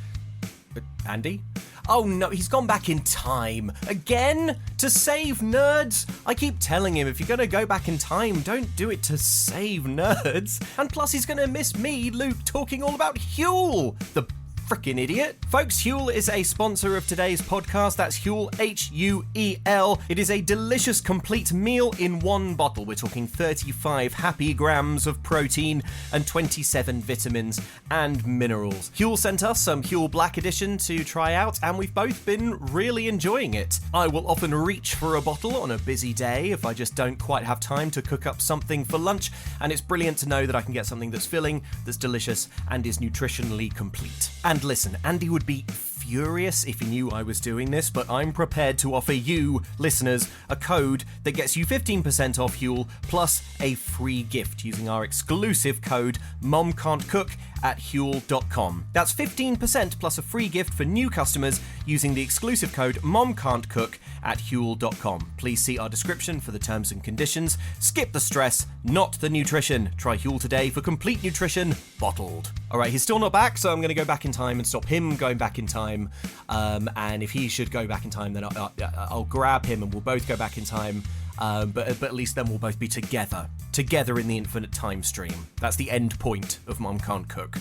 Andy? Oh no, he's gone back in time. Again? To save nerds? I keep telling him, if you're gonna go back in time, don't do it to save nerds. And plus he's gonna miss me, Luke, talking all about Huel, the frickin' idiot. Folks, Huel is a sponsor of today's podcast. That's Huel, Huel. It is a delicious complete meal in one bottle. We're talking 35 happy grams of protein and 27 vitamins and minerals. Huel sent us some Huel Black Edition to try out, and we've both been really enjoying it. I will often reach for a bottle on a busy day if I just don't quite have time to cook up something for lunch, and it's brilliant to know that I can get something that's filling, that's delicious, and is nutritionally complete. And listen, Andy would be furious if he knew I was doing this, but I'm prepared to offer you, listeners, a code that gets you 15% off Huel plus a free gift using our exclusive code MomCan'tCook at Huel.com. That's 15% plus a free gift for new customers using the exclusive code MomCan'tCook at Huel.com. Please see our description for the terms and conditions. Skip the stress, not the nutrition. Try Huel today for complete nutrition, bottled. All right, he's still not back, so I'm going to go back in time and stop him going back in time. And if he should go back in time, then I'll grab him and we'll both go back in time. But at least then we'll both be together in the infinite time stream. That's the end point of Mom Can't Cook.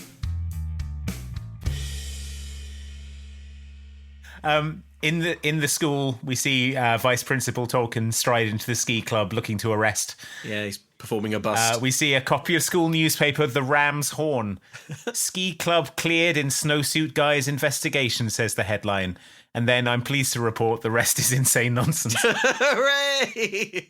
In the school, we see Vice Principal Tolkien stride into the ski club looking to arrest. Yeah, he's performing a bust. We see a copy of school newspaper, The Ram's Horn. Ski club cleared in snowsuit guy's investigation, says the headline. And then I'm pleased to report the rest is insane nonsense. Hooray!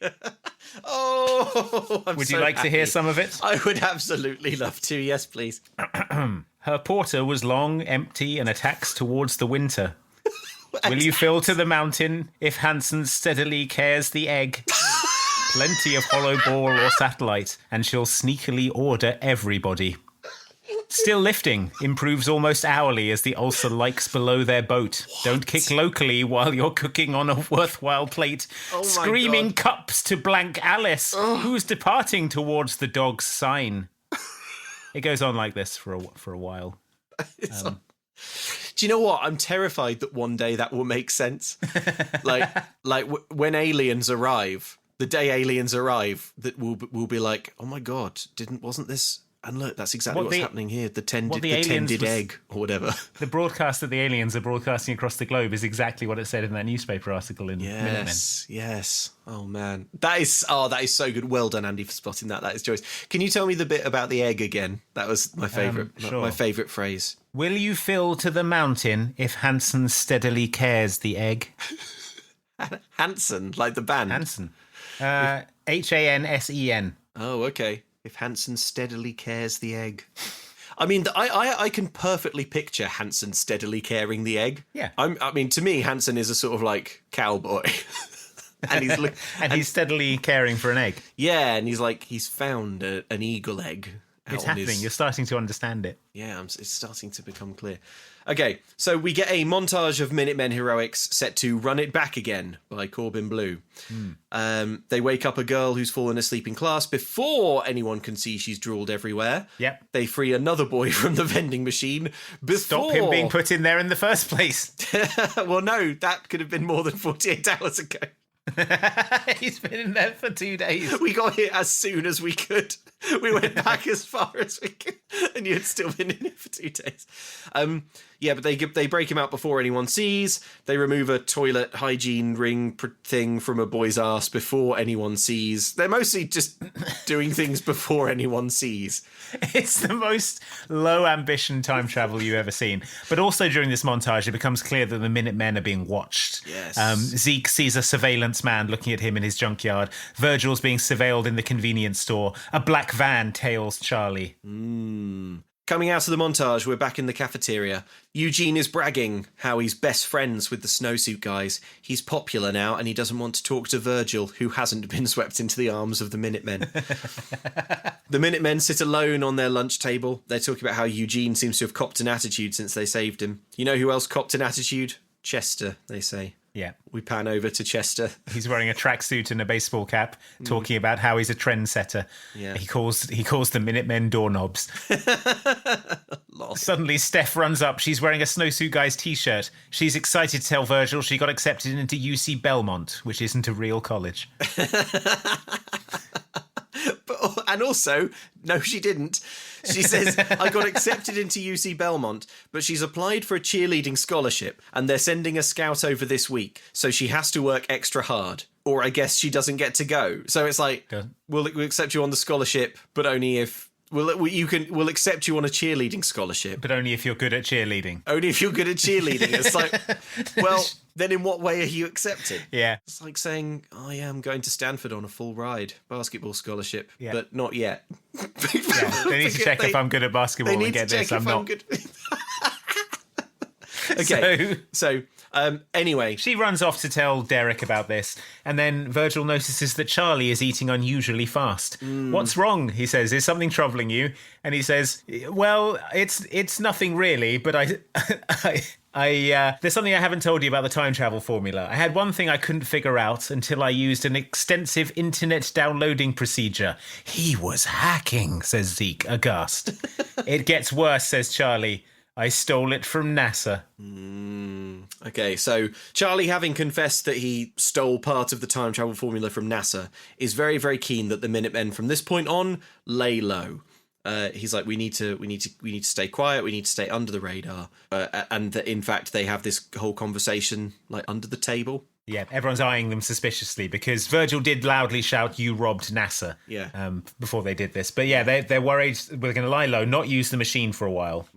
Oh, Would you like to hear some of it? I would absolutely love to. Yes, please. Her porter was long, empty, and attacks towards the winter. Will you fill to the mountain if Hansen steadily cares the egg? Plenty of hollow ball or satellite, and she'll sneakily order everybody. Still lifting, improves almost hourly as the ulcer likes below their boat. What? Don't kick locally while you're cooking on a worthwhile plate. Oh Screaming God. Cups to blank Alice, who's departing towards the dog's sign. It goes on like this for a while. Do you know what? I'm terrified that one day that will make sense. When aliens arrive, the day aliens arrive, that will be like, oh my God, wasn't this? And look, that's exactly what's happening here. The tended egg, or whatever. The broadcast that the aliens are broadcasting across the globe is exactly what it said in that newspaper article in Minutemen. Yes. Oh man, that is so good. Well done, Andy, for spotting that. That is choice. Can you tell me the bit about the egg again? That was my favourite. Sure. My favourite phrase. Will you fill to the mountain if Hansen steadily cares the egg? Hansen, like the band. Hansen. Hansen. Oh, okay. If Hansen steadily cares the egg. I mean, I can perfectly picture Hansen steadily caring the egg. Yeah. I mean, to me, Hansen is a sort of like cowboy. and he's steadily caring for an egg. Yeah, and he's found an eagle egg. It's happening. You're starting to understand it. Yeah, it's starting to become clear. Okay, so we get a montage of Minutemen heroics set to Run It Back Again by Corbin Blue. They wake up a girl who's fallen asleep in class before anyone can see she's drooled everywhere. Yep. They free another boy from the vending machine before... Stop him being put in there in the first place. Well, no, that could have been more than 48 hours ago. He's been in there for 2 days. We got here as soon as we could. We went back as far as we could, and you had still been in it for 2 days. But they break him out before anyone sees. They remove a toilet hygiene ring thing from a boy's ass before anyone sees. They're mostly just doing things before anyone sees. It's the most low ambition time travel you've ever seen. But also during this montage, it becomes clear that the Minutemen are being watched. Yes. Zeke sees a surveillance man looking at him in his junkyard. Virgil's being surveilled in the convenience store. A black van tails Charlie. Coming out of the montage, we're back in the cafeteria. Eugene is bragging how he's best friends with the snowsuit guys. He's popular now, and he doesn't want to talk to Virgil, who hasn't been swept into the arms of the Minutemen. The Minutemen sit alone on their lunch table. They're talking about how Eugene seems to have copped an attitude since they saved him. You know who else copped an attitude? Chester, they say. Yeah. We pan over to Chester. He's wearing a tracksuit and a baseball cap, talking about how he's a trendsetter. Yeah. He calls the Minutemen doorknobs. Suddenly, Steph runs up. She's wearing a Snowsuit Guy's t-shirt. She's excited to tell Virgil she got accepted into UC Belmont, which isn't a real college. And also, no, she didn't. She says, I got accepted into UC Belmont, but she's applied for a cheerleading scholarship, and they're sending a scout over this week, so she has to work extra hard. Or I guess she doesn't get to go. So it's like, we'll accept you on the scholarship, but only if... We'll accept you on a cheerleading scholarship. But only if you're good at cheerleading. Only if you're good at cheerleading. It's like, well, then in what way are you accepted? Yeah. It's like saying, oh yeah, I'm going to Stanford on a full ride basketball scholarship, but not yet. They need to check if I'm good at basketball and get this. I'm not. Okay, so anyway. She runs off to tell Derek about this, and then Virgil notices that Charlie is eating unusually fast. What's wrong? He says, is something troubling you? And he says, well, it's nothing really, but there's something I haven't told you about the time travel formula. I had one thing I couldn't figure out until I used an extensive internet downloading procedure. He was hacking, says Zeke, aghast. It gets worse, says Charlie. I stole it from NASA. Okay, so Charlie, having confessed that he stole part of the time travel formula from NASA, is very, very keen that the Minutemen from this point on lay low. He's like, we need to stay quiet. We need to stay under the radar, and that in fact they have this whole conversation like under the table. Yeah, everyone's eyeing them suspiciously because Virgil did loudly shout, "You robbed NASA!" Yeah, before they did this. But yeah, they're worried we're going to lie low, not use the machine for a while.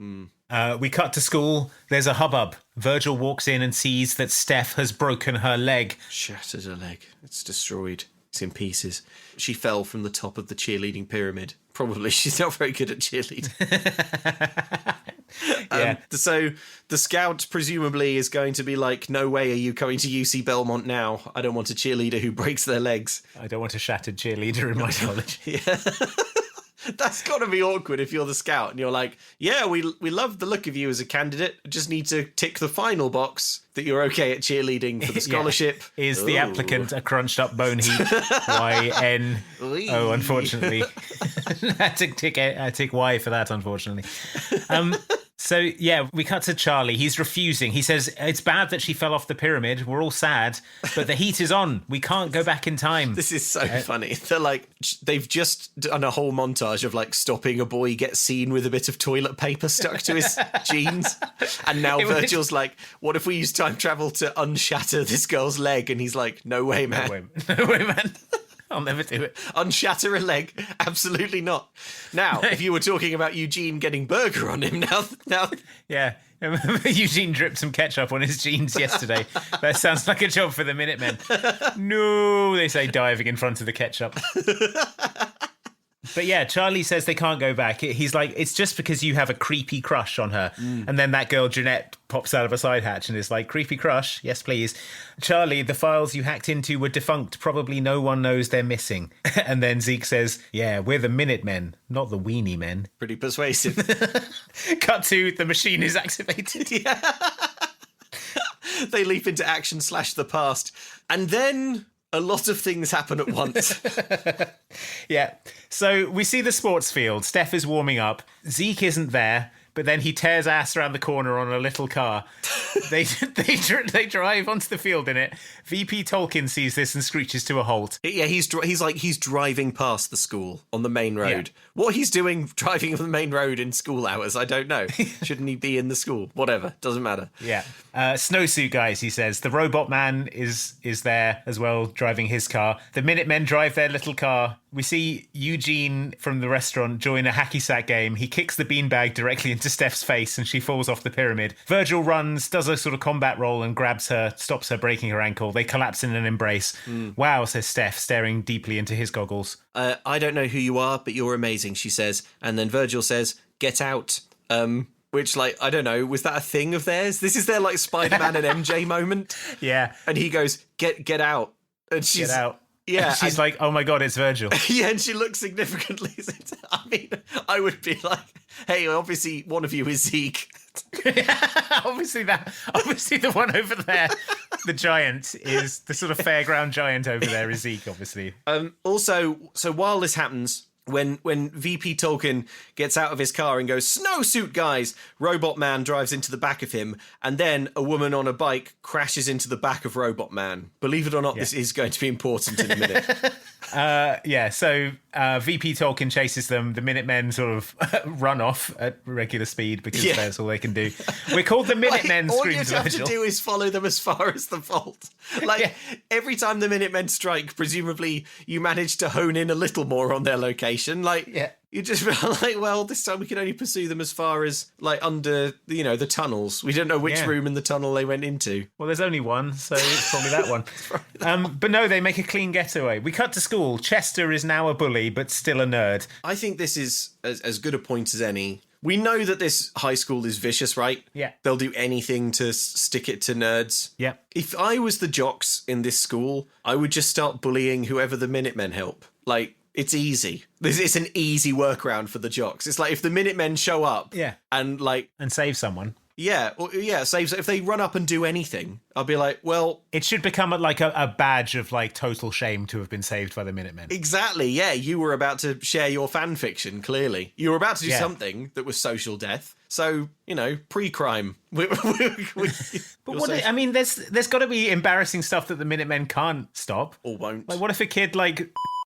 We cut to school. There's a hubbub. Virgil walks in and sees that Steph has broken her leg. Shattered her leg. It's destroyed. It's in pieces. She fell from the top of the cheerleading pyramid. Probably. She's not very good at cheerleading. So the scout presumably is going to be like, no way are you coming to UC Belmont now. I don't want a cheerleader who breaks their legs. I don't want a shattered cheerleader in my college. Yeah. That's got to be awkward if you're the scout and you're like, yeah, we love the look of you as a candidate. Just need to tick the final box that you're okay at cheerleading for the scholarship. Yeah. Is the applicant a crunched up bone heap? YN. Oh, unfortunately. I tick Y for that, unfortunately. So, yeah, we cut to Charlie. He's refusing. He says, it's bad that she fell off the pyramid. We're all sad, but the heat is on. We can't go back in time. This is so funny. They're like, they've just done a whole montage of like stopping a boy get seen with a bit of toilet paper stuck to his jeans. And now Virgil's like, what if we use time travel to unshatter this girl's leg? And he's like, no way, man. No way, man. I'll never do it. Unshatter a leg? Absolutely not. Now, if you were talking about Eugene getting burger on him, now... Yeah. Eugene dripped some ketchup on his jeans yesterday. That sounds like a job for the Minutemen. No, they say, diving in front of the ketchup. But yeah, Charlie says they can't go back. He's like, it's just because you have a creepy crush on her. And then that girl, Jeanette, pops out of a side hatch and is like, creepy crush? Yes, please. Charlie, the files you hacked into were defunct. Probably no one knows they're missing. And then Zeke says, yeah, we're the Minutemen, not the Weenie Men. Pretty persuasive. Cut to, the machine is activated. Yeah. They leap into action / the past. And then... a lot of things happen at once. Yeah. So we see the sports field. Steph is warming up. Zeke isn't there, but then he tears ass around the corner on a little car. They drive onto the field in it. VP Tolkien sees this and screeches to a halt. Yeah, he's driving past the school on the main road. Yeah. What he's doing driving on the main road in school hours, I don't know. Shouldn't he be in the school? Whatever, doesn't matter. Yeah. Snowsuit guys, he says. The robot man is there as well, driving his car. The Minutemen drive their little car. We see Eugene from the restaurant join a hacky sack game. He kicks the beanbag directly into Steph's face and she falls off the pyramid. Virgil runs, does a sort of combat roll and grabs her, stops her breaking her ankle. They collapse in an embrace. Wow, says Steph, staring deeply into his goggles. I don't know who you are, but you're amazing, she says. And then Virgil says, get out. Which, like, I don't know, was that a thing of theirs? This is their, like, Spider-Man and MJ moment. Yeah. And he goes, get out. And she's... Get out. Yeah. And she's like, oh my God, it's Virgil. Yeah, and she looks significantly... I mean, I would be like, hey, obviously one of you is Zeke. Obviously the one over there, the giant, is the sort of fairground giant over there is Zeke, obviously. Also, so while this happens... when VP Tolkien gets out of his car and goes, "Snowsuit, guys!" Robot Man drives into the back of him, and then a woman on a bike crashes into the back of Robot Man. Believe it or not, this is going to be important in a minute. So VP Tolkien chases them. The Minutemen sort of run off at regular speed because that's all they can do. We're called the Minutemen, all screams you have Virgil. to do is follow them as far as the vault. Every time the Minutemen strike, presumably you manage to hone in a little more on their location. You just like, well, this time we can only pursue them as far as like under, the tunnels. We don't know which room in the tunnel they went into. Well, there's only one, so it's probably that one. But no, they make a clean getaway. We cut to school. Chester is now a bully, but still a nerd. I think this is as good a point as any. We know that this high school is vicious, right? Yeah. They'll do anything to stick it to nerds. Yeah. If I was the jocks in this school, I would just start bullying whoever the Minutemen help. Like, it's easy. It's an easy workaround for the jocks. It's like if the Minutemen show up and save someone. Saves. If they run up and do anything, I'll be like, well, it should become like a badge of like total shame to have been saved by the Minutemen. Exactly. Yeah, you were about to share your fan fiction. Clearly, you were about to do something that was social death. So pre-crime. But there's got to be embarrassing stuff that the Minutemen can't stop or won't. Like, what if a kid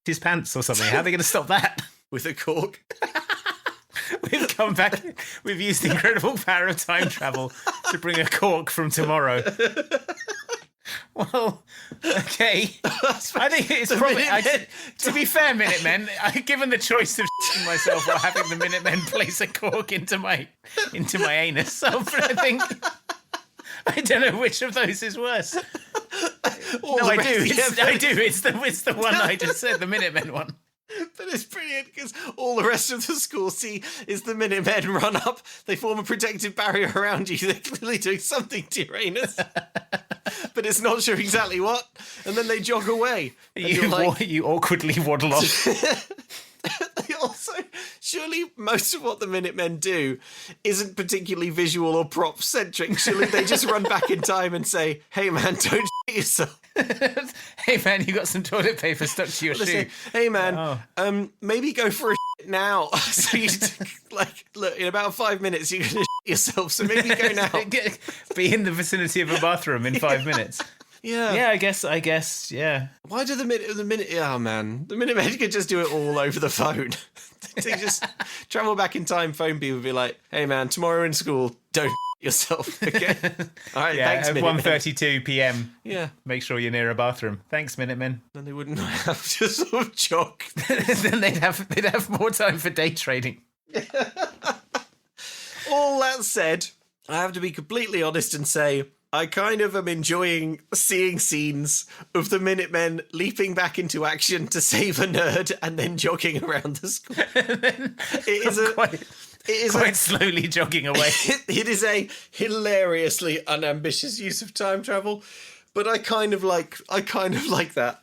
his pants or something? How are they going to stop that? With a cork. We've come back. We've used the incredible power of time travel to bring a cork from tomorrow. Well, okay. I think it's probably... to be fair, Minutemen, given the choice of shitting myself or having the Minutemen place a cork into my anus, so I think... I don't know which of those is worse. I do. It's the one I just said, the Minutemen one. But it's brilliant because all the rest of the school see is the Minutemen run up. They form a protective barrier around you. They're clearly doing something to your anus. But it's not sure exactly what. And then they jog away. You awkwardly waddle off. Also, surely most of what the Minutemen do isn't particularly visual or prop centric. Surely they just run back in time and say, "Hey man, don't shit yourself." Hey man, you got some toilet paper stuck to your shoe. Say, "Hey man, maybe go for a shit now." So you look, in about 5 minutes you're gonna shit yourself. So maybe go now. Be in the vicinity of a bathroom in 5 minutes. Yeah, I guess. Yeah. Why do the Minutemen could just do it all over the phone. They just travel back in time, phone people, be like, "Hey man, tomorrow in school, don't yourself." Okay. All right. Thanks, at 1:32 p.m. Yeah. Make sure you're near a bathroom. Thanks, Minutemen. Then they wouldn't have to sort of jog. Then they'd have more time for day trading. All that said, I have to be completely honest and say, I kind of am enjoying seeing scenes of the Minutemen leaping back into action to save a nerd and then jogging around the school. It is quite slowly jogging away. It is a hilariously unambitious use of time travel, but I kind of like that.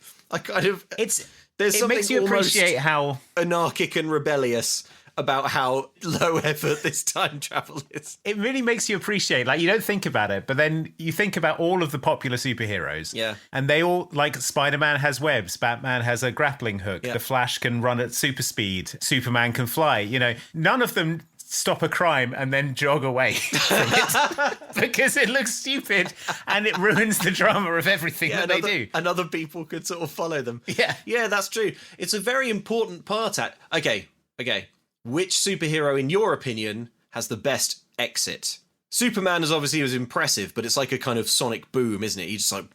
It makes you appreciate how anarchic and rebellious about how low effort this time travel is. It really makes you appreciate, you don't think about it, but then you think about all of the popular superheroes. Yeah. And they all, Spider-Man has webs, Batman has a grappling hook, The Flash can run at super speed, Superman can fly. None of them stop a crime and then jog away from it because it looks stupid and it ruins the drama of everything that they do. And other people could sort of follow them. Yeah. Yeah, that's true. It's a very important part at... Okay. Which superhero, in your opinion, has the best exit? Superman was impressive, but it's like a kind of sonic boom, isn't it? He's just like...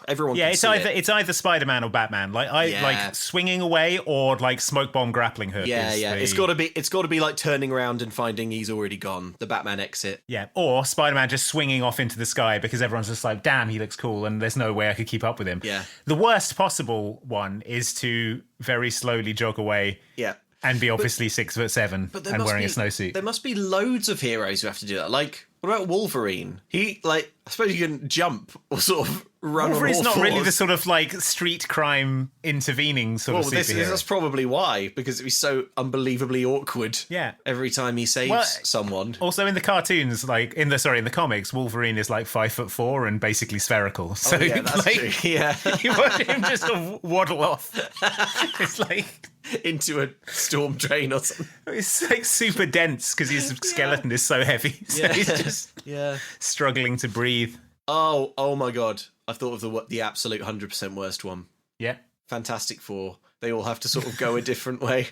Everyone can see it. It's either Spider-Man or Batman. Like swinging away or smoke bomb grappling hook. It's got to be like turning around and finding he's already gone. The Batman exit. Yeah, or Spider-Man just swinging off into the sky because everyone's just like, "Damn, he looks cool," and there's no way I could keep up with him. Yeah. The worst possible one is to very slowly jog away. Yeah. And be obviously 6'7" and wearing a snowsuit. There must be loads of heroes who have to do that. Like, what about Wolverine? He, I suppose you can jump or sort of run Wolverine's on all not fours. really the sort of street crime intervening sort of superhero. That's probably why, because it'd be so unbelievably awkward. Yeah. Every time he saves someone. Also in the cartoons, in the comics, Wolverine is 5'4" and basically spherical. So that's true. Yeah. You watch him just sort of waddle off. It's into a storm drain or something. It's like super dense because his skeleton is so heavy. So he's just struggling to breathe. Oh my God. I've thought of the absolute 100% worst one. Yeah. Fantastic Four. They all have to sort of go a different way.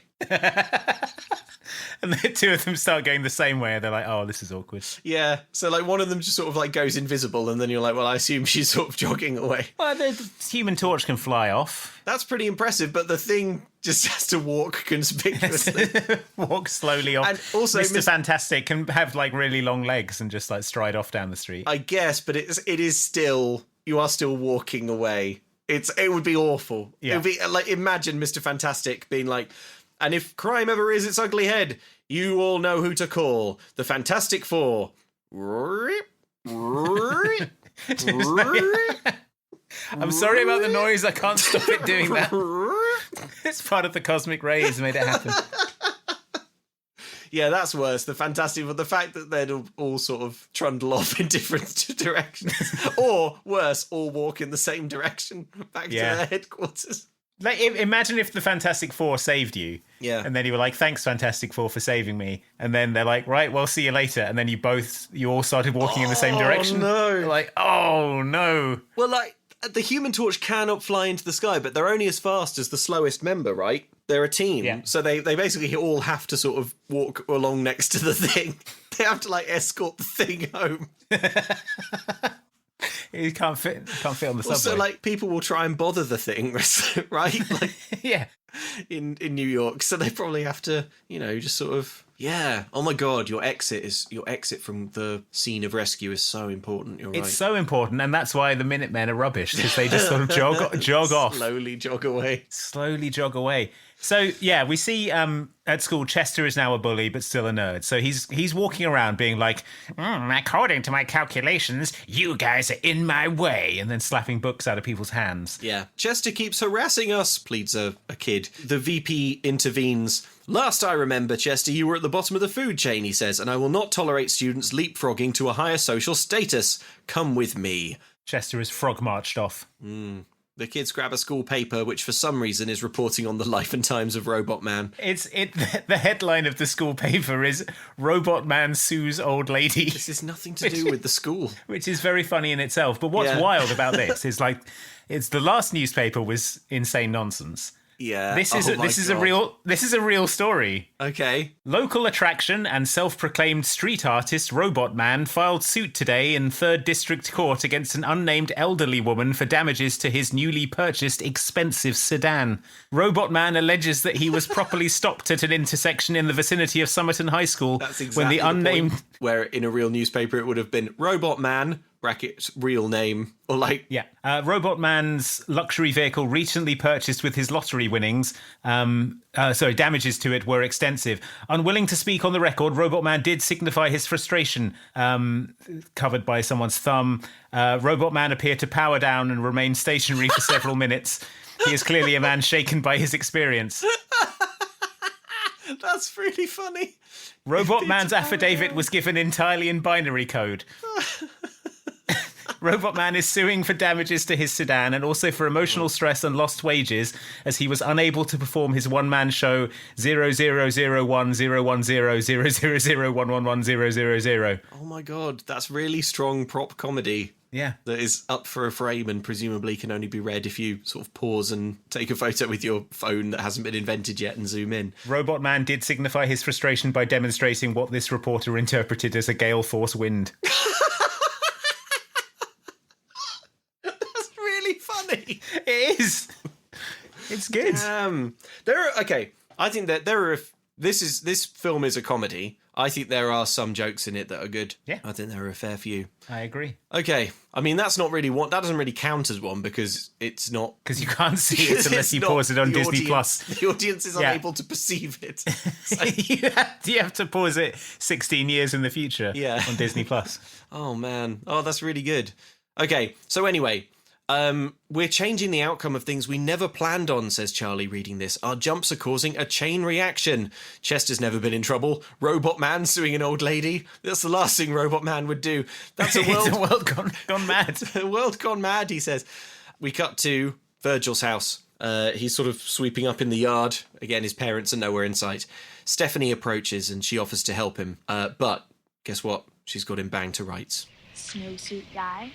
And the two of them start going the same way. And they're like, oh, this is awkward. Yeah. So like one of them just sort of like goes invisible and then you're like, well, I assume she's sort of jogging away. Well, the Human Torch can fly off. That's pretty impressive, but the Thing just has to walk conspicuously. Walk slowly off. And also Mr. Fantastic can have like really long legs and just like stride off down the street. I guess, but it is still, you are still walking away. It would be awful. Yeah. It would be like, imagine Mr. Fantastic being like, and if crime ever rears its ugly head, you all know who to call. The Fantastic Four. I'm sorry about the noise. I can't stop it doing that. It's part of the cosmic rays made it happen. Yeah, that's worse. The Fantastic, but the fact that they'd all sort of trundle off in different directions, or worse, all walk in the same direction back to their headquarters. Like, imagine if the Fantastic Four saved you. Yeah. And then you were like, thanks, Fantastic Four, for saving me. And then they're like, right, well, see you later. And then you all started walking in the same direction. No. You're like, oh, no. Well, like, the Human Torch cannot fly into the sky, but they're only as fast as the slowest member, right? They're a team. Yeah. So they basically all have to sort of walk along next to the Thing. They have to, like, escort the Thing home. You can't fit on the subway. So, like, people will try and bother the Thing, right? Like, yeah. In New York. So they probably have to, just sort of... Yeah. Oh my God, your exit from the scene of rescue is so important. You're right. It's so important, and that's why the Minutemen are rubbish, because they just sort of jog off. Slowly jog away. So, yeah, we see at school Chester is now a bully, but still a nerd. So he's walking around being like, according to my calculations, you guys are in my way, and then slapping books out of people's hands. Yeah. Chester keeps harassing us, pleads a kid. The VP intervenes. Last I remember, Chester, you were at the bottom of the food chain, he says, and I will not tolerate students leapfrogging to a higher social status. Come with me. Chester is frog marched off. The kids grab a school paper, which for some reason is reporting on the life and times of Robot Man. The headline of the school paper is Robot Man sues old lady. This has nothing to do with the school. Which is very funny in itself. But what's wild about this is it's the last newspaper was insane nonsense. Yeah. This is a real story. Okay. Local attraction and self-proclaimed street artist Robot Man filed suit today in 3rd District Court against an unnamed elderly woman for damages to his newly purchased expensive sedan. Robot Man alleges that he was properly stopped at an intersection in the vicinity of Somerton High School. That's exactly when the unnamed point where in a real newspaper it would have been Robot Man brackets real name, or like... Yeah. Robot Man's luxury vehicle recently purchased with his lottery winnings, damages to it were extensive. Unwilling to speak on the record, Robot Man did signify his frustration, covered by someone's thumb. Robot Man appeared to power down and remain stationary for several minutes. He is clearly a man shaken by his experience. That's really funny. Robot Man's affidavit was given entirely in binary code. Robot Man is suing for damages to his sedan and also for emotional stress and lost wages as he was unable to perform his one-man show 000101000111000. Oh my God, that's really strong prop comedy. Yeah. That is up for a frame and presumably can only be read if you sort of pause and take a photo with your phone that hasn't been invented yet and zoom in. Robot Man did signify his frustration by demonstrating what this reporter interpreted as a gale force wind. Funny. It is. It's good. I think that there are. This film is a comedy. I think there are some jokes in it that are good. Yeah, I think there are a fair few. I agree. Okay, I mean that's not really one. That doesn't really count as one because it's not. Because you can't see it unless you pause it on Disney Plus. The audience is unable to perceive it. So. you have to pause it 16 years in the future. On Disney Plus. Oh man. Oh, that's really good. Okay, so anyway. We're changing the outcome of things we never planned on, says Charlie reading this. Our jumps are causing a chain reaction. Chester's never been in trouble. Robot Man suing an old lady. That's the last thing Robot Man would do. That's a world, it's a world gone mad. A world gone mad, he says. We cut to Virgil's house. He's sort of sweeping up in the yard. Again, his parents are nowhere in sight. Stephanie approaches and she offers to help him. But guess what? She's got him banged to rights. Snowsuit guy?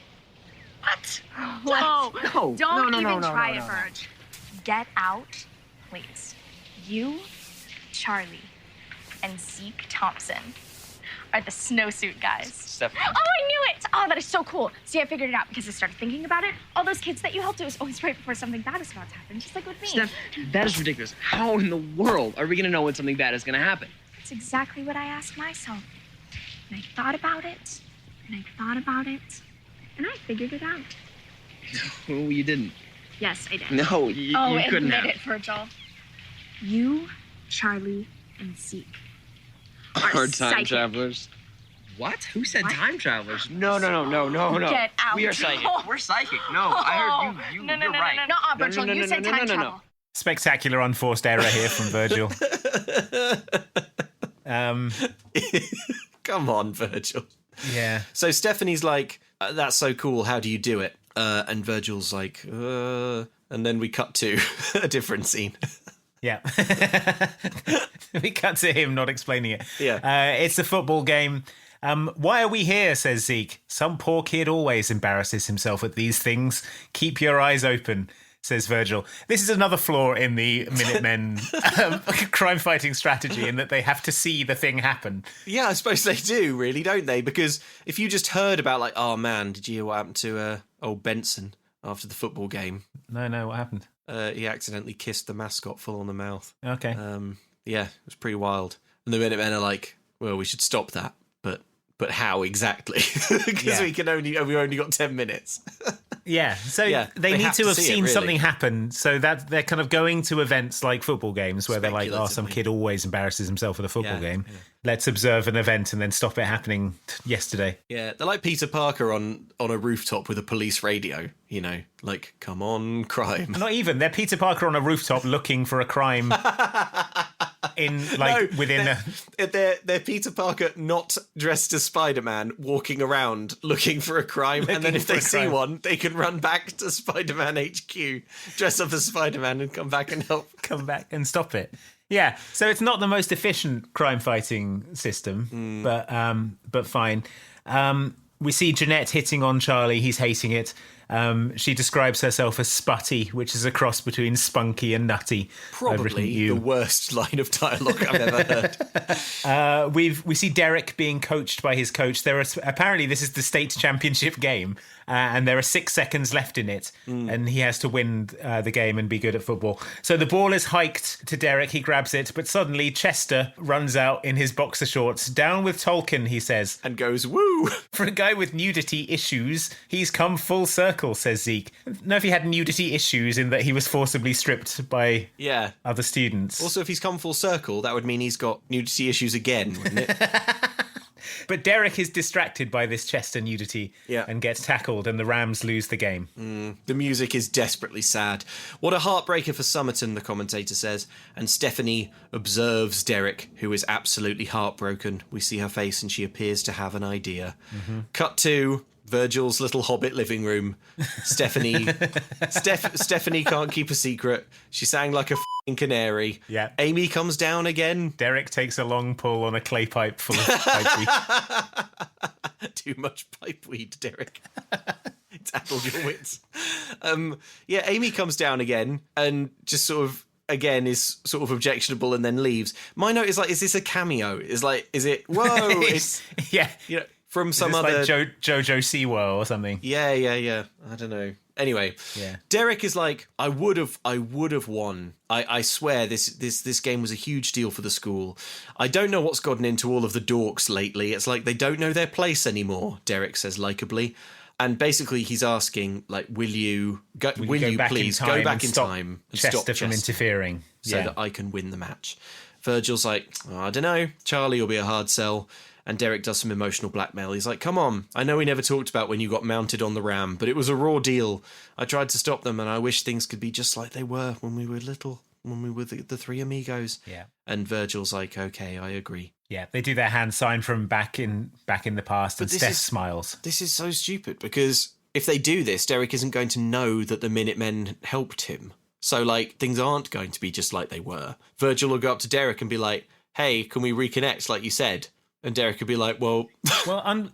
What? No. Don't even try it, no. Verge. Get out, please. You, Charlie, and Zeke Thompson are the snowsuit guys. Stephanie. Oh, I knew it! Oh, that is so cool. See, I figured it out because I started thinking about it. All those kids that you helped, it was always right before something bad is about to happen, just like with me. Steph, that is ridiculous. How in the world are we gonna know when something bad is gonna happen? That's exactly what I asked myself. And I thought about it, and I thought about it, and I figured it out. No, you didn't. Yes, I did. No, you couldn't have. Admit it, Virgil. You, Charlie, and Zeke Are time psychic. travelers. What? Who said What? time travelers? No. Get out. We are psychic. We're psychic. No, I heard you. No, You're right. No, Virgil, you said time travel. Spectacular unforced error here from Virgil. Come on, Virgil. Yeah. So Stephanie's like, that's so cool, how do you do it? And Virgil's like, and then we cut to a different scene. Yeah. We cut to him not explaining it. Yeah. It's a football game. Why are we here, says Zeke. Some poor kid always embarrasses himself at these things. Keep your eyes open, says Virgil. This is another flaw in the Minutemen crime-fighting strategy in that they have to see the thing happen. Yeah, I suppose they do, really, don't they? Because if you just heard about, like, oh, man, did you hear what happened to old Benson after the football game? No, what happened? He accidentally kissed the mascot full on the mouth. Okay. Yeah, it was pretty wild. And the Minutemen are like, well, we should stop that. But how exactly? Because we only got 10 minutes. Yeah, so they need to have seen something happen, so that they're kind of going to events like football games where they're like, oh, some kid always embarrasses himself at a football game. Yeah. Let's observe an event and then stop it happening yesterday. Yeah, they're like Peter Parker on a rooftop with a police radio, you know, like, come on, crime. Not even, they're Peter Parker on a rooftop looking for a crime they're Peter Parker not dressed as Spider-Man walking around looking for a crime, and then if they see one they can run back to Spider-Man HQ, dress up as Spider-Man and come back and help. Come back and stop it. Yeah, so it's not the most efficient crime fighting system, but fine. We see Jeanette hitting on Charlie, he's hating it. She describes herself as sputty, which is a cross between spunky and nutty. Probably the worst line of dialogue I've ever heard. We see Derek being coached by his coach. Apparently this is the state championship game, and there are 6 seconds left in it, and he has to win the game and be good at football. So the ball is hiked to Derek, he grabs it, but suddenly Chester runs out in his boxer shorts. Down with Tolkien, he says. And goes, woo! For a guy with nudity issues, he's come full circle, says Zeke. I don't know if he had nudity issues in that he was forcibly stripped by other students. Also, if he's come full circle, that would mean he's got nudity issues again, wouldn't it? But Derek is distracted by this Chester nudity and gets tackled, and the Rams lose the game. The music is desperately sad. What a heartbreaker for Somerton, the commentator says. And Stephanie observes Derek, who is absolutely heartbroken. We see her face and she appears to have an idea. Cut to Virgil's little hobbit living room. Stephanie can't keep a secret. She sang like a f***ing canary. Yeah. Amy comes down again. Derek takes a long pull on a clay pipe full of pipeweed. Too much pipeweed, Derek. It's addled your wits. Amy comes down again and just sort of again is sort of objectionable and then leaves. My note is like, is this a cameo? Is it whoa? It's yeah. You know, from some like other Jojo Siwa or something. Yeah. I don't know. Anyway, Derek is like, I would have won. I swear this game was a huge deal for the school. I don't know what's gotten into all of the dorks lately. It's like they don't know their place anymore, Derek says likeably. And basically he's asking, like, will you please go back in time and stop Chester from interfering so that I can win the match. Virgil's like, I don't know, Charlie will be a hard sell. And Derek does some emotional blackmail. He's like, come on, I know we never talked about when you got mounted on the ram, but it was a raw deal. I tried to stop them, and I wish things could be just like they were when we were little, when we were the three amigos. Yeah. And Virgil's like, okay, I agree. Yeah, they do their hand sign from back in the past, and Steph smiles. This is so stupid, because if they do this, Derek isn't going to know that the Minutemen helped him. So, like, things aren't going to be just like they were. Virgil will go up to Derek and be like, hey, can we reconnect like you said? And Derek could be like, well...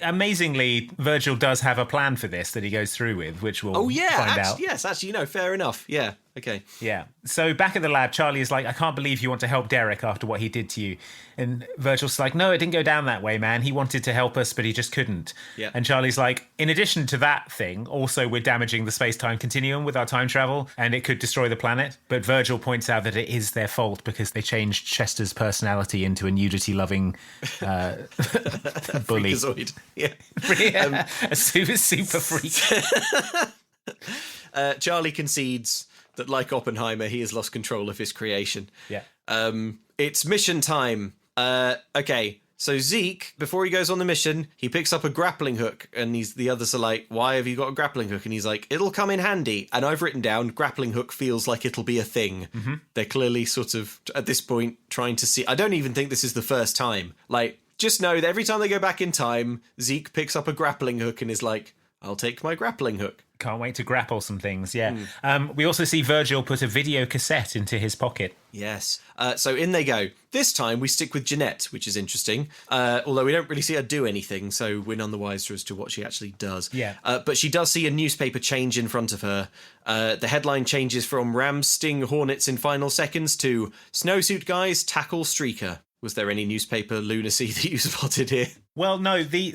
amazingly, Virgil does have a plan for this that he goes through with, which we'll find out. Yes, actually, fair enough. Yeah, okay. Yeah. So back at the lab, Charlie is like, I can't believe you want to help Derek after what he did to you. And Virgil's like, no, it didn't go down that way, man. He wanted to help us, but he just couldn't. Yeah. And Charlie's like, in addition to that thing, also we're damaging the space-time continuum with our time travel, and it could destroy the planet. But Virgil points out that it is their fault because they changed Chester's personality into a nudity-loving bully. Freakazoid. Yeah. A super freak. Charlie concedes that, like Oppenheimer, he has lost control of his creation. Yeah. It's mission time. Okay, so Zeke, before he goes on the mission, he picks up a grappling hook, and the others are like, why have you got a grappling hook? And he's like, it'll come in handy. And I've written down, grappling hook feels like it'll be a thing. Mm-hmm. They're clearly sort of, at this point, trying to see... I don't even think this is the first time. Like, just know that every time they go back in time, Zeke picks up a grappling hook and is like, I'll take my grappling hook. Can't wait to grapple some things, yeah. We also see Virgil put a video cassette into his pocket. Yes. So in they go. This time we stick with Jeanette, which is interesting. Although we don't really see her do anything, so we're none the wiser as to what she actually does. Yeah. But she does see a newspaper change in front of her. The headline changes from Rams sting Hornets in final seconds to Snowsuit guys tackle streaker. Was there any newspaper lunacy that you spotted here? Well, no. The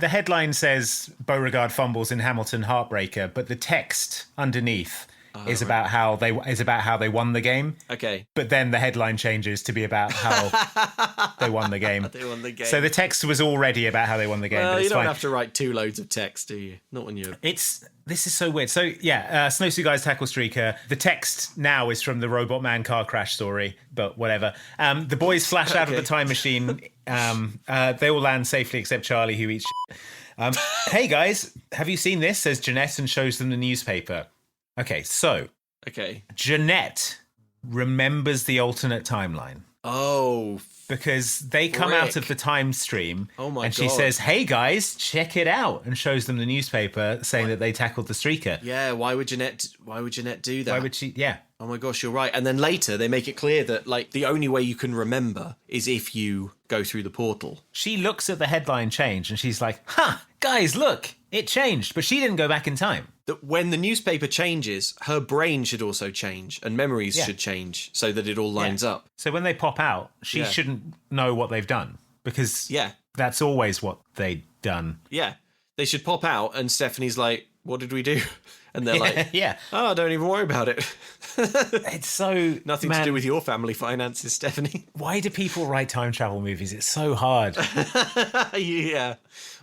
headline says Beauregard fumbles in Hamilton heartbreaker, but the text underneath is about how they won the game. Okay. But then the headline changes to be about how they won the game. They won the game. So the text was already about how they won the game. Well, but it's you don't fine. have to write 2 loads of text, do you? Not when you're... This is so weird. So, yeah, Snowsuit Guys tackle streaker. The text now is from the Robot Man car crash story, but whatever. The boys flash out of the time machine. They all land safely except Charlie, who eats shit. Hey, guys, have you seen this? Says Jeanette and shows them the newspaper. Okay, so... Okay. Jeanette remembers the alternate timeline. Oh, because they come out of the time stream and she says, hey guys, check it out, and shows them the newspaper saying that they tackled the streaker. Yeah, why would Jeanette do that? Why would she? Yeah. Oh my gosh, you're right. And then later they make it clear that like the only way you can remember is if you go through the portal. She looks at the headline change and she's like, guys, look, it changed, but she didn't go back in time. That when the newspaper changes, her brain should also change and memories should change so that it all lines up. So when they pop out, she shouldn't know what they've done because that's always what they've done. Yeah. They should pop out and Stephanie's like, what did we do? And they're like, oh, don't even worry about it. It's so... Nothing to do with your family finances, Stephanie. Why do people write time travel movies? It's so hard. Yeah.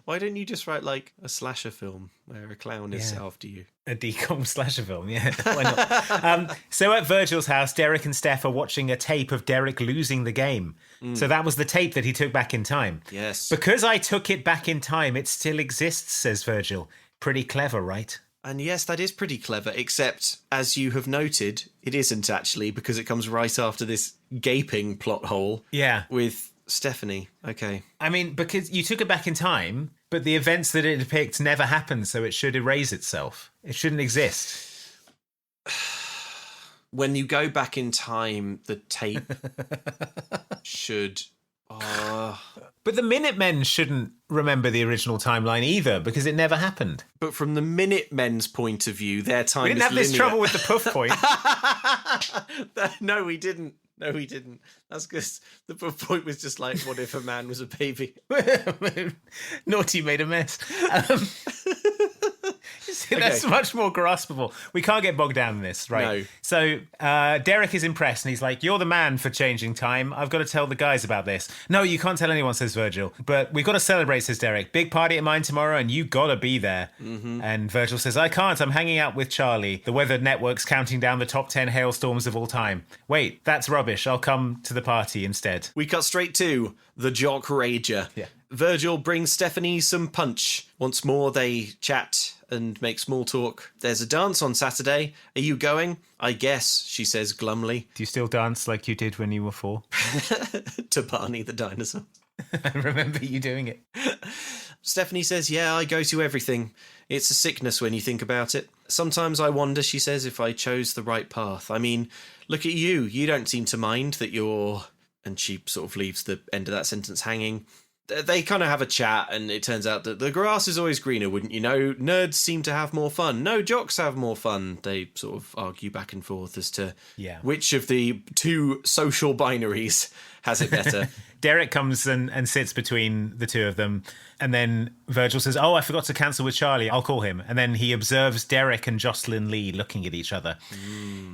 Why don't you just write, like, a slasher film where a clown is after you? A DCOM slasher film, yeah. Why not? So at Virgil's house, Derek and Steph are watching a tape of Derek losing the game. So that was the tape that he took back in time. Yes. Because I took it back in time, it still exists, says Virgil. Pretty clever, right? And yes, that is pretty clever, except, as you have noted, it isn't actually, because it comes right after this gaping plot hole. Yeah. With Stephanie. Okay. I mean, because you took it back in time, but the events that it depicts never happened, so it should erase itself. It shouldn't exist. When you go back in time, the tape should... But the Minutemen shouldn't remember the original timeline either, because it never happened. But from the Minutemen's point of view, their time is linear. We didn't have this trouble with the puff point. No, we didn't. No, we didn't. That's because the puff point was just like, what if a man was a baby? Naughty made a mess. That's much more graspable. We can't get bogged down in this, right? No. So Derek is impressed and he's like, you're the man for changing time. I've got to tell the guys about this. No, you can't tell anyone, says Virgil. But we've got to celebrate, says Derek. Big party at mine tomorrow and you got to be there. Mm-hmm. And Virgil says, I can't. I'm hanging out with Charlie. The weather network's counting down the top 10 hailstorms of all time. Wait, that's rubbish. I'll come to the party instead. We cut straight to the Jock Rager. Yeah. Virgil brings Stephanie some punch. Once more, they chat and make small talk. There's a dance on Saturday. Are you going? I guess, she says glumly. Do you still dance like you did when you were 4? To Barney the dinosaur. I remember you doing it. Stephanie says, yeah, I go to everything. It's a sickness when you think about it. Sometimes I wonder, she says, if I chose the right path. I mean, look at you. You don't seem to mind that you're... And she sort of leaves the end of that sentence hanging. They kind of have a chat, and it turns out that the grass is always greener, wouldn't you know? Nerds seem to have more fun. No, jocks have more fun. They sort of argue back and forth as to which of the two social binaries has it better. Derek comes and sits between the two of them, and then Virgil says, "Oh, I forgot to cancel with Charlie. I'll call him." And then he observes Derek and Jocelyn Lee looking at each other.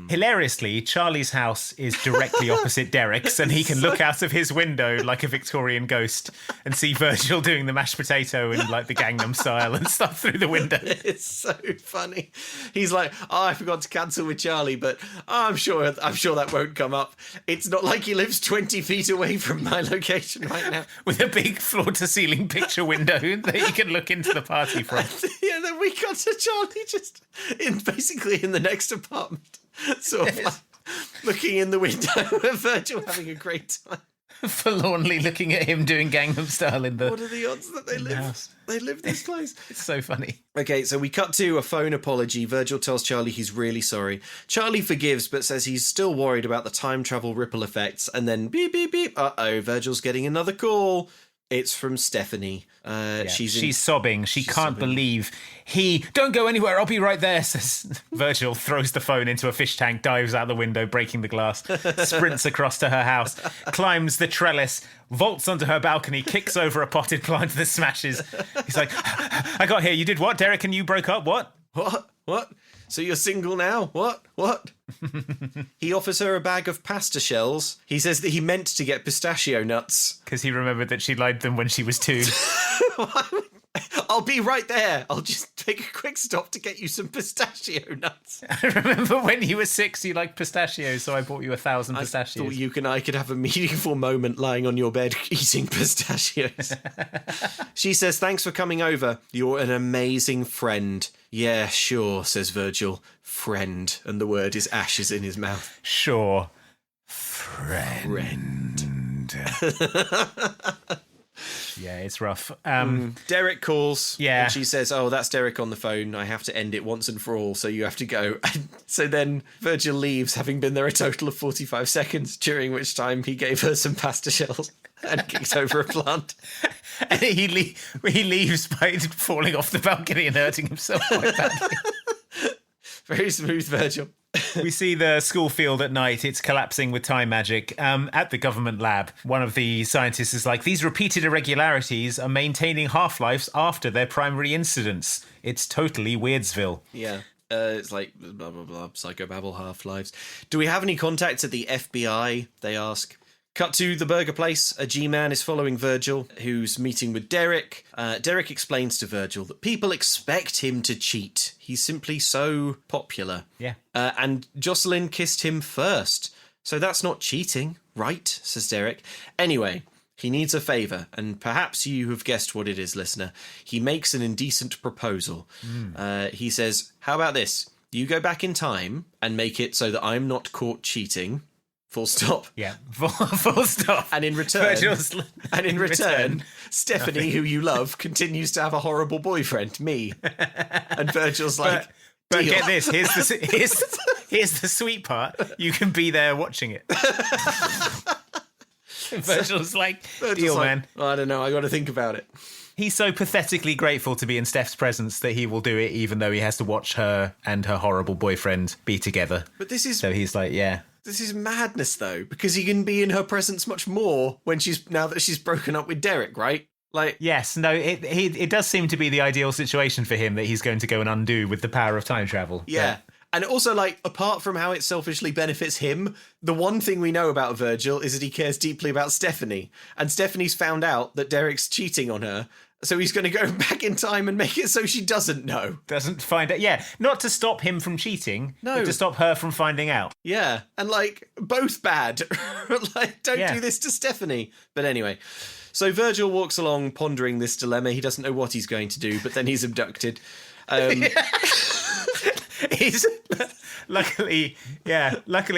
Hilariously, Charlie's house is directly opposite Derek's, and he can look out of his window like a Victorian ghost and see Virgil doing the mashed potato and like the Gangnam Style and stuff through the window. It's so funny. He's like, "Oh, I forgot to cancel with Charlie, but I'm sure that won't come up. It's not like he lives 20 feet away from my location right now." With a big floor-to-ceiling picture window that you can look into the party from. Yeah, then we got to Charlie just basically in the next apartment, sort of like looking in the window at Virgil having a great time. Forlornly looking at him doing Gangnam Style in the... What are the odds that they live this close? It's so funny. Okay, so we cut to a phone apology. Virgil tells Charlie he's really sorry. Charlie forgives, but says he's still worried about the time travel ripple effects. And then beep, beep, beep. Uh-oh, Virgil's getting another call. It's from Stephanie. She's sobbing. She can't believe he... "Don't go anywhere, I'll be right there," says Virgil, throws the phone into a fish tank, dives out the window, breaking the glass, sprints across to her house, climbs the trellis, vaults onto her balcony, kicks over a potted plant that smashes. He's like, "I got here. You did what? Derek and you broke up? What? What? So you're single now? What? He offers her a bag of pasta shells. He says that he meant to get pistachio nuts. Because he remembered that she liked them when she was 2. I'll be right there. I'll just take a quick stop to get you some pistachio nuts. I remember when you were 6, you liked pistachios, so I bought you 1,000 pistachios. I thought you and I could have a meaningful moment lying on your bed eating pistachios. She says, "Thanks for coming over. You're an amazing friend." "Yeah, sure," says Virgil. Friend. And the word is ashes in his mouth. Sure. Friend. Yeah, it's rough. Derek calls. Yeah. And she says, "Oh, that's Derek on the phone. I have to end it once and for all, so you have to go." So then Virgil leaves, having been there a total of 45 seconds, during which time he gave her some pasta shells and kicked over a plant. And he leaves by falling off the balcony and hurting himself quite badly. Very smooth, Virgil. We see the school field at night. It's collapsing with time magic. At the government lab, one of the scientists is like, "These repeated irregularities are maintaining half-lives after their primary incidents. It's totally Weirdsville." Yeah. It's like, blah, blah, blah, psychobabble half-lives. "Do we have any contacts at the FBI?" they ask. Cut to the burger place. A G-man is following Virgil, who's meeting with Derek. Derek explains to Virgil that people expect him to cheat. He's simply so popular. Yeah. And Jocelyn kissed him first. So that's not cheating, right? Says Derek. Anyway, he needs a favour, and perhaps you have guessed what it is, listener. He makes an indecent proposal. He says, "How about this? You go back in time and make it so that I'm not caught cheating. Full stop." Yeah, full stop. And in return, Stephanie, nothing. who you love, continues to have a horrible boyfriend, me. And Virgil's like, but "Deal." get this, here's the sweet part. You can be there watching it. Virgil's like, "Deal, man." I don't know, I got to think about it. He's so pathetically grateful to be in Steph's presence that he will do it, even though he has to watch her and her horrible boyfriend be together. But this is... So he's like, yeah. This is madness, though, because he can be in her presence much more now that she's broken up with Derek, right? Like, yes, no, it does seem to be the ideal situation for him that he's going to go and undo with the power of time travel. Yeah. And also, like, apart from how it selfishly benefits him, the one thing we know about Virgil is that he cares deeply about Stephanie. And Stephanie's found out that Derek's cheating on her. So he's going to go back in time and make it so she doesn't know. Doesn't find out. Yeah, not to stop him from cheating, no, but to stop her from finding out. Yeah, and like, both bad. Like, don't do this to Stephanie. But anyway, so Virgil walks along pondering this dilemma. He doesn't know what he's going to do, but then he's abducted. Luckily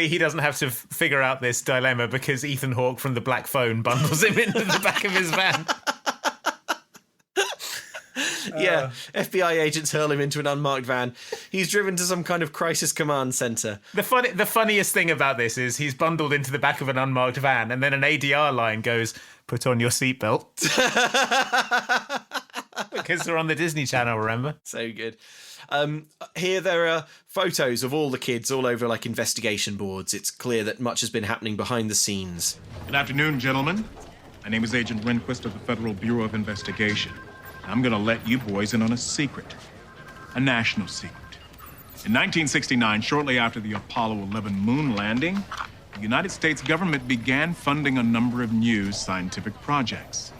he doesn't have to figure out this dilemma because Ethan Hawke from the Black Phone bundles him into the back of his van. Yeah, FBI agents hurl him into an unmarked van. He's driven to some kind of crisis command centre. The funniest thing about this is he's bundled into the back of an unmarked van, and then an ADR line goes, "Put on your seatbelt." Because they're on the Disney Channel, remember? So good. Here there are photos of all the kids all over like investigation boards. It's clear that much has been happening behind the scenes. Good afternoon, gentlemen. My name is Agent Rehnquist of the Federal Bureau of Investigation. I'm gonna let you boys in on a secret. A national secret. In 1969, shortly after the Apollo 11 moon landing, the United States government began funding a number of new scientific projects.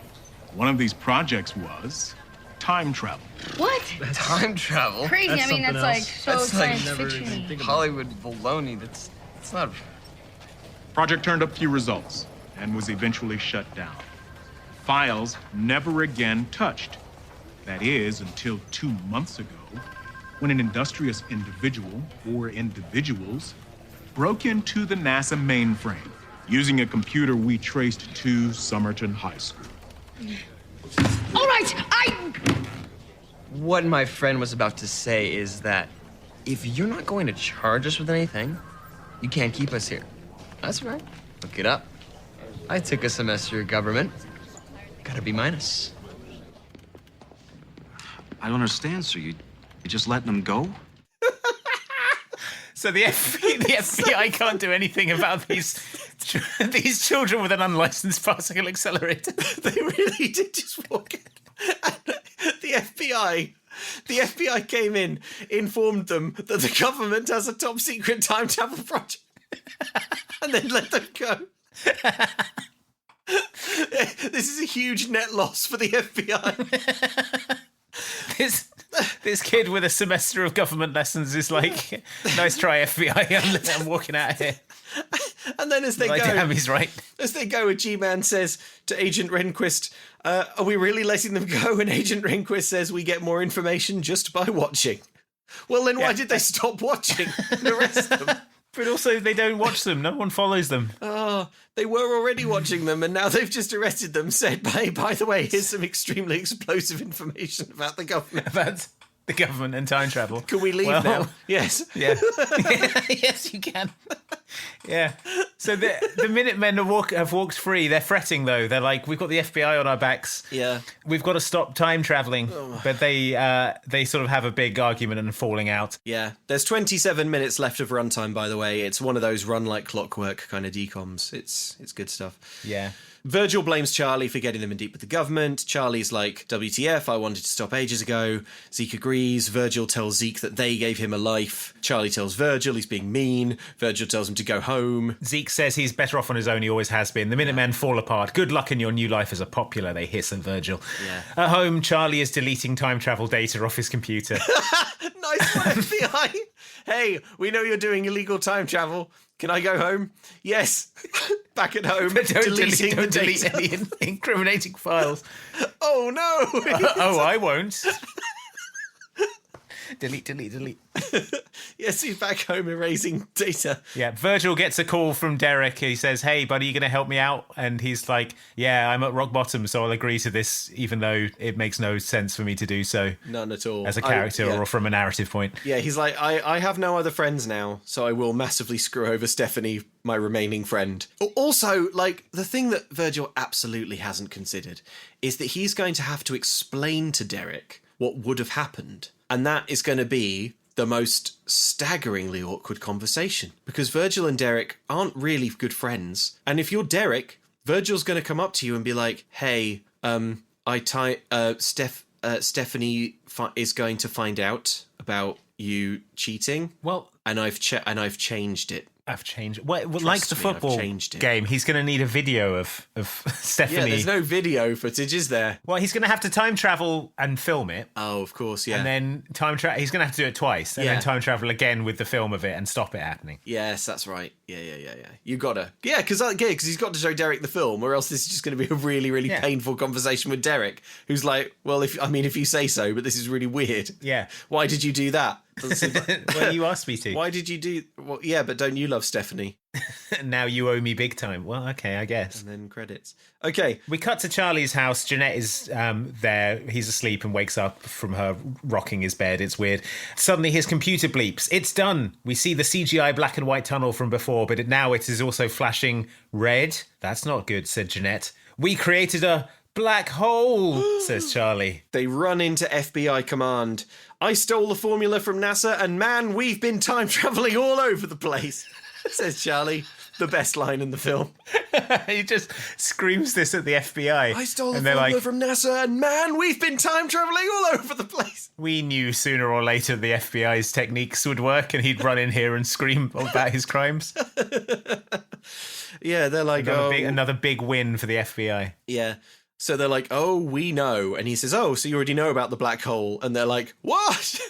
One of these projects was time travel. What? Time travel? Crazy. I mean, that's like so science fiction. Hollywood baloney. That's not. Project turned up few results and was eventually shut down. Files never again touched. That is, until 2 months ago, when an industrious individual or individuals broke into the NASA mainframe using a computer we traced to Somerton High School. All right, What my friend was about to say is that if you're not going to charge us with anything, you can't keep us here. That's right. Look it up. I took a semester of government. Got a B-. I don't understand, sir. You just letting them go? So the FBI can't do anything about these children with an unlicensed particle accelerator. They really did just walk in. The FBI came in, informed them that the government has a top secret time travel project, and then let them go. This is a huge net loss for the FBI. This kid with a semester of government lessons is like, nice try, FBI. I'm walking out of here. And then as they go, damn, he's right. As they go, a G-Man says to Agent Rehnquist, "Are we really letting them go?" And Agent Rehnquist says, "We get more information just by watching." Well, then why did they stop watching and arrest them? But also, they don't watch them. No one follows them. Oh, they were already watching them, and now they've just arrested them. Said, "Hey, by the way, here's some extremely explosive information about the government." About the government and time travel. Can we leave now? Yes. Yeah. Yes, you can. Yeah. So the Minutemen have walked free. They're fretting, though. They're like, we've got the FBI on our backs. Yeah. We've got to stop time traveling. Oh. But they sort of have a big argument and falling out. Yeah. There's 27 minutes left of runtime, by the way. It's one of those run like clockwork kind of DCOMs. It's good stuff. Yeah. Virgil blames Charlie for getting them in deep with the government. Charlie's like, WTF, I wanted to stop ages ago. Zeke agrees. Virgil tells Zeke that they gave him a life. Charlie tells Virgil he's being mean. Virgil tells him to go home. Zeke says he's better off on his own, he always has been. The Minutemen fall apart. Good luck in your new life as a popular, they hiss at Virgil. Yeah. At home, Charlie is deleting time travel data off his computer. Nice one, FBI. Hey, we know you're doing illegal time travel. Can I go home? Yes. Back at home. But don't delete any incriminating files. Oh, no. Oh, I won't. Delete. Yes, he's back home erasing data. Yeah, Virgil gets a call from Derek. He says, "Hey, buddy, you going to help me out?" And he's like, "Yeah, I'm at rock bottom, so I'll agree to this, even though it makes no sense for me to do so." None at all. As a character or from a narrative point. Yeah, he's like, I have no other friends now, so I will massively screw over Stephanie, my remaining friend. Also, like, the thing that Virgil absolutely hasn't considered is that he's going to have to explain to Derek what would have happened. And that is going to be the most staggeringly awkward conversation, because Virgil and Derek aren't really good friends. And if you're Derek, Virgil's going to come up to you and be like, "Hey, Stephanie is going to find out about you cheating. Well, and I've changed it." I've changed. Well, like the football game, he's going to need a video of Stephanie. Yeah, there's no video footage, is there? Well, he's going to have to time travel and film it. Oh, of course, yeah. And then he's going to have to do it twice, and then time travel again with the film of it and stop it happening. Yes, that's right. Yeah. You gotta. Yeah, because he's got to show Derek the film, or else this is just going to be a really, really painful conversation with Derek, who's like, "Well, if you say so, but this is really weird. Yeah. Why did you do that?" Well, you asked me to. Why did you do? Well, yeah, but don't you love Stephanie? Now you owe me big time. Well, okay, I guess. And then credits. Okay. We cut to Charlie's house. Jeanette is there. He's asleep and wakes up from her rocking his bed. It's weird. Suddenly his computer bleeps. It's done. We see the CGI black and white tunnel from before, but now it is also flashing red. That's not good, said Jeanette. We created a black hole, says Charlie. They run into FBI command. I stole the formula from NASA, and man, we've been time traveling all over the place, says Charlie. The best line in the film. He just screams this at the FBI. I stole the formula from NASA, and man, we've been time traveling all over the place. We knew sooner or later the FBI's techniques would work, and he'd run in here and scream about his crimes. Yeah, they're like, another big win for the FBI. Yeah. So they're like, oh, we know. And he says, oh, so you already know about the black hole. And they're like, what?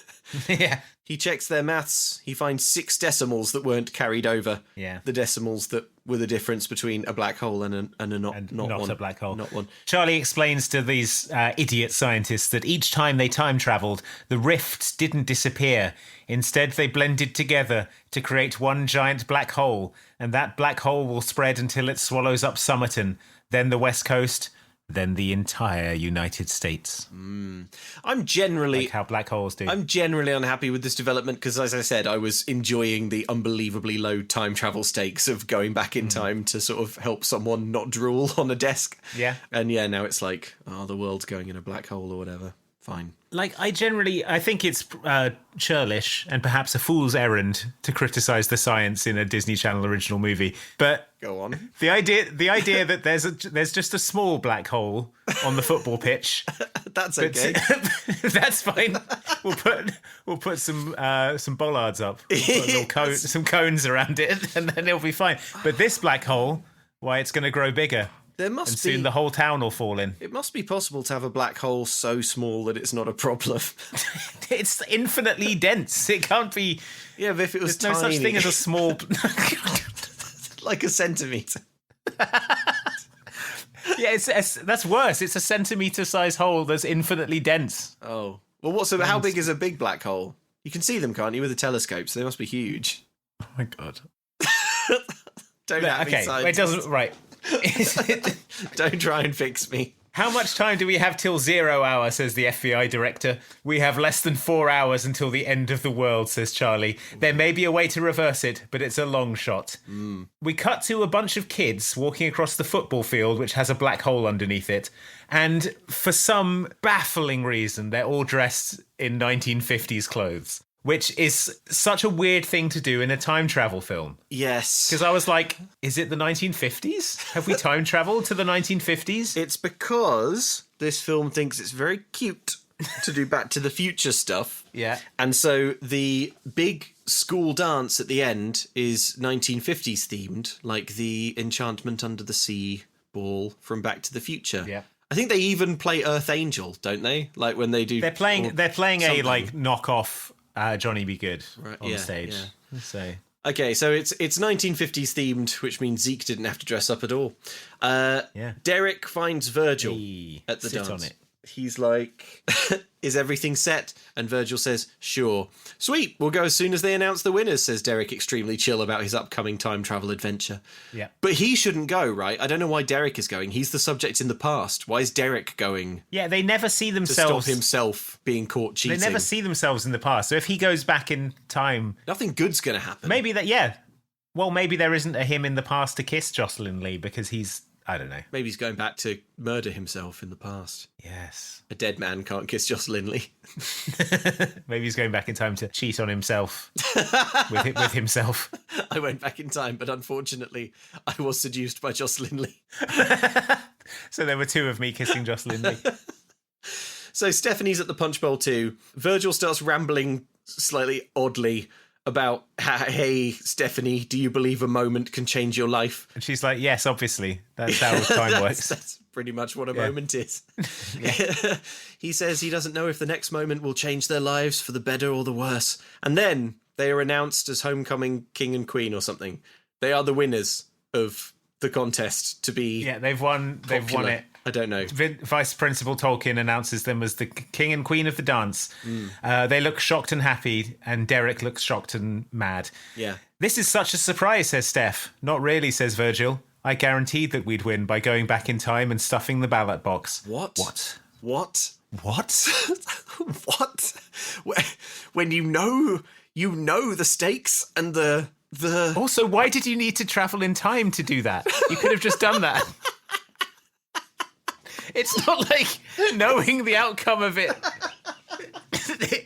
Yeah. He checks their maths. He finds 6 decimals that weren't carried over. Yeah. The decimals that were the difference between a black hole and a not one. A black hole. Not one. Charlie explains to these idiot scientists that each time they time travelled, the rifts didn't disappear. Instead, they blended together to create one giant black hole. And that black hole will spread until it swallows up Somerton, then the West Coast, then the entire United States. I'm generally... Like how black holes do. I'm generally unhappy with this development because, as I said, I was enjoying the unbelievably low time travel stakes of going back in time to sort of help someone not drool on a desk. Yeah. And yeah, now it's like, oh, the world's going in a black hole or whatever. Fine. Like, I think it's churlish and perhaps a fool's errand to criticise the science in a Disney Channel original movie. But go on. The idea that there's just a small black hole on the football pitch. That's okay. That's fine. We'll put some bollards up. We'll put some cones around it, and then it'll be fine. But this black hole, why, it's going to grow bigger. There must and soon the whole town will fall in. It must be possible to have a black hole so small that it's not a problem. It's infinitely dense. It can't be. Yeah, but if it was there's tiny, no such thing as a small, like a centimetre. Yeah, that's worse. It's a centimetre-sized hole that's infinitely dense. Oh well, how big is a big black hole? You can see them, can't you, with a telescope? So they must be huge. Oh my god! Don't at me, scientists. It doesn't. Right. Don't try and fix me. How much time do we have till 0 hour, says the FBI director. We have less than 4 hours until the end of the world, says Charlie. There may be a way to reverse it, but it's a long shot. We cut to a bunch of kids walking across the football field, which has a black hole underneath it. And for some baffling reason, they're all dressed in 1950s clothes. Which is such a weird thing to do in a time travel film. Yes. Because I was like, is it the 1950s? Have we time traveled to the 1950s? It's because this film thinks it's very cute to do Back to the Future stuff. Yeah. And so the big school dance at the end is 1950s themed, like the Enchantment Under the Sea ball from Back to the Future. Yeah. I think they even play Earth Angel, don't they? Like when they do... They're playing a like knockoff... Johnny Be Good on stage. Yeah. So okay, so it's 1950s themed, which means Zeke didn't have to dress up at all. Derek finds Virgil at the dance. On it. He's like, is everything set? And Virgil says, sure. Sweet, we'll go as soon as they announce the winners, says Derek, extremely chill about his upcoming time travel adventure. Yeah. But he shouldn't go, right? I don't know why Derek is going. He's the subject in the past. Why is Derek going? Yeah, they never see themselves... to stop himself being caught cheating. They never see themselves in the past. So if he goes back in time... Nothing good's going to happen. Maybe that, yeah. Well, maybe there isn't a him in the past to kiss Jocelyn Lee because he's... I don't know. Maybe he's going back to murder himself in the past. Yes. A dead man can't kiss Jocelyn Lee. Maybe he's going back in time to cheat on himself with himself. I went back in time, but unfortunately, I was seduced by Jocelyn Lee. So there were 2 of me kissing Jocelyn Lee. So Stephanie's at the punch bowl too. Virgil starts rambling slightly oddly about, hey, Stephanie, do you believe a moment can change your life? And she's like, yes, obviously. That's how time works. That's pretty much what a moment is. He says he doesn't know if the next moment will change their lives for the better or the worse. And then they are announced as homecoming king and queen or something. They are the winners of the contest to be. Yeah, they've won it. I don't know. Vice Principal Tolkien announces them as the king and queen of the dance. They look shocked and happy, and Derek looks shocked and mad. Yeah. This is such a surprise, says Steph. Not really, says Virgil. I guaranteed that we'd win by going back in time and stuffing the ballot box. What? What? What? When you know the stakes and the... Also, why did you need to travel in time to do that? You could have just done that. It's not like knowing the outcome of it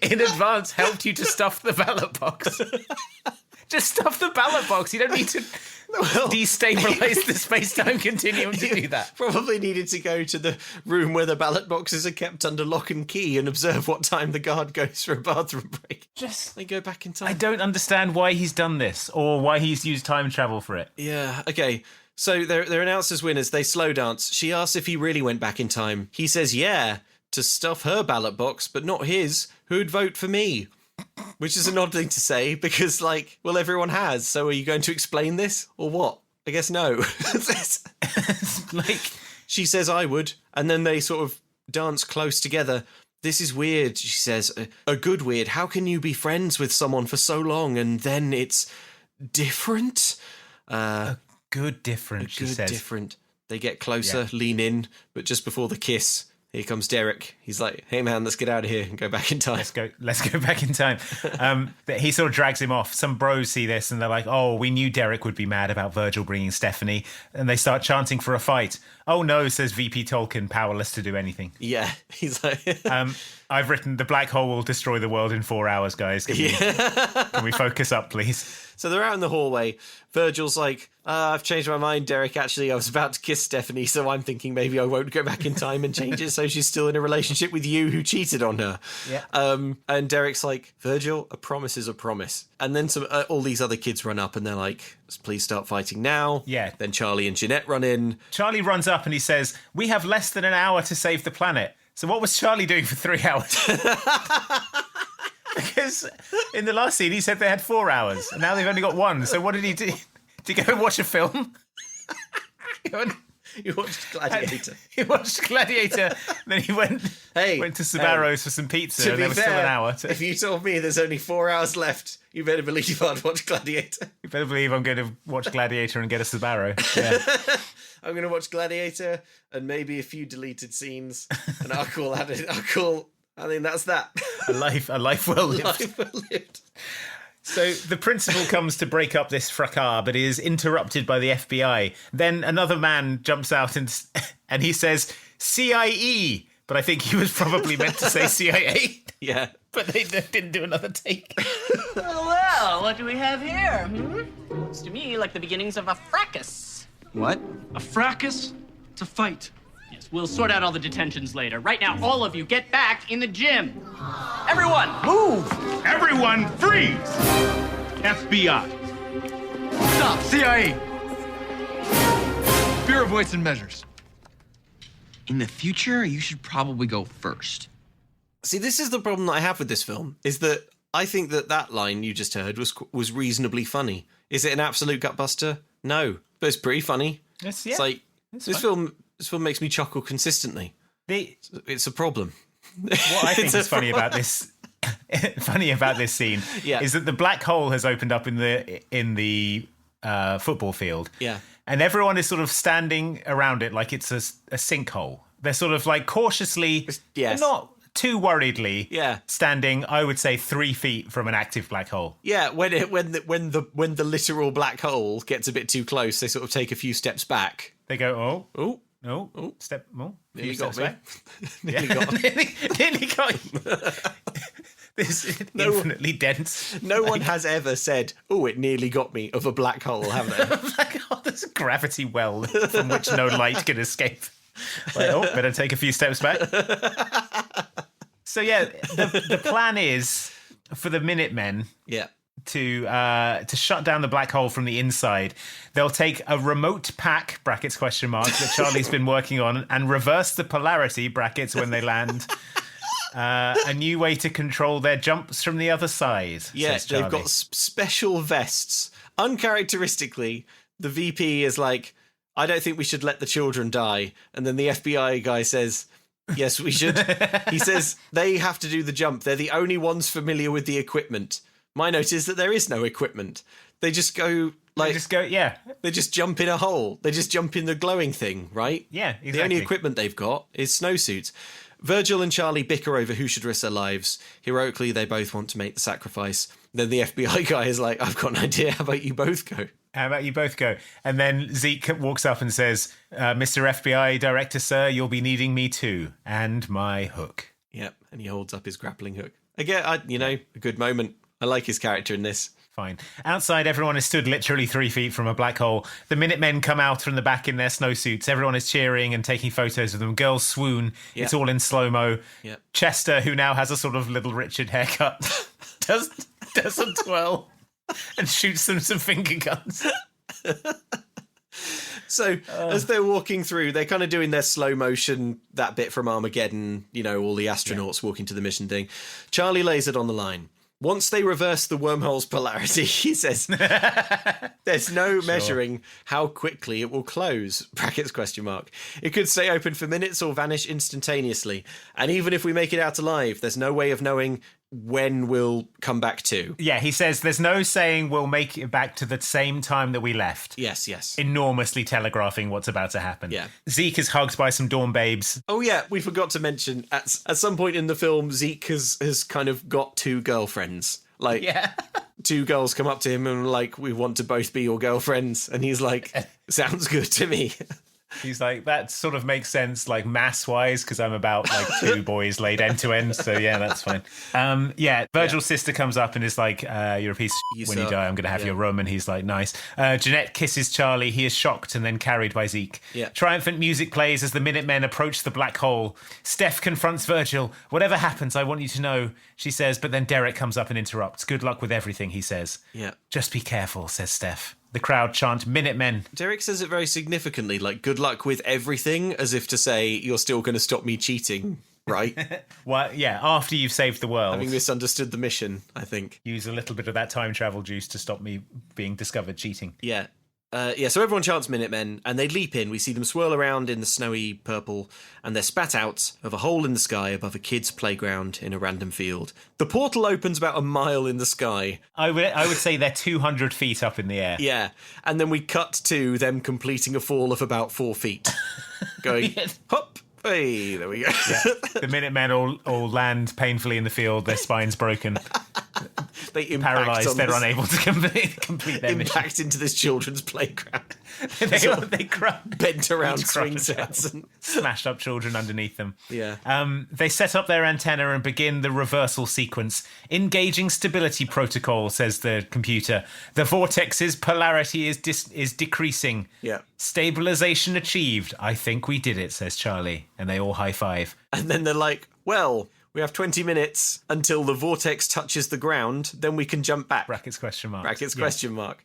in advance helped you to stuff the ballot box. Just stuff the ballot box. You don't need to destabilize the space-time continuum to do that. Probably needed to go to the room where the ballot boxes are kept under lock and key and observe what time the guard goes for a bathroom break. They go back in time. I don't understand why he's done this or why he's used time travel for it. Yeah, okay. So they're announced as winners. They slow dance. She asks if he really went back in time. He says, yeah, to stuff her ballot box, but not his. Who'd vote for me? Which is an odd thing to say because, everyone has. So are you going to explain this or what? I guess no. She says, I would. And then they sort of dance close together. This is weird, she says. A good weird. How can you be friends with someone for so long and then it's different? Good different, she says. Different. They get closer, lean in, but just before the kiss, here comes Derek. He's like, hey man, let's get out of here and go back in time. Let's go back in time. He sort of drags him off. Some bros see this and they're like, oh, we knew Derek would be mad about Virgil bringing Stephanie. And they start chanting for a fight. Oh no, says VP Tolkien, powerless to do anything. Yeah, he's like... I've written, the black hole will destroy the world in 4 hours, guys. Can we focus up, please? So they're out in the hallway. Virgil's like, I've changed my mind, Derek. Actually, I was about to kiss Stephanie, so I'm thinking maybe I won't go back in time and change it so she's still in a relationship with you who cheated on her. Yeah. And Derek's like, Virgil, a promise is a promise. And then all these other kids run up and they're like, please start fighting now. Yeah. Then Charlie and Jeanette run in. Charlie runs up and he says, we have less than an hour to save the planet. So what was Charlie doing for 3 hours? Because in the last scene, he said they had 4 hours. And now they've only got 1. So what did he do? Did he go and watch a film? He watched Gladiator. He watched Gladiator. Then he went to Sbarro's for some pizza. And there was still an hour. If you told me there's only 4 hours left, you better believe I'd watch Gladiator. You better believe I'm going to watch Gladiator and get a Sbarro. Yeah. I'm going to watch Gladiator and maybe a few deleted scenes. And I think that's that. A life well lived. So the principal comes to break up this fracas, but is interrupted by the FBI. Then another man jumps out and he says, CIE. But I think he was probably meant to say CIA. Yeah. But they didn't do another take. Well, what do we have here? Looks to me like the beginnings of a fracas. What? A fracas? It's a fight. Yes, we'll sort out all the detentions later. Right now, all of you get back in the gym. Everyone, move! Everyone, freeze! FBI. Stop! CIA. Bureau of Weights and Measures. In the future, you should probably go first. See, this is the problem that I have with this film, is that I think that line you just heard was reasonably funny. Is it an absolute gutbuster? No, but it's pretty funny. It's like, this film makes me chuckle consistently. It's a problem. What I think is funny about this scene is that the black hole has opened up in the football field. Yeah. And everyone is sort of standing around it like it's a sinkhole. They're sort of like cautiously, not too worriedly, standing, I would say, 3 feet from an active black hole. Yeah, when the literal black hole gets a bit too close, they sort of take a few steps back. They go, oh, step, nearly got me. Nearly got you. This is infinitely dense. No one has ever said, "Oh, it nearly got me," of a black hole, have they? Black hole, there's a gravity well from which no light can escape. Like, better take a few steps back. So yeah, the plan is for the Minutemen. Yeah. To shut down the black hole from the inside, they'll take a remote pack (brackets question mark) that Charlie's been working on and reverse the polarity (brackets) when they land. A new way to control their jumps from the other side. Yes, they've got special vests. Uncharacteristically, the VP is like, I don't think we should let the children die. And then the FBI guy says, yes, we should. He says they have to do the jump. They're the only ones familiar with the equipment. My note is that there is no equipment. They just go they just jump in a hole. They just jump in the glowing thing, right? Yeah, exactly. The only equipment they've got is snowsuits. Virgil and Charlie bicker over who should risk their lives. Heroically, they both want to make the sacrifice. Then the FBI guy is like, I've got an idea. How about you both go? And then Zeke walks up and says, Mr. FBI Director, sir, you'll be needing me too. And my hook. Yep, and he holds up his grappling hook. Again, a good moment. I like his character in this. Fine. Outside, everyone is stood literally 3 feet from a black hole. The Minutemen come out from the back in their snowsuits. Everyone is cheering and taking photos of them. Girls swoon. Yep. It's all in slow-mo. Yep. Chester, who now has a sort of Little Richard haircut, does a twirl and shoots them some finger guns. So as they're walking through, they're kind of doing their slow motion, that bit from Armageddon, all the astronauts walking to the mission thing. Charlie lays it on the line. Once they reverse the wormhole's polarity, he says, there's no measuring how quickly it will close, brackets question mark. It could stay open for minutes or vanish instantaneously. And even if we make it out alive, there's no way of knowing when we'll come back to. Yeah, he says there's no saying we'll make it back to the same time that we left. Yes. Enormously telegraphing what's about to happen. Yeah. Zeke is hugged by some dorm babes. Oh yeah, we forgot to mention, at some point in the film, Zeke has kind of got 2 girlfriends. Two girls come up to him and like, we want to both be your girlfriends. And he's like, sounds good to me. He's like, that sort of makes sense, like mass-wise, because I'm about like 2 boys laid end to end. So yeah, that's fine. Virgil's sister comes up and is like, "You're a piece of shit. When you die, I'm going to have your room." And he's like, "Nice." Jeanette kisses Charlie. He is shocked and then carried by Zeke. Yeah. Triumphant music plays as the Minutemen approach the black hole. Steph confronts Virgil. "Whatever happens, I want you to know," she says. But then Derek comes up and interrupts. "Good luck with everything," he says. Yeah. "Just be careful," says Steph. The crowd chant Minutemen. Derek says it very significantly, like, good luck with everything, as if to say, you're still going to stop me cheating, right? Well, yeah, after you've saved the world. Having misunderstood the mission, I think. Use a little bit of that time travel juice to stop me being discovered cheating. Yeah. So everyone chants Minutemen, and they leap in. We see them swirl around in the snowy purple, and they're spat out of a hole in the sky above a kid's playground in a random field. The portal opens about a mile in the sky. I would say they're 200 feet up in the air. Yeah, and then we cut to them completing a fall of about 4 feet. Going, hop, hey, there we go. Yeah. The Minutemen all land painfully in the field, their spines broken. They impact paralysed, they're unable to complete their mission. Impact into this children's playground. they bent around swing sets and smashed up children underneath them. Yeah. They set up their antenna and begin the reversal sequence. "Engaging stability protocol," says the computer. "The vortex's polarity is decreasing." Yeah. "Stabilization achieved. I think we did it," says Charlie, and they all high five. And then they're like, "Well, we have 20 minutes until the vortex touches the ground, then we can jump back." Brackets question mark. Brackets question mark.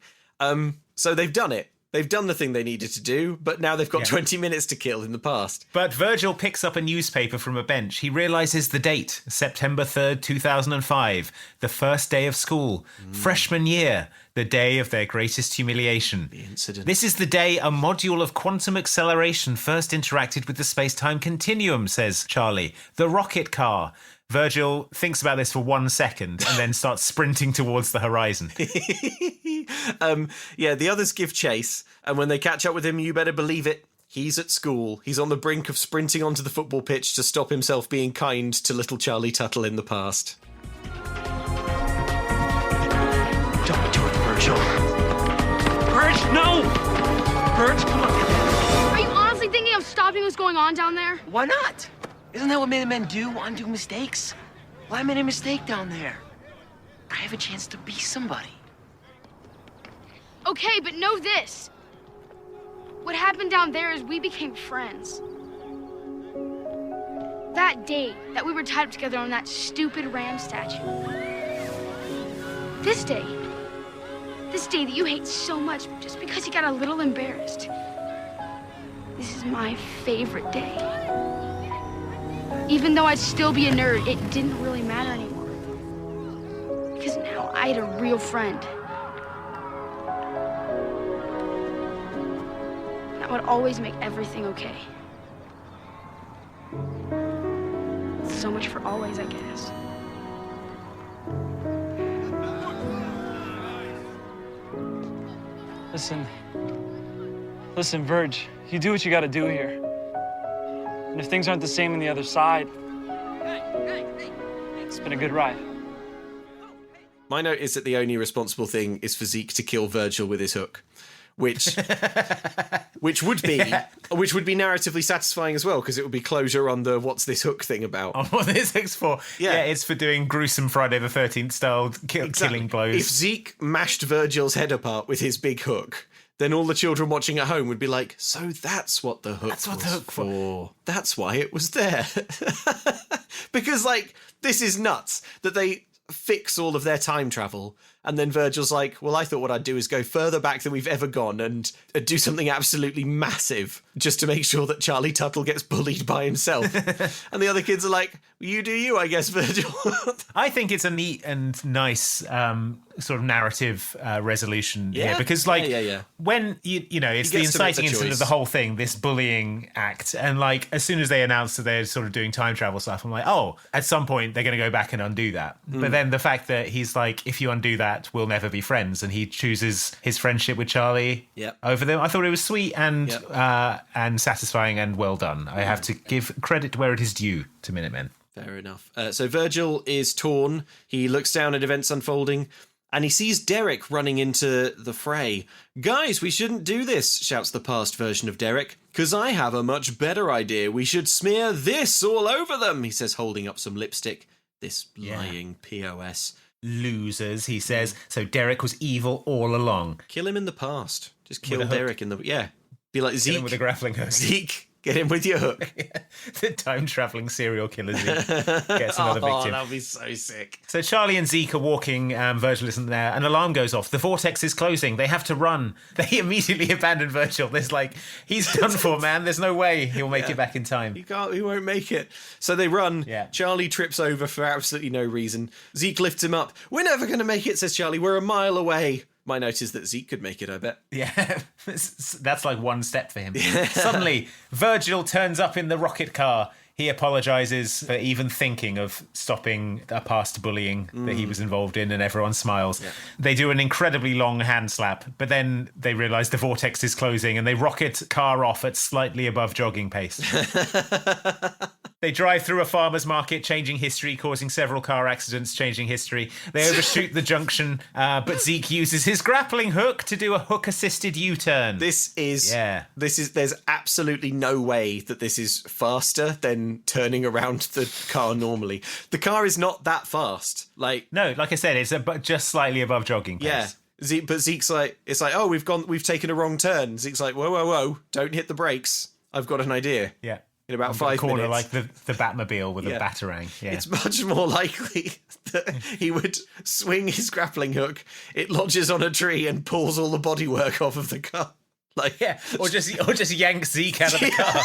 So they've done it. They've done the thing they needed to do, but now they've got 20 minutes to kill in the past. But Virgil picks up a newspaper from a bench. He realises the date, September 3rd, 2005, the first day of school, freshman year, the day of their greatest humiliation. The incident. "This is the day a module of quantum acceleration first interacted with the space-time continuum," says Charlie. "The rocket car." Virgil thinks about this for 1 second and then starts sprinting towards the horizon. The others give chase, and when they catch up with him, you better believe it, he's at school. He's on the brink of sprinting onto the football pitch to stop himself being kind to little Charlie Tuttle in the past. Don't do it, Virgil. Virg, no! Virg, come on. Are you honestly thinking of stopping what's going on down there? Why not? Isn't that what Minutemen do? Undo mistakes? Well, I made a mistake down there. I have a chance to be somebody. Okay, but know this. What happened down there is we became friends. That day that we were tied up together on that stupid ram statue. This day that you hate so much just because you got a little embarrassed. This is my favorite day. Even though I'd still be a nerd, it didn't really matter anymore. Because now I had a real friend. That I would always make everything okay. So much for always, I guess. Listen, Verge, you do what you gotta do here. And if things aren't the same on the other side, it's been a good ride. My note is that the only responsible thing is for Zeke to kill Virgil with his hook, which would be narratively satisfying as well, because it would be closure on the what's this hook thing about. On what this hook's for. Yeah, it's for doing gruesome Friday the 13th style killing blows. If Zeke mashed Virgil's head apart with his big hook, then all the children watching at home would be like, so that's what the hook was for. That's why it was there. Because, like, this is nuts that they fix all of their time travel, and then Virgil's like, well, I thought what I'd do is go further back than we've ever gone and do something absolutely massive just to make sure that Charlie Tuttle gets bullied by himself. And the other kids are like, you do you, I guess, Virgil. I think it's a neat and nice sort of narrative resolution here, because when you know, it's the inciting incident of the whole thing, this bullying act, and like as soon as they announced that they're sort of doing time travel stuff, I'm like, oh, at some point they're going to go back and undo that. But then the fact that he's like, if you undo that, we'll never be friends, and he chooses his friendship with Charlie over them, I thought it was sweet and satisfying and well done. I have to give credit where it is due to Minutemen. Fair enough. So Virgil is torn. He looks down at events unfolding, and he sees Derek running into the fray. Guys, we shouldn't do this, shouts the past version of Derek, because I have a much better idea. We should smear this all over them, he says, holding up some lipstick. This lying POS. Losers, he says. So Derek was evil all along. Kill him in the past. Just kill Derek in the... Yeah. Be like Zeke. Kill him with a grappling hook. Zeke, get him with your hook. The time-travelling serial killer Zeke gets another victim. That'd be so sick. So Charlie and Zeke are walking, Virgil isn't there, an alarm goes off. The vortex is closing. They have to run. They immediately abandon Virgil. There's like, he's done for, man. There's no way he'll make it back in time. He won't make it. So they run. Yeah. Charlie trips over for absolutely no reason. Zeke lifts him up. We're never going to make it, says Charlie. We're a mile away. My note is that Zeke could make it, I bet. Yeah, that's like one step for him. Suddenly, Virgil turns up in the rocket car. He apologises for even thinking of stopping a past bullying that he was involved in, and everyone smiles. Yeah. They do an incredibly long hand slap, but then they realise the vortex is closing and they rocket car off at slightly above jogging pace. They drive through a farmer's market, changing history, causing several car accidents, changing history. They overshoot the junction, but Zeke uses his grappling hook to do a hook-assisted U-turn. There's absolutely no way that this is faster than turning around the car normally. The car is not that fast. No, like I said, it's just slightly above jogging pace. Yeah. But Zeke's like, it's like, oh, we've taken a wrong turn. Zeke's like, whoa, don't hit the brakes. I've got an idea. Yeah. In about 5 corner, minutes. Like the Batmobile with a batarang. Yeah. It's much more likely that he would swing his grappling hook, it lodges on a tree and pulls all the bodywork off of the car. Or just yanks Zeke out of the car.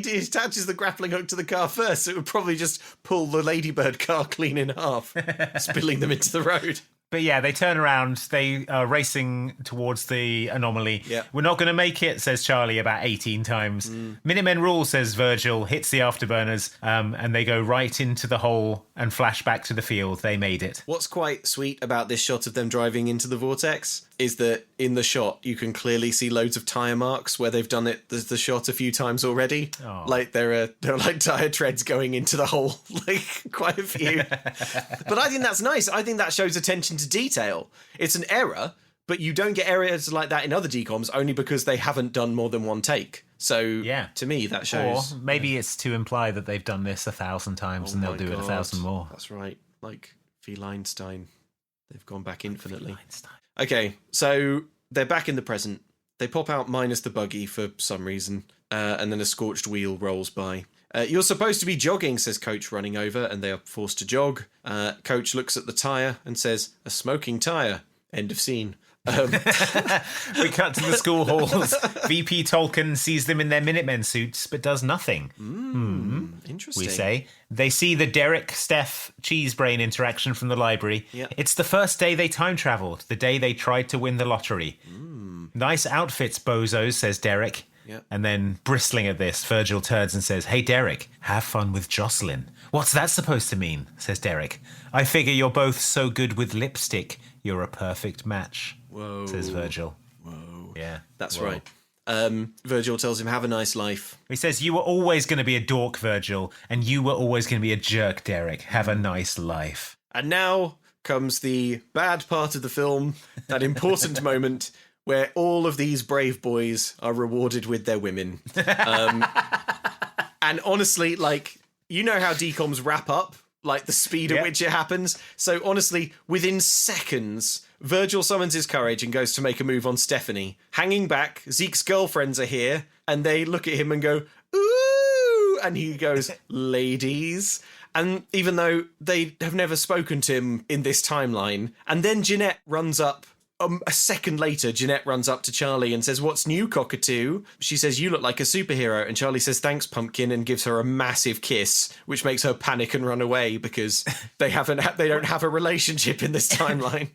He attaches the grappling hook to the car first, so it would probably just pull the Ladybird car clean in half, spilling them into the road. But yeah, they turn around. They are racing towards the anomaly. Yeah. We're not going to make it, says Charlie about 18 times. Minutemen rule, says Virgil, hits the afterburners, and they go right into the hole and flash back to the field. They made it. What's quite sweet about this shot of them driving into the vortex is that in the shot, you can clearly see loads of tyre marks where they've done it the shot a few times already. Oh. Like there are like tyre treads going into the hole, like quite a few. But I think that's nice. I think that shows attention to detail. It's an error, but you don't get errors like that in other DCOMs only because they haven't done more than one take. So to me, that shows. Or maybe it's to imply that they've done this 1,000 times and they'll do it 1,000 more. That's right. Like Feleinstein. They've gone back infinitely. Okay, so they're back in the present. They pop out minus the buggy for some reason, and then a scorched wheel rolls by. You're supposed to be jogging, says Coach, running over, and they are forced to jog. Coach looks at the tyre and says, a smoking tyre. End of scene. We cut to the school halls. VP Tolkien sees them in their Minutemen suits, but does nothing. Interesting. We say. They see the Derek, Steph, Cheesebrain interaction from the library. Yeah. It's the first day they time travelled, the day they tried to win the lottery. Nice outfits, bozos, says Derek. Yeah. And then, bristling at this, Virgil turns and says, hey, Derek, have fun with Jocelyn. What's that supposed to mean? Says Derek. I figure you're both so good with lipstick, you're a perfect match. Whoa. Says Virgil. Whoa. Yeah. That's Whoa. right. Virgil tells him, have a nice life. He says, you were always going to be a dork, Virgil, and you were always going to be a jerk, Derek. Have a nice life. And now comes the bad part of the film, that important moment where all of these brave boys are rewarded with their women. And honestly, like, you know how DCOMs wrap up? Like, the speed at which it happens? So, honestly, within seconds, Virgil summons his courage and goes to make a move on Stephanie. Hanging back, Zeke's girlfriends are here, and they look at him and go, ooh! And he goes, ladies. And even though they have never spoken to him in this timeline, and then Jeanette runs up. A second later, Jeanette runs up to Charlie and says, what's new, cockatoo? She says, you look like a superhero. And Charlie says, thanks, pumpkin, and gives her a massive kiss, which makes her panic and run away because they don't have a relationship in this timeline.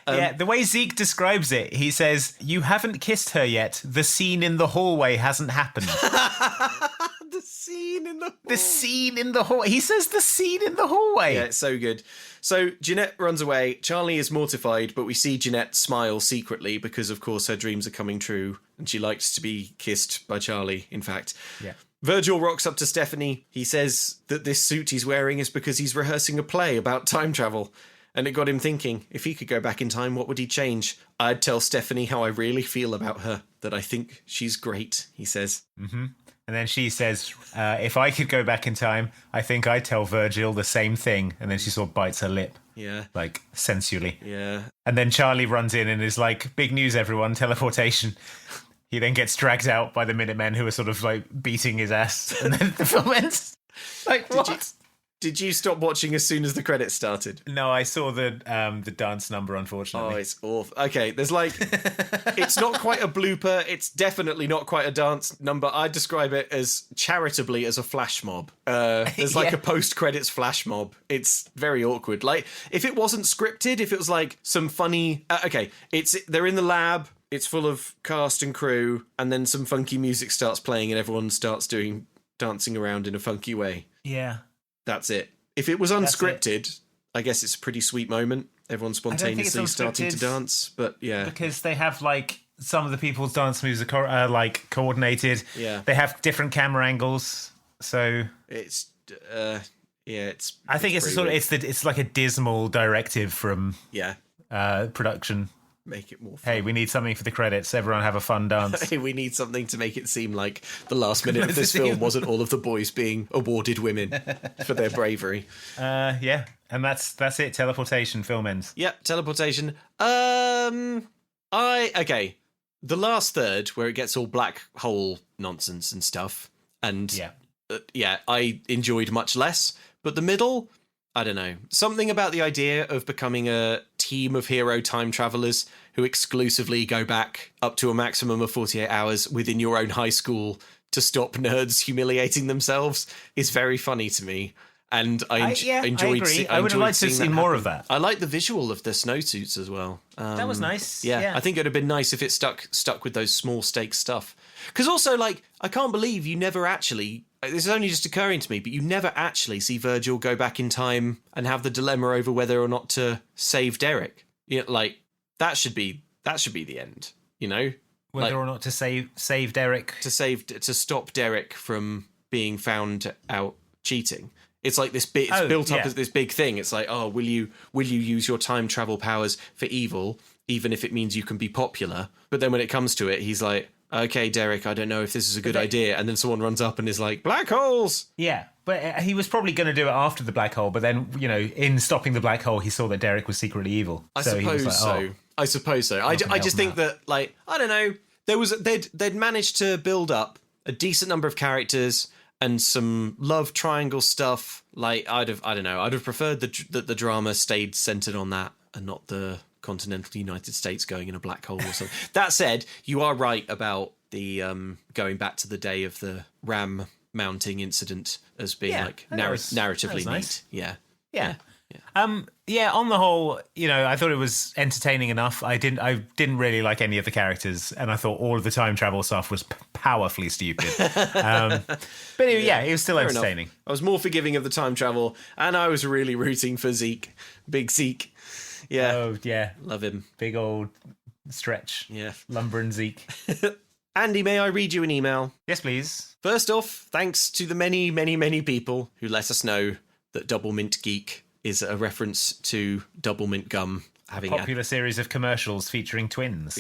Yeah, the way Zeke describes it, he says, you haven't kissed her yet. The scene in the hallway hasn't happened. The scene in the hallway. The scene in the hallway. He says the scene in the hallway. Yeah, it's so good. So Jeanette runs away. Charlie is mortified, but we see Jeanette smile secretly because, of course, her dreams are coming true and she likes to be kissed by Charlie, in fact. Yeah. Virgil rocks up to Stephanie. He says that this suit he's wearing is because he's rehearsing a play about time travel. And it got him thinking, if he could go back in time, what would he change? I'd tell Stephanie how I really feel about her, that I think she's great, he says. Mm-hmm. And then she says, if I could go back in time, I think I'd tell Virgil the same thing. And then she sort of bites her lip. Yeah. Like, sensually. Yeah. And then Charlie runs in and is like, big news, everyone, teleportation. He then gets dragged out by the Minutemen who are sort of, like, beating his ass. And then the film ends. Like, what? Did you stop watching as soon as the credits started? No, I saw the dance number, unfortunately. Oh, it's awful. Okay, there's like... it's not quite a blooper. It's definitely not quite a dance number. I describe it as charitably as a flash mob. There's like a post-credits flash mob. It's very awkward. Like, if it wasn't scripted, if it was like some funny... they're in the lab, it's full of cast and crew, and then some funky music starts playing and everyone starts dancing around in a funky way. Yeah. That's it. If it was unscripted, I guess it's a pretty sweet moment. Everyone spontaneously starting to dance, but yeah. Because they have, like, some of the people's dance moves are like, coordinated. Yeah. They have different camera angles, so... It's, it's... I think it's it's like a dismal directive from... Yeah. Production. Make it more fun. Hey, we need something for the credits. Everyone have a fun dance. Hey, we need something to make it seem like the last minute of this film wasn't all of the boys being awarded women for their bravery. Yeah, and that's it. Teleportation, film ends. Yep, teleportation. Okay. The last third, where it gets all black hole nonsense and stuff, and I enjoyed much less. But the middle, I don't know. Something about the idea of becoming a team of hero time travelers who exclusively go back up to a maximum of 48 hours within your own high school to stop nerds humiliating themselves is very funny to me. And I enjoyed. I would have liked to see more of that. I like the visual of the snowsuits as well. That was nice. Yeah, I think it'd have been nice if it stuck with those small stakes stuff. Because also, like, I can't believe you never actually. This is only just occurring to me, but you never actually see Virgil go back in time and have the dilemma over whether or not to save Derek. You know, like that should be the end. You know, whether or not to save Derek, to stop Derek from being found out cheating. It's like this bit. It's built up as this big thing. It's like, oh, will you use your time travel powers for evil, even if it means you can be popular? But then when it comes to it, he's like, okay, Derek, I don't know if this is a good idea. And then someone runs up and is like, black holes! Yeah, but he was probably going to do it after the black hole. But then, you know, in stopping the black hole, he saw that Derek was secretly evil. I suppose so. I just think that, like, I don't know, they'd managed to build up a decent number of characters and some love triangle stuff. Like, I'd have preferred that the drama stayed centered on that and not the continental United States going in a black hole or something. That said, you are right about the going back to the day of the ram mounting incident as being narratively nice. neat. Yeah. Yeah, on the whole, I thought it was entertaining enough. I didn't really like any of the characters, and I thought all of the time travel stuff was powerfully stupid. But it was still entertaining. Enough. I was more forgiving of the time travel, and I was really rooting for Zeke. Big Zeke. Yeah. Oh, yeah. Love him. Big old stretch. Yeah. Lumbering Zeke. Andy, may I read you an email? Yes, please. First off, thanks to the many, many, many people who let us know that Double Mint Geek is a reference to Double Mint Gum having a popular series of commercials featuring twins.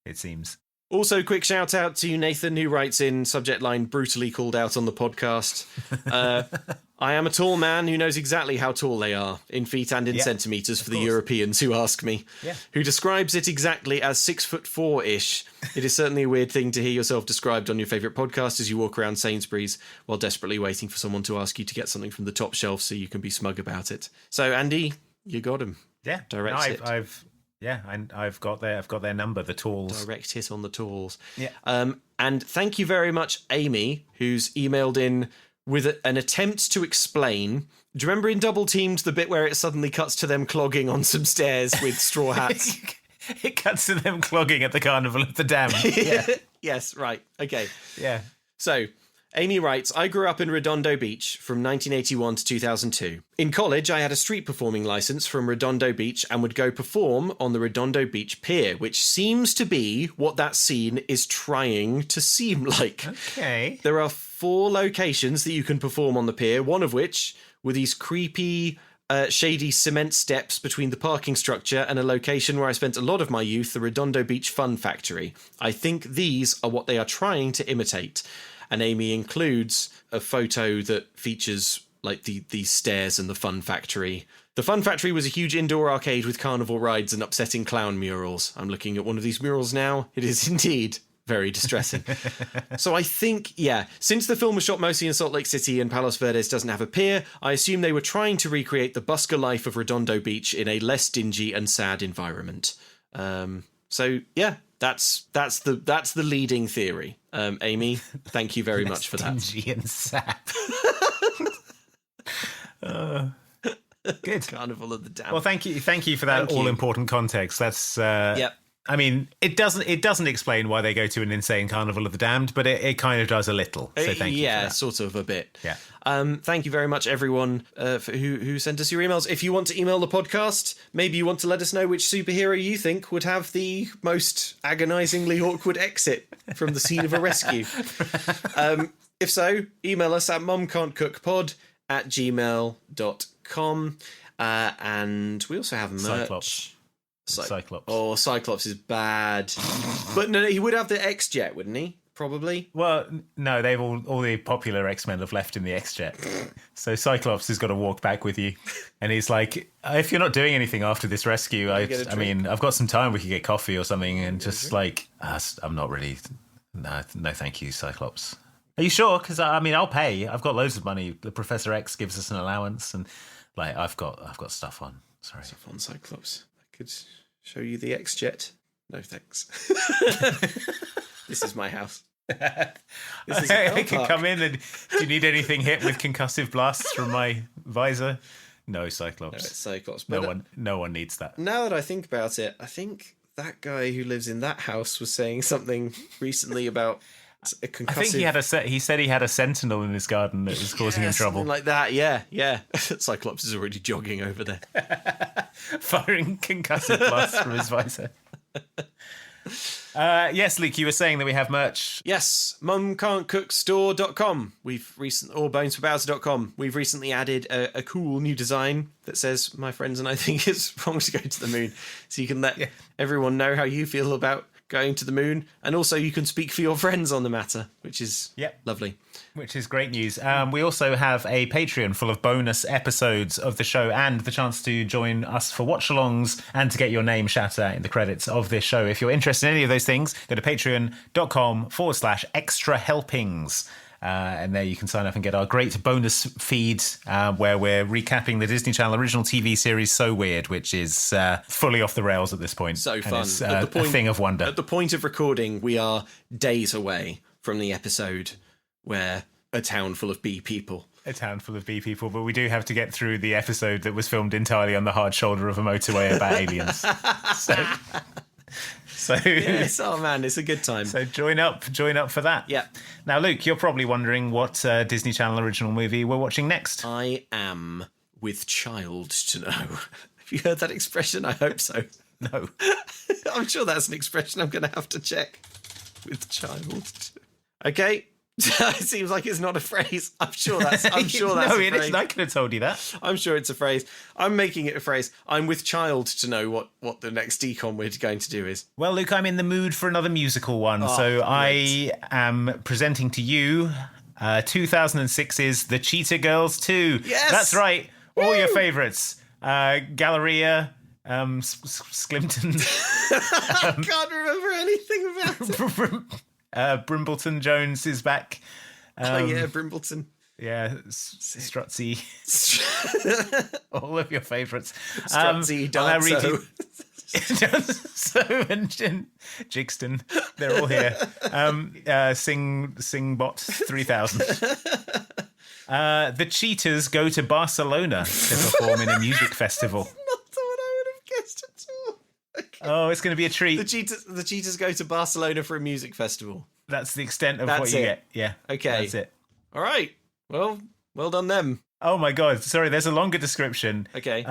It seems. Also, quick shout out to Nathan, who writes in subject line brutally called out on the podcast. I am a tall man who knows exactly how tall they are, in feet and in centimetres for the Europeans who ask me, who describes it exactly as 6'4"-ish. It is certainly a weird thing to hear yourself described on your favourite podcast as you walk around Sainsbury's while desperately waiting for someone to ask you to get something from the top shelf so you can be smug about it. So, Andy, you got him. Yeah. Direct hit. I've got their number, the talls. Direct hit on the talls. Yeah. And thank you very much, Amy, who's emailed in with an attempt to explain. Do you remember in Double Teamed the bit where it suddenly cuts to them clogging on some stairs with straw hats? It cuts to them clogging at the Carnival of the Damned. Yeah. Yes, right. Okay. Yeah. So, Amy writes, I grew up in Redondo Beach from 1981 to 2002. In college, I had a street performing license from Redondo Beach and would go perform on the Redondo Beach Pier, which seems to be what that scene is trying to seem like. Okay. There are 4 locations that you can perform on the pier, one of which were these creepy, shady cement steps between the parking structure and a location where I spent a lot of my youth, the Redondo Beach Fun Factory. I think these are what they are trying to imitate. And Amy includes a photo that features like the stairs and the Fun Factory. The Fun Factory was a huge indoor arcade with carnival rides and upsetting clown murals. I'm looking at one of these murals now. It is indeed very distressing. So I think, since the film was shot mostly in Salt Lake City and Palos Verdes doesn't have a pier, I assume they were trying to recreate the busker life of Redondo Beach in a less dingy and sad environment. That's the leading theory. Amy, thank you very much for that. Dingy and sad. Good. Carnival of the Damned. Well, thank you for that all-important context. That's I mean, it doesn't explain why they go to an insane Carnival of the Damned, but it kind of does a little. So thank you. Yeah, sort of a bit. Yeah. Thank you very much, everyone, who sent us your emails. If you want to email the podcast, maybe you want to let us know which superhero you think would have the most agonisingly awkward exit from the scene of a rescue. If so, email us at mumcan'tcookpod@gmail.com. And we also have merch. Cyclops. Oh, Cyclops is bad. But no, he would have the X-Jet, wouldn't he? Probably. Well, no, they've all the popular X-Men have left in the X-Jet. So Cyclops has got to walk back with you. And he's like, if you're not doing anything after this rescue, I mean, I've got some time, we could get coffee or something. And just like, I'm not really, no, thank you, Cyclops. Are you sure? Because, I mean, I'll pay. I've got loads of money. The Professor X gives us an allowance. And like, I've got stuff on. Sorry. Stuff on Cyclops. I could show you the X-Jet. No, thanks. This is my house. I can come in and do you need anything hit with concussive blasts from my visor? No, Cyclops. No, it's Cyclops. No one needs that. Now that I think about it, I think that guy who lives in that house was saying something recently about a concussive... I think he said he had a sentinel in his garden that was causing him trouble. Something like that, yeah. Cyclops is already jogging over there. Firing concussive blasts from his visor. Yes, Luke, you were saying that we have merch. Yes, mumcan'tcookstore.com. Or bonesforbowser.com. We've recently added a cool new design that says, my friends and I think it's wrong to go to the moon. So you can let everyone know how you feel about going to the moon, and also you can speak for your friends on the matter, which is lovely. Which is great news. We also have a Patreon full of bonus episodes of the show and the chance to join us for watch-alongs and to get your name shouted out in the credits of this show. If you're interested in any of those things, go to patreon.com/extra helpings. And there you can sign up and get our great bonus feed where we're recapping the Disney Channel original TV series So Weird, which is fully off the rails at this point. So fun. It's a thing of wonder. At the point of recording, we are days away from the episode where a town full of bee people a town full of bee people, but we do have to get through the episode that was filmed entirely on the hard shoulder of a motorway about aliens. So yes, oh man, it's a good time. So join up for that. Yeah. Now, Luke, you're probably wondering what Disney Channel original movie we're watching next. I am with child to know. Have you heard that expression? I hope so. No. I'm sure that's an expression I'm going to have to check. With child. Okay. It seems like it's not a phrase. I'm sure that's no, a it phrase. isn't. I could have told you that. I'm sure it's a phrase. I'm making it a phrase. I'm with child to know what the next DCOM we're going to do is. Well, Luke, I'm in the mood for another musical one. So great. I am presenting to you 2006's The Cheetah Girls 2. Yes! That's right. All your favourites. Galleria, Sklimpton. I can't remember anything about it. Brimbleton Jones is back. Brimbleton. Yeah, Strutzy. All of your favourites. Strutzy, Danzo. and Jigston. They're all here. Singbot 3000. The Cheetahs go to Barcelona to perform in a music festival. Not what I would have guessed at all. Okay. Oh, it's going to be a treat. The Cheetahs go to Barcelona for a music festival. That's the extent of what you get. Yeah. Okay. That's it. All right. Well done them. Oh my God. Sorry, there's a longer description. Okay.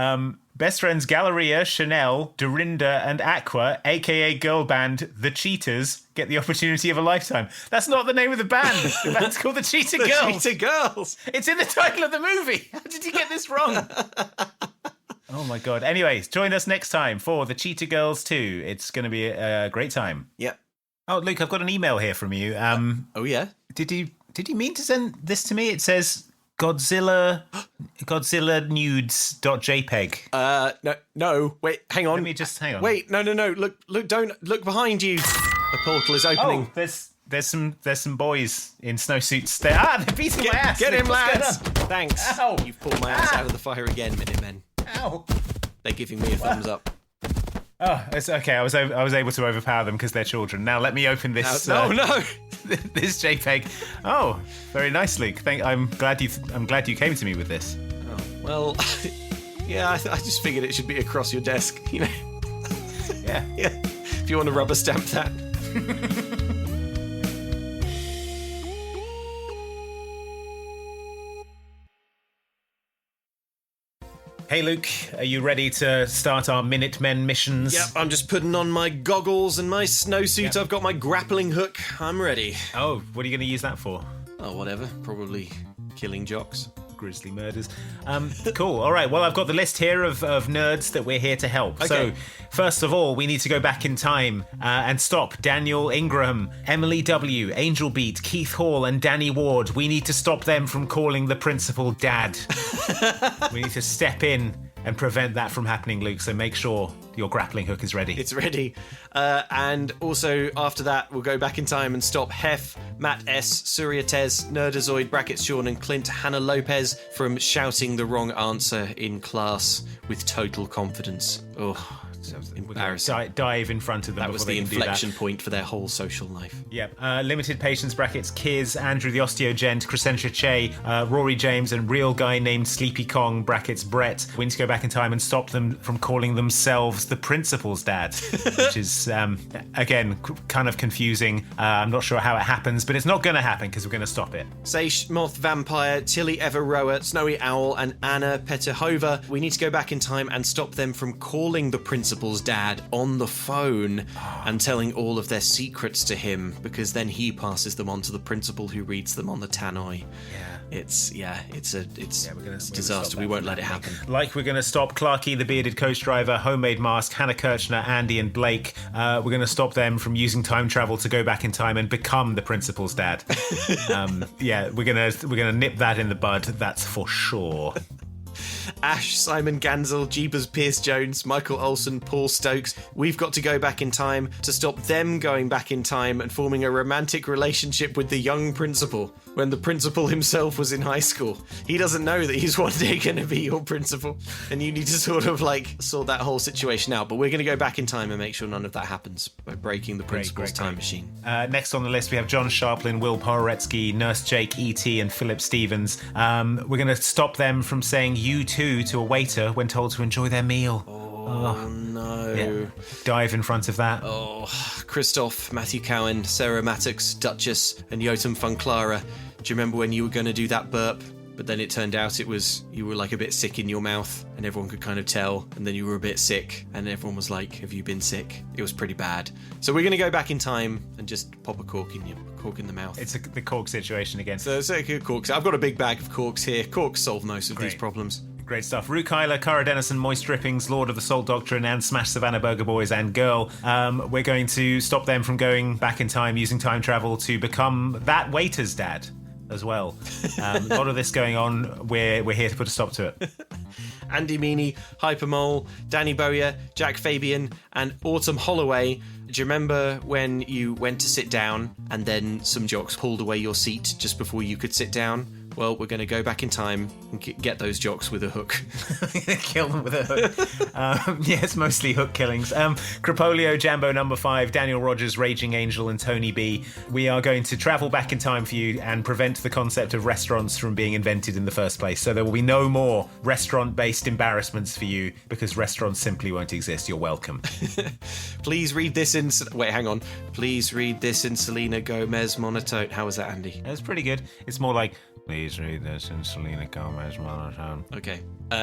Best friends Galleria, Chanel, Dorinda, and Aqua, aka girl band The Cheetahs, get the opportunity of a lifetime. That's not the name of the band. The band's called The Cheetah Girls. Cheetah Girls. It's in the title of the movie. How did you get this wrong? Oh my God. Anyways, join us next time for The Cheetah Girls 2. It's going to be a great time. Yep. Oh, Luke, I've got an email here from you. Oh yeah. Did you mean to send this to me? It says godzillanudes.jpg. No. Wait, hang on. Let me just hang on. Wait, no. Look, don't look behind you. The portal is opening. Oh, there's some boys in snowsuits there. They're beating my ass. Get him, What's going lads. on? Thanks. Ow. You've pulled my ass out of the fire again, Minutemen. Ow. They're giving me a thumbs up. Oh, it's okay. I was able to overpower them because they're children. Now let me open this. No. This JPEG. Oh, very nice, Luke. I'm glad you came to me with this. Oh, well, yeah. I just figured it should be across your desk. You know. Yeah. If you want to rubber stamp that. Hey Luke, are you ready to start our Minutemen missions? Yep, I'm just putting on my goggles and my snowsuit. Yep. I've got my grappling hook. I'm ready. Oh, what are you going to use that for? Oh, whatever. Probably killing jocks. Grisly murders. Cool. All right. Well, I've got the list here of nerds that we're here to help. Okay. So, first of all, we need to go back in time and stop Daniel Ingraham, Emily W., Angel Beat, Keith Hall, and Danny Ward. We need to stop them from calling the principal Dad. We need to step in and prevent that from happening, Luke. So make sure your grappling hook is ready. It's ready. And also, after that, we'll go back in time and stop Hef, Matt S., Surya Tez, Nerdazoid, brackets Sean and Clint, Hannah Lopez from shouting the wrong answer in class with total confidence. Oh, embarrassing. Dive in front of them. That was the inflection point for their whole social life. Yep. Limited Patience, brackets Kiz, Andrew the Osteogent, Crescentia Che, Rory James, and real guy named Sleepy Kong, brackets Brett. We need to go back in time and stop them from calling themselves the principal's dad, which is, again, kind of confusing. I'm not sure how it happens, but it's not going to happen because we're going to stop it. Seish, Moth Vampire, Tilly Everrower, Snowy Owl, and Anna Petahova. We need to go back in time and stop them from calling the principal's dad on the phone and telling all of their secrets to him, because then he passes them on to the principal who reads them on the tannoy. It's a disaster. We won't let it happen. Like we're going to stop Clarky the bearded coach driver, Homemade Mask, Hannah Kirchner, Andy and Blake. We're going to stop them from using time travel to go back in time and become the principal's dad. We're gonna nip that in the bud. That's for sure. Ash, Simon Gansel, Jeepers Pierce Jones, Michael Olsen, Paul Stokes. We've got to go back in time to stop them going back in time and forming a romantic relationship with the young principal when the principal himself was in high school. He doesn't know that he's one day going to be your principal, and you need to sort that whole situation out. But we're going to go back in time and make sure none of that happens by breaking the principal's time machine. Next on the list, we have John Sharplin, Will Pororetsky, Nurse Jake, E.T. and Philip Stevens. We're going to stop them from saying you too to a waiter when told to enjoy their meal. Oh no. Yeah. Dive in front of that. Oh, Christoph, Matthew Cowan, Sarah Mattox, Duchess, and Yotam Funklara. Do you remember when you were going to do that burp? But then it turned out you were like a bit sick in your mouth, and everyone could kind of tell, and then you were a bit sick, and everyone was like, have you been sick? It was pretty bad. So we're going to go back in time and just pop a cork in the mouth. It's the cork situation again. So it's like a cork. I've got a big bag of corks here. Corks solve most of these problems. Great stuff. Root Kyler, Cara Dennison, Moist Drippings, Lord of the Salt Doctrine, and Smash Savannah Burger Boys and Girl. We're going to stop them from going back in time using time travel to become that waiter's dad as well. A lot of this going on. We're here to put a stop to it. Andy Meany, Hypermole, Danny Bowyer, Jack Fabian, and Autumn Holloway. Do you remember when you went to sit down and then some jocks pulled away your seat just before you could sit down? Well, we're going to go back in time and get those jocks with a hook. Kill them with a hook. It's mostly hook killings. Crapolio, Jambo number 5, Daniel Rogers, Raging Angel, and Tony B. We are going to travel back in time for you and prevent the concept of restaurants from being invented in the first place. So there will be no more restaurant-based embarrassments for you because restaurants simply won't exist. You're welcome. Please read this in... Wait, hang on. Please read this in Selena Gomez monotone. How was that, Andy? That's pretty good. It's more like... Please read this in Selena Gomez monotone. Okay.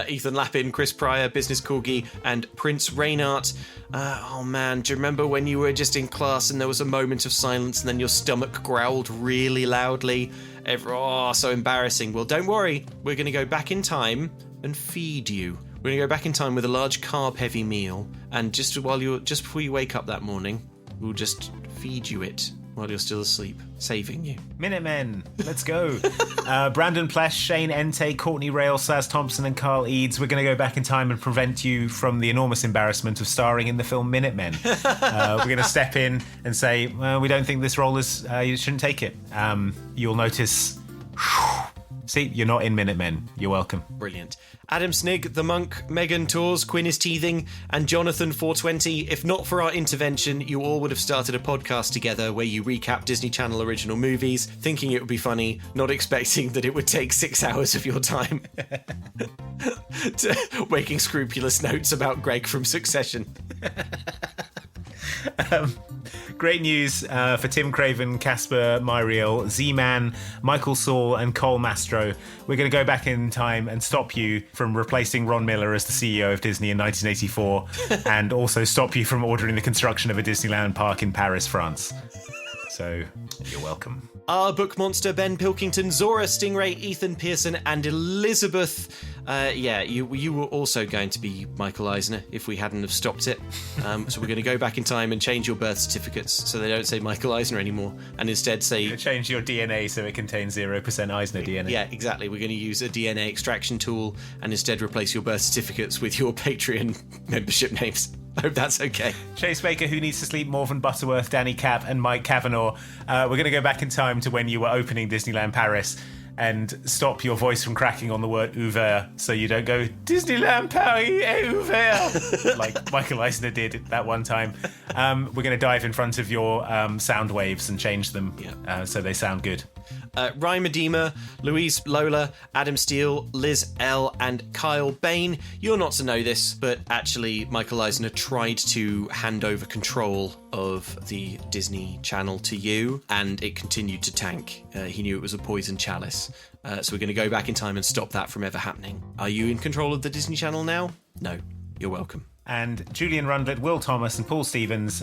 Ethan Lappin, Chris Pryor, Business Corgi, and Prince Reynart. Oh man, do you remember when you were just in class and there was a moment of silence and then your stomach growled really loudly? So embarrassing. Well, don't worry. We're going to go back in time and feed you. We're going to go back in time with a large carb-heavy meal, and just before you wake up that morning, we'll just feed you it while you're still asleep, saving you. Minutemen, let's go. Brandon Plesh, Shane Entay, Courtney Rail, Saz Thompson, and Carl Eads. We're going to go back in time and prevent you from the enormous embarrassment of starring in the film Minutemen. We're going to step in and say, well, we don't think this role is, you shouldn't take it. You'll notice... See, you're not in Minutemen. You're welcome. Brilliant. Adam Snigg, The Monk, Megan Tours, Quinn is Teething, and Jonathan 420. If not for our intervention, you all would have started a podcast together where you recap Disney Channel original movies, thinking it would be funny, not expecting that it would take 6 hours of your time. Making scrupulous notes about Greg from Succession. Great news for Tim Craven, Casper Myriel, Z-Man, Michael Saul, and Cole Mastro. We're going to go back in time and stop you from replacing Ron Miller as the CEO of Disney in 1984, and also stop you from ordering the construction of a Disneyland park in Paris, France. So, you're welcome. Our book monster, Ben Pilkington, Zora Stingray, Ethan Pearson, and Elizabeth. You were also going to be Michael Eisner if we hadn't have stopped it. So we're going to go back in time and change your birth certificates so they don't say Michael Eisner anymore, and instead say... Change your DNA so it contains 0% Eisner DNA. Yeah, exactly. We're going to use a DNA extraction tool and instead replace your birth certificates with your Patreon membership names. I hope that's okay. Chase Baker, Who Needs to Sleep, Morven Butterworth, Danny Capp, and Mike Kavanagh. We're going to go back in time to when you were opening Disneyland Paris and stop your voice from cracking on the word ouvert so you don't go, Disneyland Paris est ouvert, like Michael Eisner did that one time. We're going to dive in front of your sound waves and change them so they sound good. Ryan Medema, Louise Lola, Adam Steele, Liz L, and Kyle Bain. You're not to know this, but actually Michael Eisner tried to hand over control of the Disney Channel to you, and it continued to tank. He knew it was a poison chalice. So we're going to go back in time and stop that from ever happening. Are you in control of the Disney Channel now? No. You're welcome. And Julian Rundlet, Will Thomas, and Paul Stevens,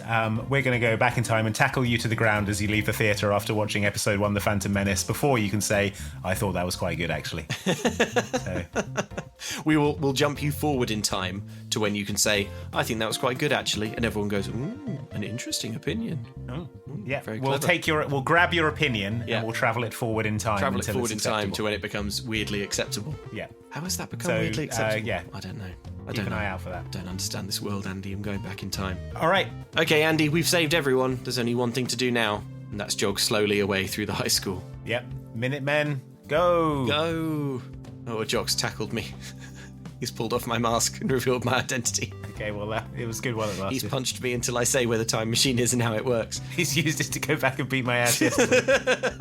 we're going to go back in time and tackle you to the ground as you leave the theatre after watching episode 1, The Phantom Menace, before you can say, I thought that was quite good, actually. So. We'll jump you forward in time to when you can say, I think that was quite good, actually, and everyone goes, an interesting opinion. Yeah, Very we'll clever. we'll grab your opinion and we'll travel it forward in time. Travel it until forward it's in time acceptable. to when it becomes weirdly acceptable. Yeah. How has that become weirdly acceptable? Yeah. I don't know. Keep an eye out for that. Don't understand this world, Andy. I'm going back in time. All right. Okay, Andy, we've saved everyone. There's only one thing to do now, and that's jog slowly away through the high school. Yep. Minutemen, go! Go! Oh, Jock's tackled me. He's pulled off my mask and revealed my identity. Okay, well, it was good while it lasted. He's punched me until I say where the time machine is and how it works. He's used it to go back and beat my ass yesterday.